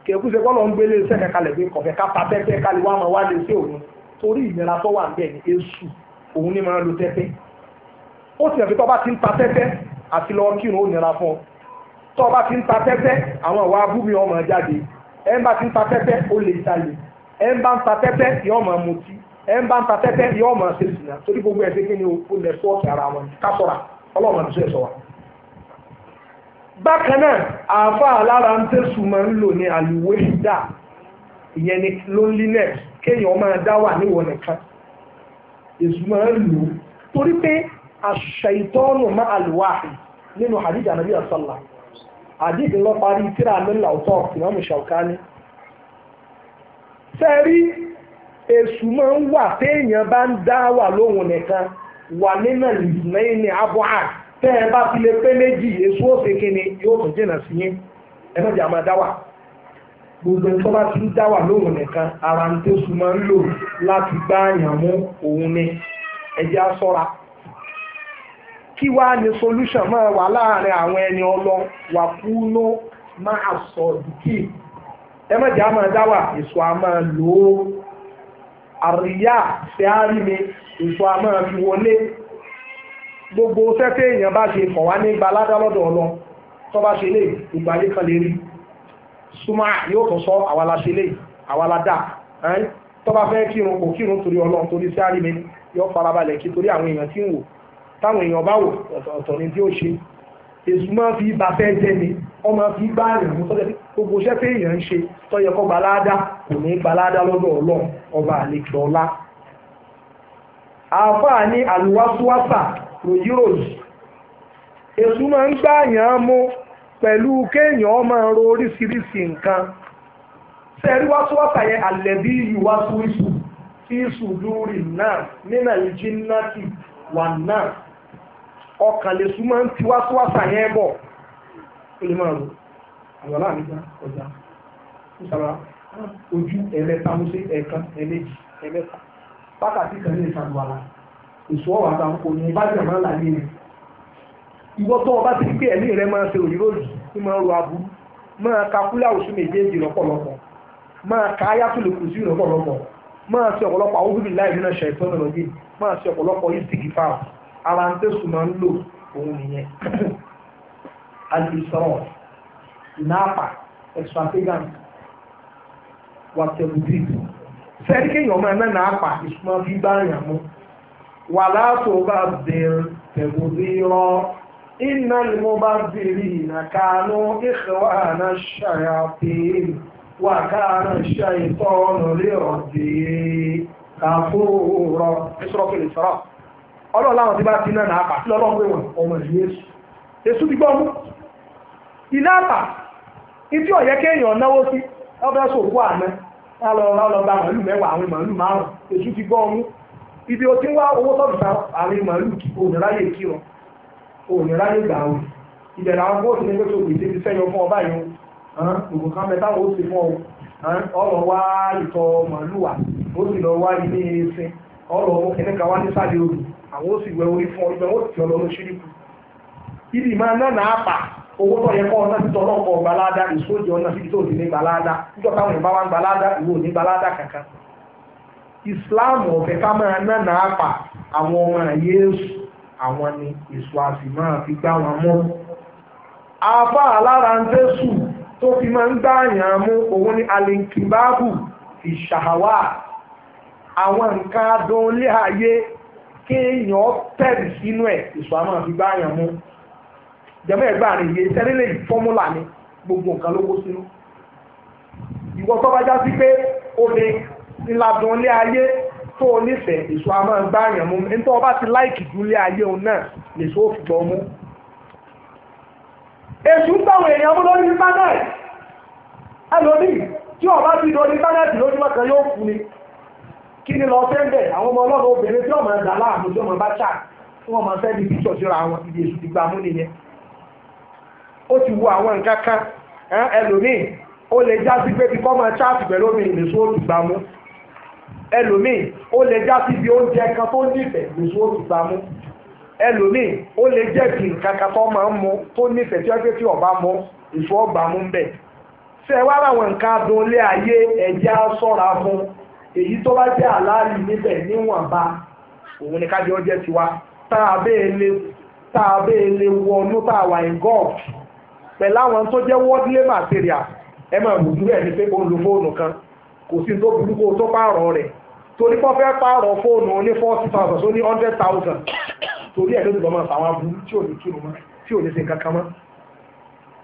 kẹ̀kú ṣe kọ́lọ̀ ń gbélé sẹ́kẹ̀ kalẹ̀ pé kọ̀fẹ́ ká pa tẹ́tẹ́ kálí wá máa wá lé sí òun torí ìnira tó wà ń bẹ̀ ní èṣù òun ní máa lo tẹ́tẹ́ ó sì ẹ̀fẹ́ tó bá ti ń ta tẹ́tẹ́ àti lọ kírun ó nira fún ọ tó bá ti ń ta tẹ́tẹ́ àwọn ìwà abúmi ọmọ jáde ẹ̀ ń bá ti ń ta tẹ́tẹ́ ó lè jalè ẹ̀ ń bá ń ta tẹ́tẹ́ yóò máa mutí ẹ̀ ń bá ń ta tẹ́tẹ́ yóò máa ṣe sìnà torí gbogbo ẹ̀ ṣe kí ni ó lẹ̀ fọ́ọ̀kì ara wọn kásọ̀ra ọlọ́run àti ṣẹ̀ṣọ̀ wa. bákan náà àáfà alára ń tẹ̀sù máa ń lò ní àlùwẹ́dà ìyẹn ni loneliness kéèyàn máa dá wà níwọ̀n nìkan èsù máa ń lò torí pé àṣà ìtọ́nù máa àlùwáhì nínú hadith ànábì àṣàlá hadith lọ parí tíra mẹ́lá ọ̀tọ̀ ìmọ̀mù Ṣàukání sẹ́rí èsù máa ń wà téèyàn bá ń dá wà lóhùn nìkan wà nínú ìlú ní abúhà tẹ́ ẹ bá fi lè pé méjì èso òsè kíni yóò tún jìnà sí yín ẹ̀fọ́jà máa dá wà gbogbo ẹni tó bá ti ń dá wà lóhùn nìkan ara ń tẹ́sù máa ń lò láti gbá àyàn mú òun ni ẹ̀jẹ̀ á ṣọ́ra kí wá ní solution máa wà láàrin àwọn ẹni ọlọ wà kúnú máa sọ dùkì ẹ má jẹ́ á máa dá wà èso á máa lò ó àríyá ṣe á rí mi èso á máa fi wọlé gbogbo sẹ́tẹ̀ èèyàn bá ṣe kọ̀ wá ní gbaládá lọ́dọ̀ ọlọ tó bá ṣe lè ìgbàlẹ̀ kan lè rí súnmọ́ yóò tó sọ àwa la ṣe lè àwa la dà tó bá fẹ́ kírun kò kírun torí ọlọ́run torí sí àrí mi yóò farabalẹ̀ kí torí àwọn èèyàn tí ń wò táwọn èèyàn bá wò ọ̀tọ̀ ni tí ó ṣe èsù máa fi bá fẹ́ jẹ́ ni wọ́n máa fi bá rẹ̀ mú sọ́jọ́ gbogbo iṣẹ́ tí èèyàn ń ṣe tó yẹ kó gbaládá kò ní gbaládá lọ́dọ̀ ọlọ́run ọba àlejò ọlá àáfàá ní àlùwàsíwàsà ròyíròyì èsù máa ń gbàyàn mú pẹ̀lú kéèyàn máa ro oríṣiríṣi nǹkan sẹ́rí wàsíwàsà yẹn àlẹ́bí ìwàsíwìsù tí sùdúrì náà nínà ìjìnnàtì wà náà ọkàn lè súnmọ́ ń ti wàsíwàsà yẹn bọ̀ ó lè máa ro àwọn aláàmìgbà ọjà ìsàlá ojú ẹ̀mẹ́ta múṣe ẹ̀ẹ̀kan ẹ̀mẹ́jì ẹ̀mẹ́ta wákàtí kan ní ìsàlùwàlà èso ọ̀wà àtàwọn kò ní ìbájẹ̀ máa ń láyé rẹ̀ ìwọ tó ọba ti gbé ẹ̀mí rẹ̀ máa ṣe òyìnbóyì tí máa ń ro aburú máa ka kúlẹ̀ oṣù méjèèjì lọ́pọ̀lọpọ̀ máa ka ayátòlè kù sí lọ́pọ̀lọpọ̀ máa ṣe ọ̀pọ̀lọpọ̀ àwọn òbí láì nínú ṣe ìtọ́nà lọ́jì máa ṣe ọ̀pọ̀lọpọ̀ ìsìkì fáà ara ń tẹ̀sùn máa ń lò òun nìyẹn alisọ̀rọ̀ ìnáàpà extravagant wàtẹ̀bùtì fẹ́ẹ́ kéèyàn máa ná nàápà ìsúná bí bá yàn mú wà látò bá bẹ̀rẹ̀ tẹ̀bùtì rọ iná ni mo bá bèrè ìnàkánú ìṣẹ̀wàánà ṣàyàpé wà káàánà ṣàìtọ́nù lè ọ̀dẹ̀ kàfóró ìṣòro kìlì sọ̀rọ̀ ọlọ́run láwọn tí bá ti náà nàápà sí lọ́lọ́run pé wọn ọmọ ìlú èṣù ti gbọ́mú iná àpà ìtí ọ̀yẹ́ kéèyàn náwó sí ọbẹ̀ sòkú àná lọ́lọ́gba màálù mẹ́wàá àwọn màálù márùn èṣù ti gbọ́mú ibi o ti ń wá owó tọ́bìtà àwọn màálù òníráyè kírun òníráyè gbàwé ìbẹ̀rẹ̀ àwọn bóòtù ní gbèsè ògbèsè ti fẹ́yọ fún ọba yìí ògùn kan mẹ́ta ó sì fún ọ ọlọ wá ìtọ̀ màálù wà ó sì lọ wá ilé ẹsẹ̀ ọlọ ẹnìkan wá ní sáde odò àwọn ó sì wẹ orí fún ọ ibẹ̀ ó ti ọlọ lóṣìṣẹ́ ibi ìmọ̀ náà náà pa owó tó yẹ kọ́ ọ̀nà títọ́ náà kọ́ gbalada ìsóòjì ọ̀nà síbi tó ti ní gbalada níjọ́ táwọn ìbá wa ń gbalada ìwò ní gbalada kankan Islam ọ̀fẹ́ ká máa ná náà pa àwọn ọmọ Yésù àwọn ni èso àti máa fi gbá wọn mọ́ afá alára ń tẹ́sù tó fi máa ń gbá àyàn mú òun ni alinkibabu ìṣàwà àwọn nǹkan adùn lé ayé kéèyàn tẹ̀lé sínú ẹ̀ èso àmọ́ fi gbá àyàn mú jẹ́mọ́ ẹ̀gbá rẹ̀ yé tẹ́lẹ̀lẹ̀ fọ́múlà ní gbogbo nǹkan ló kó sínú ìwọ tó bá já sí pé ó lè ìlàdùn ilé ayé tó o nífẹ̀ẹ́ èso a máa gbá àyàn mú ní tó o bá ti láìkì ju ilé ayé òun náà lè so òfin gbọ́ mú. èso ń gbàwọn èèyàn mú lórí íńtánẹ́ẹ̀tì ẹlòmíì tí o bá ti lórí íńtánẹ́ẹ̀tì lójúmọ́ kan yóò fún ni kí ni lọ sẹ́ńdẹ̀ àwọn ọmọ ọlọ́run obìnrin tí wọ́n máa dà láàmú tí wọ́n máa bá ṣáà tí wọ́n máa sẹ́ndì píṣọ̀ síra wọn ibi èṣù ti gbà mú nìyẹn. ó ti wo àwọn nǹkan kan ẹlòmíì ó lè já sí pé kíkọ́ máa ṣáàtì pẹ̀lú omi ìlẹ̀sùn ó ti gbà mú ẹlòmíì ó lè já sí bí oúnjẹ kan tó nífẹ̀ẹ́ ìlẹ̀sùn ó ti gbà mú ẹlòmíì ó lè jẹ́ kí nǹkan kan tó máa ń mu tó nífẹ̀ẹ́ tí wọ́n gbé tí ọba mú ìṣù ọgbà mú ń bẹ̀. ṣé wá láwọn nǹkan adùn ilé ayé ẹ̀jẹ̀ á sọ́ra fún èyí tó bá jẹ́ àlàálì níbẹ̀ níwọ̀nba òun ni kájọ jẹ́ tiwa tá a bẹ́ẹ̀ lè wọnú tá a wà ń gọ́ọ̀f pẹ̀lú àwọn tó jẹ́ worldly material ẹ máa wù ú ẹ̀ ní pé ó ń lo fóònù kan kò sí tó burú kó tó pààrọ̀ rẹ̀ torí pọ́ fẹ́ pààrọ̀ fóònù ní 40,000 tó ní 100,000 torí ẹ̀ ló ti lọ́ máa fàwọn aburú tí ò ní kírun mọ́ tí ò ní ṣe kankan mọ́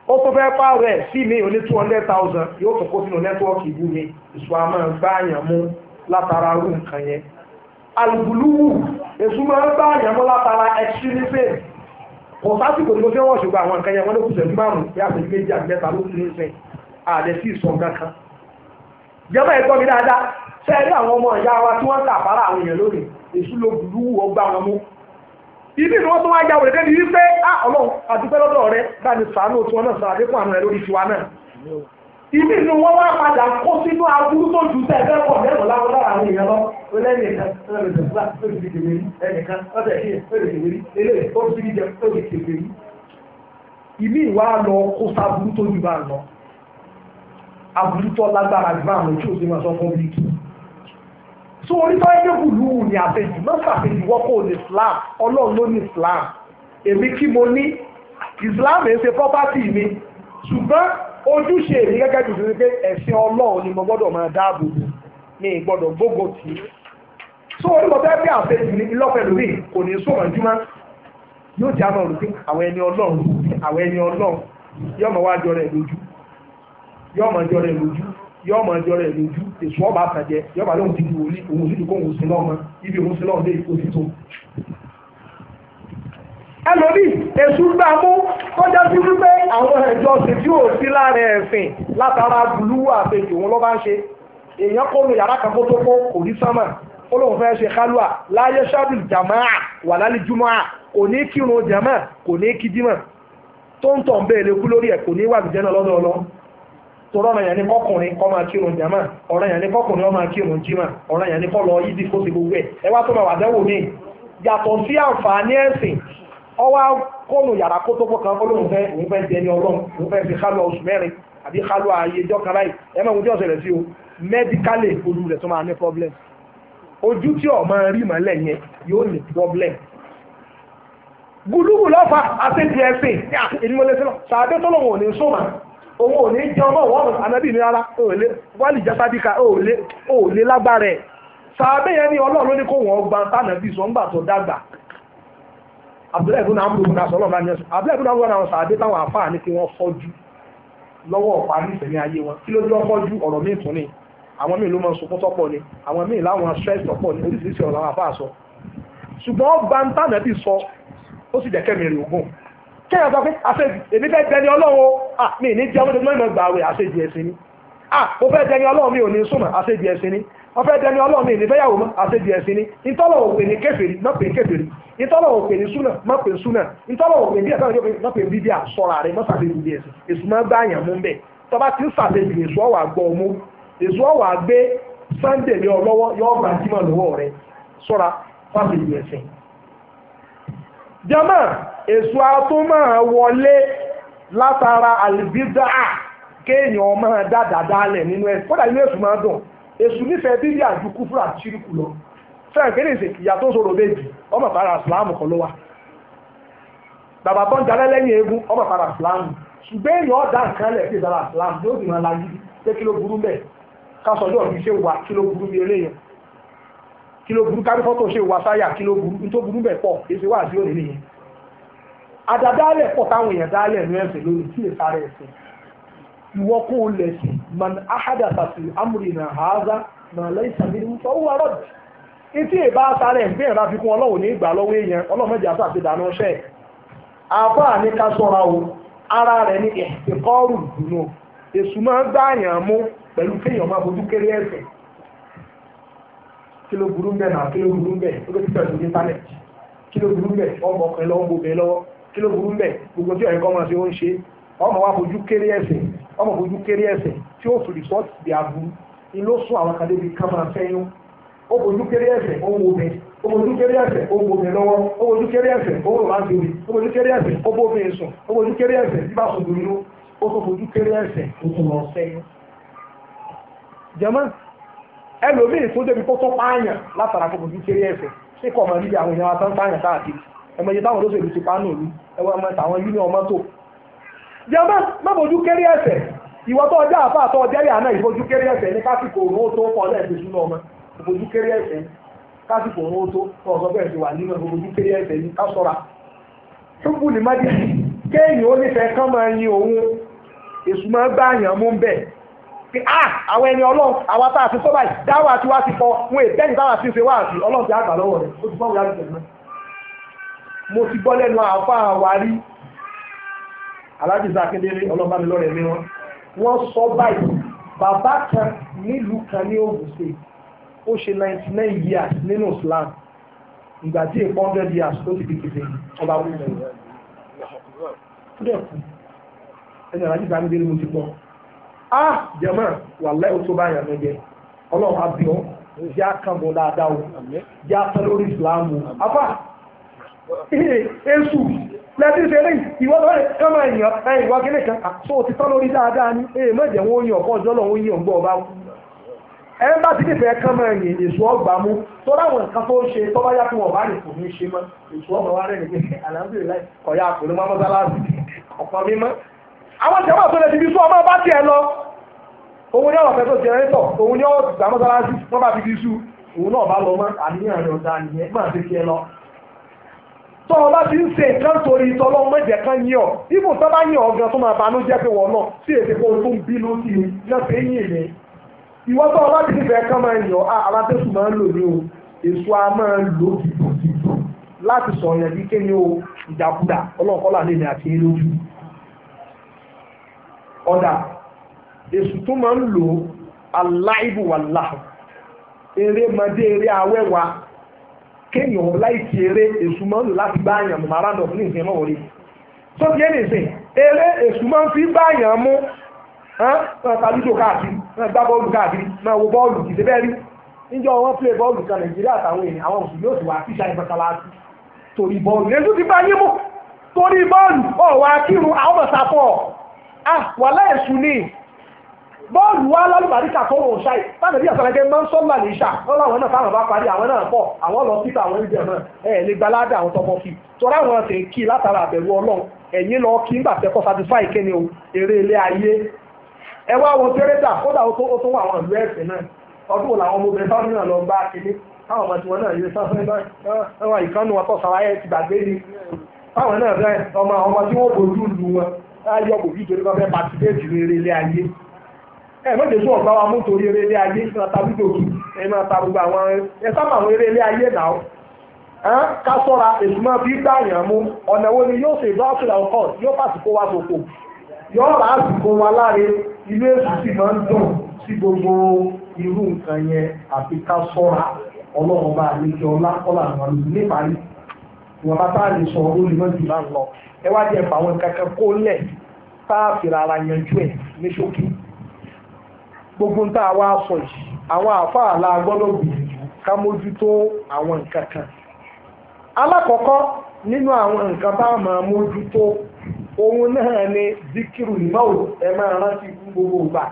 ó tó fẹ́ pààrọ̀ ẹ̀ sí mi ò ní 200,000 yóò tó kó sínú nẹ́tíwọ́ọ̀kì ìbú mi ìṣù àmọ́ gbáàyàn mú látara rú nǹkan yẹn alùbùlùwù èṣù máa ń gbáàyàn mú látara extremism kò sásìkò ní mo fẹ́ wọ́n ṣùgbọ́n àwọn nǹkan yẹn wọ́n ló kù sẹ́jú márùn-ún bí àṣẹ méjì àgbẹ̀ta ló kù ní ìsìn àdẹ sí ìsọ̀ kankan jẹ́mọ́ ẹ̀gbọ́n mi dáadáa sẹ́ẹ̀rí àwọn ọmọ ìyá wa tí wọ́n ń kàfàrà àwọn èèyàn lónìí èṣù ló bùlùwù ọgbà wọn mú ibi ni wọ́n tún wá jáwèé débi wípé ọlọ́run àdúpẹ́ lọ́dọ̀ rẹ bá ní sàánú tí wọ́n náà sọ̀rọ̀ àdékùn àrùn rẹ lórí tiwa náà ibi ni wọ́n wá padà kó sínú aburú tó ju tẹ́ ẹgbẹ́ pọ̀ mẹ́rùn láwọn lára àwọn èèyàn lọ lẹ́nìkan ẹnìkan ọ̀sẹ̀ kí eléyìí ó ti jẹ ó ti kéde yìí ìmí ìwà lọ kó sáburú tó ju bá lọ aburú tó lágbára ju bá àwọn tí ò sí máa sọ fún bíkì so orí tó ẹgbẹ́ bùlù ní àfẹ́jù mọ́sà àfẹ́jù wọ́pọ̀ ní Islam ọlọ́run ló ní Islam èmi kí mo ní Islam ẹ̀ ṣe property mi ṣùgbọ́n ojúṣe èmi gẹ́gẹ́ bí ṣe pé ẹ̀sìn ọlọ́run ni mo gbọ́dọ̀ máa dáàbò bò ní ìgbọ́dọ̀ gbógo tì í so orí mo fẹ́ bí àfẹ́jù ní ìlọ́pẹ̀lú mi kò ní sọ̀rọ̀ júmọ́ yóò jẹ́ àmọ́ rúpin àwọn ẹni ọlọ́run yóò mọ̀ wá jọ rẹ̀ lójú yóò mọ̀ jọ rẹ̀ lójú yóò mọ̀ ẹjọ́ rẹ̀ lójú èso ọba àtàjẹ yóò bá lóhun ti di wòlíì òun òsì kó òun sí lọ́mọ ibi òun sí lọ́mọ dé ìkó sí tó. ẹlòmíì èṣù gbà mú kọjá sí wípé àwọn ẹ̀jọ́ sì tí ò sí lára ẹ̀sìn látara bùlúwù àfẹjù òun ló bá ń ṣe èèyàn kó nu yàrá kan kó tó kó kò ní sánmà ó lóun fẹ́ ṣe kálúà láyé ṣáàbìlì jàmáà wà lálẹ́ júmọ́à kò ní kírun jàmáà kò ní kíjímà tó ń tọ̀ ń bẹ́ẹ̀ lè kú lórí ẹ̀ kò ní wà lùjẹ́ náà lọ́dọọlọ́ tọ́rọ ọ̀nà yẹn ní kọkùnrin kọ́ máa kírun jàmá ọ̀rọ̀ yẹn ní kọkùnrin ọ máa kírun jímà ọ̀rọ̀ yẹn ní kọ́ lọ yídí kó sì gbogbo ẹ̀ ẹ wá tó máa wà dẹ́wò ní yàtọ̀ sí àǹfààní ẹ̀sìn ọwá kónù yàrá kó tó kan olóhùn fẹ́ òun fẹ́ di ẹni ọlọ́run òun fẹ́ fi kálọ̀ oṣù mẹ́rin àbí kálọ̀ ayé ẹjọ́ kan láì ẹ máa ń jọ́ ọ̀sẹ̀ rẹ̀ sí o mẹ́díkálì olú rẹ̀ tó máa ní problem ojú tí ọ̀ máa rí màálẹ̀ yẹn yóò ní problem gbùdúgbù lọ́fà àtẹ̀jẹ̀ ẹ̀sìn ìdímọ̀lẹ́sẹ̀ sàdé tó lọ́wọ́ ò ní sọ́mà òun ò ní jẹ́ ọmọ ìwọ̀n ànábì ní rárá òòlé wálì jẹ́ sábíkà òòlé lágbára ẹ̀ sàbẹ̀ yẹn ní ọlọ́run ló ní kó wọ́n gba tánàbí sọ ńgbà tó dàgbà Abdullahi ibùdó àwọn olùkọ́ àṣọ ọlọ́run bá ní ẹ̀sùn Abdullahi ibùdó àwọn àwọn sàbẹ̀ táwọn àfáà ní kí wọ́n fọ́jú lọ́wọ́ ọ̀pá ní ìsẹ̀mí ayé wọn kí ló jọ fọ́jú ọ̀rọ̀ míì tún ni àwọn míì ló máa ń sunkún tọ́pọ̀ ni àwọn míì láwọn stress tọ́pọ̀ ni oríṣiríṣi ọ̀rọ̀ àwọn àfáà sọ ṣùgbọ́n gba tánàbí sọ ó sì jẹ́ kẹ́mi rè ogún kẹ́yà sọ pé àṣejù èmi fẹ́ jẹni ọlọ́run mi ní jẹun tó mọ́ gbà àwẹ̀ àṣejù ẹ̀sìn ni mo fẹ́ jẹni ọlọ́run mi ò ní súnmọ́ àṣejù ẹ̀sìn ni mo fẹ́ jẹni ọlọ́run mi ní fẹ́yàwó mọ́ àṣejù ẹ̀sìn ni ìtọ́lọ̀ òpè ní kèfèrí má pè kèfèrí ìtọ́lọ̀ òpè ní súnà má pè súnà ìtọ́lọ̀ òpè ní ẹ̀sán má pè bíbí àsọ̀rọ̀ rẹ̀ má ṣàṣejù bí ẹ̀sìn èsù má gbá àyàn mú bẹ́ẹ̀ tọ́ba ti ń ṣàṣejù èsù ọ̀wà gbọ́ ọmú èsù ọ̀wà gbé Sunday lé ọ lọ́wọ́ yọ ọgbà jímọ̀ lọ́wọ́ rẹ̀ sọ́ra fàṣejù ẹ̀sìn jama èso atún máa wọlé látara àlìbídà kéèyàn máa dáadáa dálẹ̀ nínú ẹ̀ kódà inú èso máa dùn èso nífẹ̀ẹ́ bíbí àjùkú fúra ṣíríkù lọ fẹ́ẹ̀ kéde ìsè ìyá tó sọ̀rọ̀ méjì ọmọ para ìsìláàmù kan ló wà bàbá tó ń jalẹ́ lẹ́yìn eégún ọmọ para ìsìláàmù ṣùgbọ́n èèyàn ọ̀dà nǹkan lẹ̀ sí ìdára ìsìláàmù yóò sì máa lajú pé kí ló burú bẹ́ẹ̀ kásọjọ́ ọ̀bí ṣe wà kí ló burú bí eléyàn kí ló burú kárí fọ́tò ṣe wà sáyà kí ló burú tó burú bẹ̀ pọ̀ èsì wà sí òní nìyẹn àdàdálẹ̀ pọ̀ táwọn èèyàn dálẹ̀ ní ẹ̀sìn lónìí tí lè sáré ẹ̀sìn ìwọ kó o lẹ̀ sí man ahadatha fi amrina hadha ma laysa minhu fa huwa radd etí ìbá sáré ẹ̀gbẹ́ ìrà fi kún ọlọ́run ní ìgbà lọ́wọ́ èèyàn ọlọ́mọdé àti àti ìdáná ṣẹ́ àbá ní ká sọ́ra o ara rẹ̀ ní ìkọ́rù dùnú èṣù máa ń gbá àyàn mú pẹ̀lú kéèyàn máa fojú kéré ẹ̀sìn kí ló burú bẹ́ẹ̀ náà kí ló burú bẹ́ẹ̀ ó ló ti tẹ̀sí íńtánẹ́ẹ̀tì kí ló burú bẹ́ẹ̀ ọmọ ọkùnrin lọ́wọ́ gbogbo lọ́wọ́ kí ló burú bẹ́ẹ̀ gbogbo tí ọ̀yẹ́kọ́ máa ṣe ó ń ṣe ọmọ wa fojú kéré ẹ̀ṣẹ̀ tí ó fi rìsọ́ọ̀tì bí aburú ni ló sún àwọn kan débi ká máa fẹ́yún ó fojú kéré ẹ̀ṣẹ̀ ó ń wo bẹ́ẹ̀ ó fojú kéré ẹ̀ṣẹ̀ ó ń wo bẹ́ẹ̀ lọ́wọ́ ó fojú kéré ẹ̀ṣẹ̀ ó ń rò láti orí ó fojú kéré ẹ̀ṣẹ̀ ó bó bẹ́ẹ̀ sùn ó fojú kéré ẹ̀ṣẹ̀ tí bá sùn dùnú ó tó fojú kéré ẹ̀ṣẹ̀ ó tún lọ fẹ́yún. jẹ́mọ́ ẹlòmíì tó débi kó tó pààyàn látara kó fojú kéré ẹ̀ṣẹ̀ ṣé kọ́ ọmọ níbi àwọn èèyàn atán pààyàn káàkiri ẹ̀mọ̀ye táwọn olóṣèlú ti pa náà lù ẹwọ́n ọmọ tàwọn union mọ́tò. jẹ́mọ́ má fojú kéré ẹ̀ṣẹ̀ ìwọ tó ọjà àfà tó ọjà yà náà ìfojú kéré ẹ̀ṣẹ̀ ní kásìkò òun ó tó kọ́ lẹ́ẹ̀dẹ̀ sínú ọmọ ìfojú kéré ẹ̀ṣẹ̀ kásìkò òun ó tó kọ́ ọ̀sọ́ bẹ́ẹ̀ ti wà nínú ìfojú kéré ẹ̀ṣẹ̀ ní ká ṣọ́ra. ṣùgbọ́n ní májè kéèyàn ó nífẹ̀ẹ́ kán máa yin òun èṣù máa gbá àyàn mú bẹ́ẹ̀ pé àwọn ẹni ọlọ́run àwa tá a ti sọ́ báyìí dáwà tí wá ti kọ wọn èbẹ́ni táwa ti ṣe wá àti ọlọ́run ti àgbà lọ́wọ́ rẹ̀ ó ti fọ́wọ́ láti tẹ̀lé mo ti gbọ́ lẹ́nu àfa àwárí alájìsá akédèrè ọlọ́bánilọ́rẹ̀ mi wọ́n sọ báyìí bàbá kan nílùú kan ní Ògùn State ó ṣe 99 years nínú Islam ìgbà tí èèpọ̀ 100 years tó ti di kìfẹ́ ọba wúlò ẹni alájìsá akédèrè mo ti gbọ́ jẹ́mọ́ wà lẹ́yìn tó bá yàn lọ́jẹ́ ọlọ́run àbíọ́ jẹ́ àkànbọ̀ dáadáa o jẹ́ àtọ́ lórí Islam o afá èsù lẹ́tí ṣe lẹ́yìn ìwọ́n lọ́rẹ̀ kọ́mọ èèyàn ìwà kílẹ̀ kan tó ti tán lórí dáadáa ní mọ́jẹ̀ wọn yàn ọ̀pọ̀ ọjọ́ lọ́wọ́ yàn gbọ́ ọba ẹ bá ti nífẹ̀ẹ́ kọ́mọ èèyàn èsù ọgbà mú tó láwọn nǹkan tó ṣe tó bá yá fún ọba rẹ̀ kò ní ṣe mọ́ èsù ọgbà wa rẹ̀ nìgbẹ́ alhamdulilayi kọ̀yà àpòlọ́ mọ́ mọ́sálásì ọ̀pọ̀ mímọ́ àwọn jẹ́wọ́ tó lè ti fi sún ọmọ bá tiẹ̀ lọ òun ní ọ̀rọ̀ fẹ́ tó jẹrẹ́tọ̀ òun ní ọ̀rọ̀ gbà mọ́sálásì wọ́n bá fi fi sú òun náà bá lọ mọ́ àníyàn rẹ̀ ọ̀dà nìyẹn máa fi tiẹ̀ lọ tó o bá ti ń ṣe nǹkan torí ìtọ́lọ́ mẹ́jẹ̀ kan yín ọ̀ ibùn tó bá yín ọ̀ gan tó máa banú jẹ́ pé wọ́n náà sí èdè kó o tún bínú sí i náà fi yín ìlẹ̀ ìwọ tó o bá ti fẹ́ kán máa yàn alátẹ́sù máa ń lò ní o èso a máa ń lò dìbò láti sọ yẹn bí kéde o ìjàkúdà ọlọ́ọ̀kọ́là lè ní àti lójú ọ̀dà èso tó máa ń lò aláìbù wà láà eré mọdé eré awẹ́wà kéèyàn láìsí eré èṣù máa ń lò láti bá àyàn mú marandọ̀ ní ìfẹ́ mọ́ wọlé tó ti yé nìsín eré èṣù máa ń fi bá àyàn mú tàbídò káàkiri gbá bọ́ọ̀lù káàkiri máa wo bọ́ọ̀lù kìí bẹ́ẹ̀ rí níjọ́ wọn play bọ́ọ̀lù kan Nàìjíríà àtàwọn èèyàn àwọn òṣù yóò sì wá tíṣà ìfẹ́kàláàtì torí bọ́ọ̀lù èṣù ti bá yín mú torí bọ́ọ̀lù ọ̀wà kírun àwọn ọ̀sàpọ̀ wàlá èṣù ni bọ́ọ̀lù wa lálùbáríkà tó rò ṣáì táwọn ẹbí àtàlẹ́gẹ́ máa ń sọ́lá ní ìṣà lọ́la àwọn náà táwọn bá parí àwọn náà pọ̀ àwọn lọ síta àwọn ìjẹ náà lè gba ládà àwọn tọmọ kí tọ́ra àwọn ọ̀sẹ̀ kí látara àbẹ̀wò ọlọ́run ẹ̀yìn lọ kí ń gbàtẹ́ kọ́ satisfy kéde o eré ilé ayé ẹ wá wọn tẹ́rẹ́tà kódà ó tó wà àwọn ìlú ẹ̀sìn náà ọdún làwọn ọmọbìnrin táwọn náà lọ bá kéde táwọn ọmọ tiwọn náà yẹ sáfẹ́ ìkànnì wọn tọ́ sàráyẹ ti gbàgbé ni táwọn náà bẹ ọmọ tí wọ́n bójú lu wọn láyọ̀ bòjú torí wọn fẹ́ patisẹ́ẹ̀tì eré ilé ayé mọ́jẹ̀ sún ọ̀gbá wa mú torí eré ilé ayé ní ọ̀tàbí tòkì ẹ̀mí ọ̀tà gbogbo àwọn sábà àwọn eré ilé ayé náà ká sọ́ra èsù máa fi gbà yàn mú ọ̀nà wo ni yóò ṣe ìdọ́sílẹ̀ ọkọ̀ yóò pàṣípò wa sòkò yóò rà àsìkò wa láre ilé èsù sì máa ń dùn sí gbogbo irú nǹkan yẹn àfi ká sọ́ra ọlọ́run bá àlejò ọlá kọ́là àwọn àlùkù níparí wọn bá tá a lè sọ olùmọ̀jù náà lọ ẹ wá jẹ́ àwọn kankan kó lẹ̀ tá a fìrà ara yanjú ẹ̀ ní ṣókí gbogbo ń tá a wá sọ yìí àwọn àfáà la gbọ́dọ̀ gbìyànjú ká mójútó àwọn nǹkan kan alákọ̀ọ́kọ́ nínú àwọn nǹkan tá a máa mójútó ohun náà ni zikiru ìmọ̀wò ẹ máa rántí ikú gbogbo ìgbà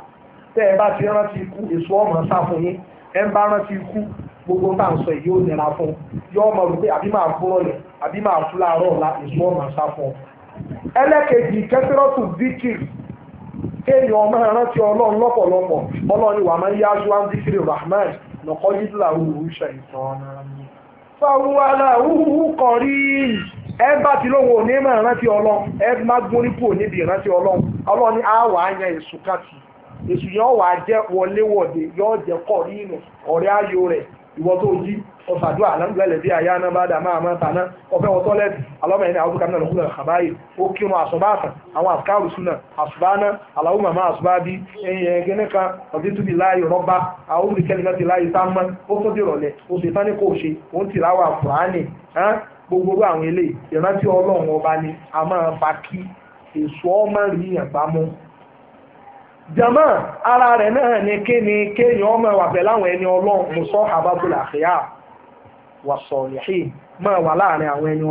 tẹ́ ẹ bá ti rántí ikú èso ọmọ sá fún yín ẹ ń bá rántí ikú gbogbo tá à ń sọ yìí ó nira fún yọ ọmọ rò pé àbí máa fún ọ̀lẹ̀ àbí máa fún láàárọ̀ ọ̀la èso ọmọ sá fún ọ. ẹlẹ́kejì kẹsìrọ́tù zikiri kéèyàn ọmọ rántí ọlọ́run lọ́pọ̀lọpọ̀ ọlọ́run ni wà máa ń yá aṣọ àǹdíkiri rahman lọ́kọ́ yídìlá òwúrú ṣàìsàn fàwọ́lá òwúrú kọ̀rí ẹ bá ti lóhun òní máa rántí ọlọ́run ẹ má gbórí kúrò níbi ìrántí ọlọ́run ní àwọ̀ àyà èṣù kàtì èṣù yẹn wà á jẹ́ wọléwọ̀de yóò jẹ́ kọ̀rí inú ọ̀rẹ́ ayò rẹ̀ ìwọ tó jí ọ̀sàdúrà alhamdulilayi bí àyà náà bá dà máa máa tà náà ọ̀fẹ́ wọ tọ́lẹ́tì alọ́mọ ẹni àwọn kàmínà lọ́kùnrin àkàbáyé ó kírun àsọ̀báàtàn àwọn àfikàrù súnà àsùbáná aláwọ̀ màmá àsùbábí ẹ̀yìn ẹ̀gẹ́nẹ́ kan ọ̀dí túbí láàyè rọ́bà àwọn olùkẹ́ni láti láàyè sámá ó tó dé ìrọ̀lẹ́ ó sì tán ní kò ṣe ó ń tìláwà fúrání gbogbo àwọn eléyìí ìrántí ọlọ́run ọba ni a máa fa kí èso ọmọ rí àbámú jama ara rẹ̀ náà ni kéèyàn ọmọ wà pẹ̀lú àwọn ẹni ọlọ́run mùsọ́ àbábùlà àfíà wà sọ̀rìhì máa wà láàrin àwọn ẹni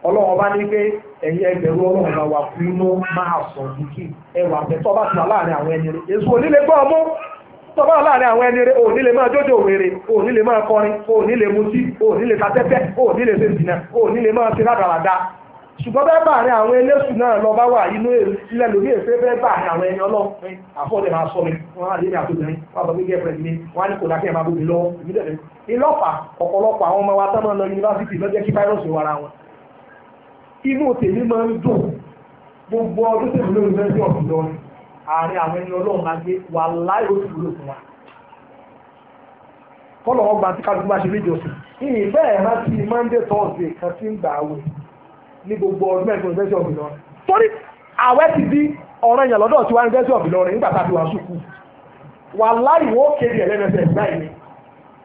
ọlọ́run bá ní pé ẹ̀yin ẹgbẹ̀rún ọlọ́run bá wà fún inú máa sọ̀ dìkì ẹwà pẹ̀tọ́ bá ti wà láàrin àwọn ẹni rẹ̀ èso onílé gbọ́ ọmú tó bá wà láàrin àwọn ẹni rẹ̀ onílé máa jójó wèrè onílé máa kọrin onílé mutí onílé tatẹ́tẹ́ onílé ṣe zìnà onílé máa ṣe rádaràda ṣùgbọ́n bẹ́ẹ̀ bá àárín àwọn eléṣù náà lọ bá wà inú ilẹ̀ lórí èfé bẹ́ẹ̀ bá àárín àwọn ẹni ọlọ́run àfọ́dẹ̀ máa sọ mi wọ́n á lé ní àtòbìnrin wọ́n á bọ̀ gbígbẹ́ pẹ̀lú mi wọ́n á ní kò dákẹ́ ẹ̀ máa bóbi lọ́wọ́ ìmídẹ̀ẹ́ ìlọ́fà ọ̀pọ̀lọpọ̀ àwọn ọmọ wa tán máa lọ yunifásitì lọ́jẹ́ kí fáírọ̀sì wara wọn inú tèmi máa ń dùn gbogbo ọdún tèmi lórí fẹ́ẹ́ sí ọ̀sùn lọ́rin àárín àwọn ẹni ọlọ́run máa gbé wà láì ó sì wúlò fún wa kọ́lọ̀ wọn gba tí kálukú bá ṣe méjọsìn ìyìn bẹ́ẹ̀ rántí Monday Thursday kan tí ń gbà àwẹ̀ ní gbogbo ọdún mẹ́rin fún ìfẹ́sẹ̀ ọ̀bì lọ́rin torí àwẹ̀ ti di ọ̀rọ̀ èèyàn lọ́dọ̀ tí wọ́n ń fẹ́sẹ̀ ọ̀bì lọ́rin nígbà tá a fi wà sùkú wà láì wọ́n kéde ẹ̀lẹ́mẹsẹ̀ báyìí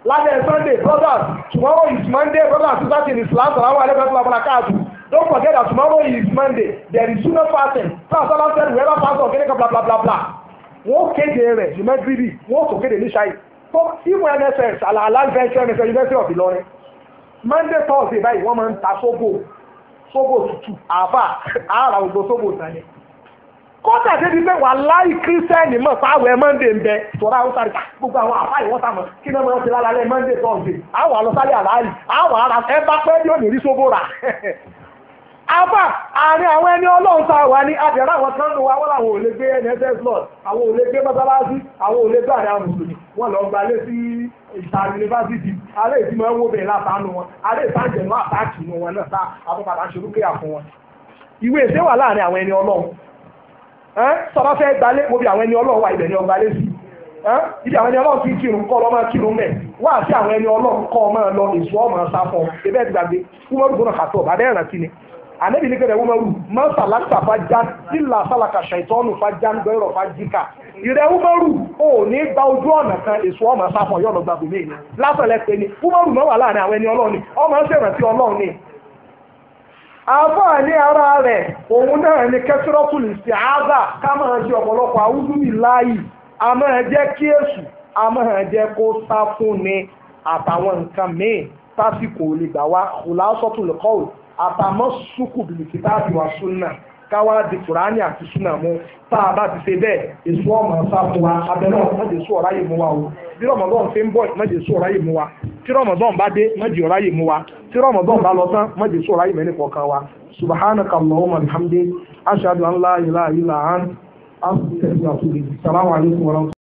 lábẹ́ Sunday brothers tomorrow is Monday brothers and sisters in Islam salamu alaykum wa barakatuh don't forget that tomorrow is Monday there is sunnah fasting pastor salam said whoever fast on kene ka bla bla bla bla wọ́n kéde rẹ̀ ní mẹ́gírìbì wọ́n tó kéde ní ṣáì tó ìmọ̀ NSS aláàlẹ́fẹ́ NSS University of Ìlọrin Monday Thursday báyìí wọ́n máa ń ta sóbò tútù àbá àrà ògbó sóbò ìtàlẹ̀ kọ́tà débi pé wà láì kírísítẹ́nì mọ̀ fáwẹ̀ Monday ń bẹ tọ́ra ó sáré gbogbo àwọn àfáà ìwọ́n sàmọ̀ kí náà máa ń ṣe lálẹ́ Monday Thursday àwọn àlọ́sálẹ̀ àlàálì àwọn ará ẹ bá pẹ́ bí ó ní rí sóbò rà àbá àárín àwọn ẹni ọlọ́run tá a wà ní àdìrà àwọn kan ló wá wọ́n làwọn ò lè gbé NSS lord àwọn ò lè gbé mọ́sálásí àwọn ò lè gbé àrẹ àwọn mùsùlùmí wọ́n lọ gbalé sí ìta yunifásitì alẹ́ ìdí máa ń wó bẹ̀rẹ̀ látàánú wọn alẹ́ ìtàjẹ̀ náà àtàkì inú wọn náà tá àtúpadà ń ṣerú kéyà fún wọn. ìwé ìṣe wà láàrin àwọn ẹni ọlọ́run sọ̀rọ̀ fẹ́ gbalé mo bí àwọn ẹni ọlọ́run wà ibẹ̀ ni ọgbàlé sí ibi àwọn ẹni ọlọ́run ti kírun kọ́ ọlọ́mọ kírun mẹ́ wá sí àwọn ẹni ọlọ́run kọ́ ọmọ lọ èso ọmọ sáfọ́ ebẹ́ ti gbàgbé fún wọn gbọ́dọ̀ kàtọ́ bàbá ẹ̀ràn sí ni ànábì ní kẹ́rẹ̀ wúmọ́rù máa sàlákà fájá nílà sálàkà ṣàìtọ́nù fájá ń gbẹ́rọ̀ fájíkà ìrẹ́ wúmọ́rù ò ní gba ojú ọ̀nà kan èso ọmọ sáfọ̀ yọ̀nà gbàgbọ́ mi lásàlẹ̀ pé ni wúmọ́rù náà wà láàrin àwọn ẹni ọlọ́run ni ọmọ ń ṣèrántí ọlọ́run ni. àbá ní ara rẹ̀ òun náà ni kẹ́sìrọ́tù lè ṣe àádà ká máa ṣe ọ̀pọ̀lọpọ̀ àwùjọ ìláyì a máa jẹ́ kí èṣù a máa jẹ́ kó sá fún ni àtàwọn nǹkan míì tásìkò lè gbà wá kùlásọ́tù lè kọ́wé àtàmọ́ sùkù bìlìkì tá a fi wà súnà káwá di kùránì àti súnà mú tá a bá ti ṣe bẹ́ẹ̀ èso ọmọ sá fún wa abẹ́rẹ́ ọ̀hún mọ̀jẹ̀ sún ọ̀rá yìí mú wa o bí rọmọdún fi ń bọ̀ mọ̀jẹ̀ sún ọ̀rá yìí mú wa tí rọmọdún bá dé mọ̀jẹ̀ ọ̀rá yìí mú wa tí rọmọdún bá lọ tán mọ̀jẹ̀ sún ọ̀rá yìí mẹ́rin kọ̀ọ̀kan wa subhanaka allahumma bihamdik ashhadu an la ilaha illa anta astaghfiruka wa atubu ilayk. Assalamu alaikum wa rahmatullahi.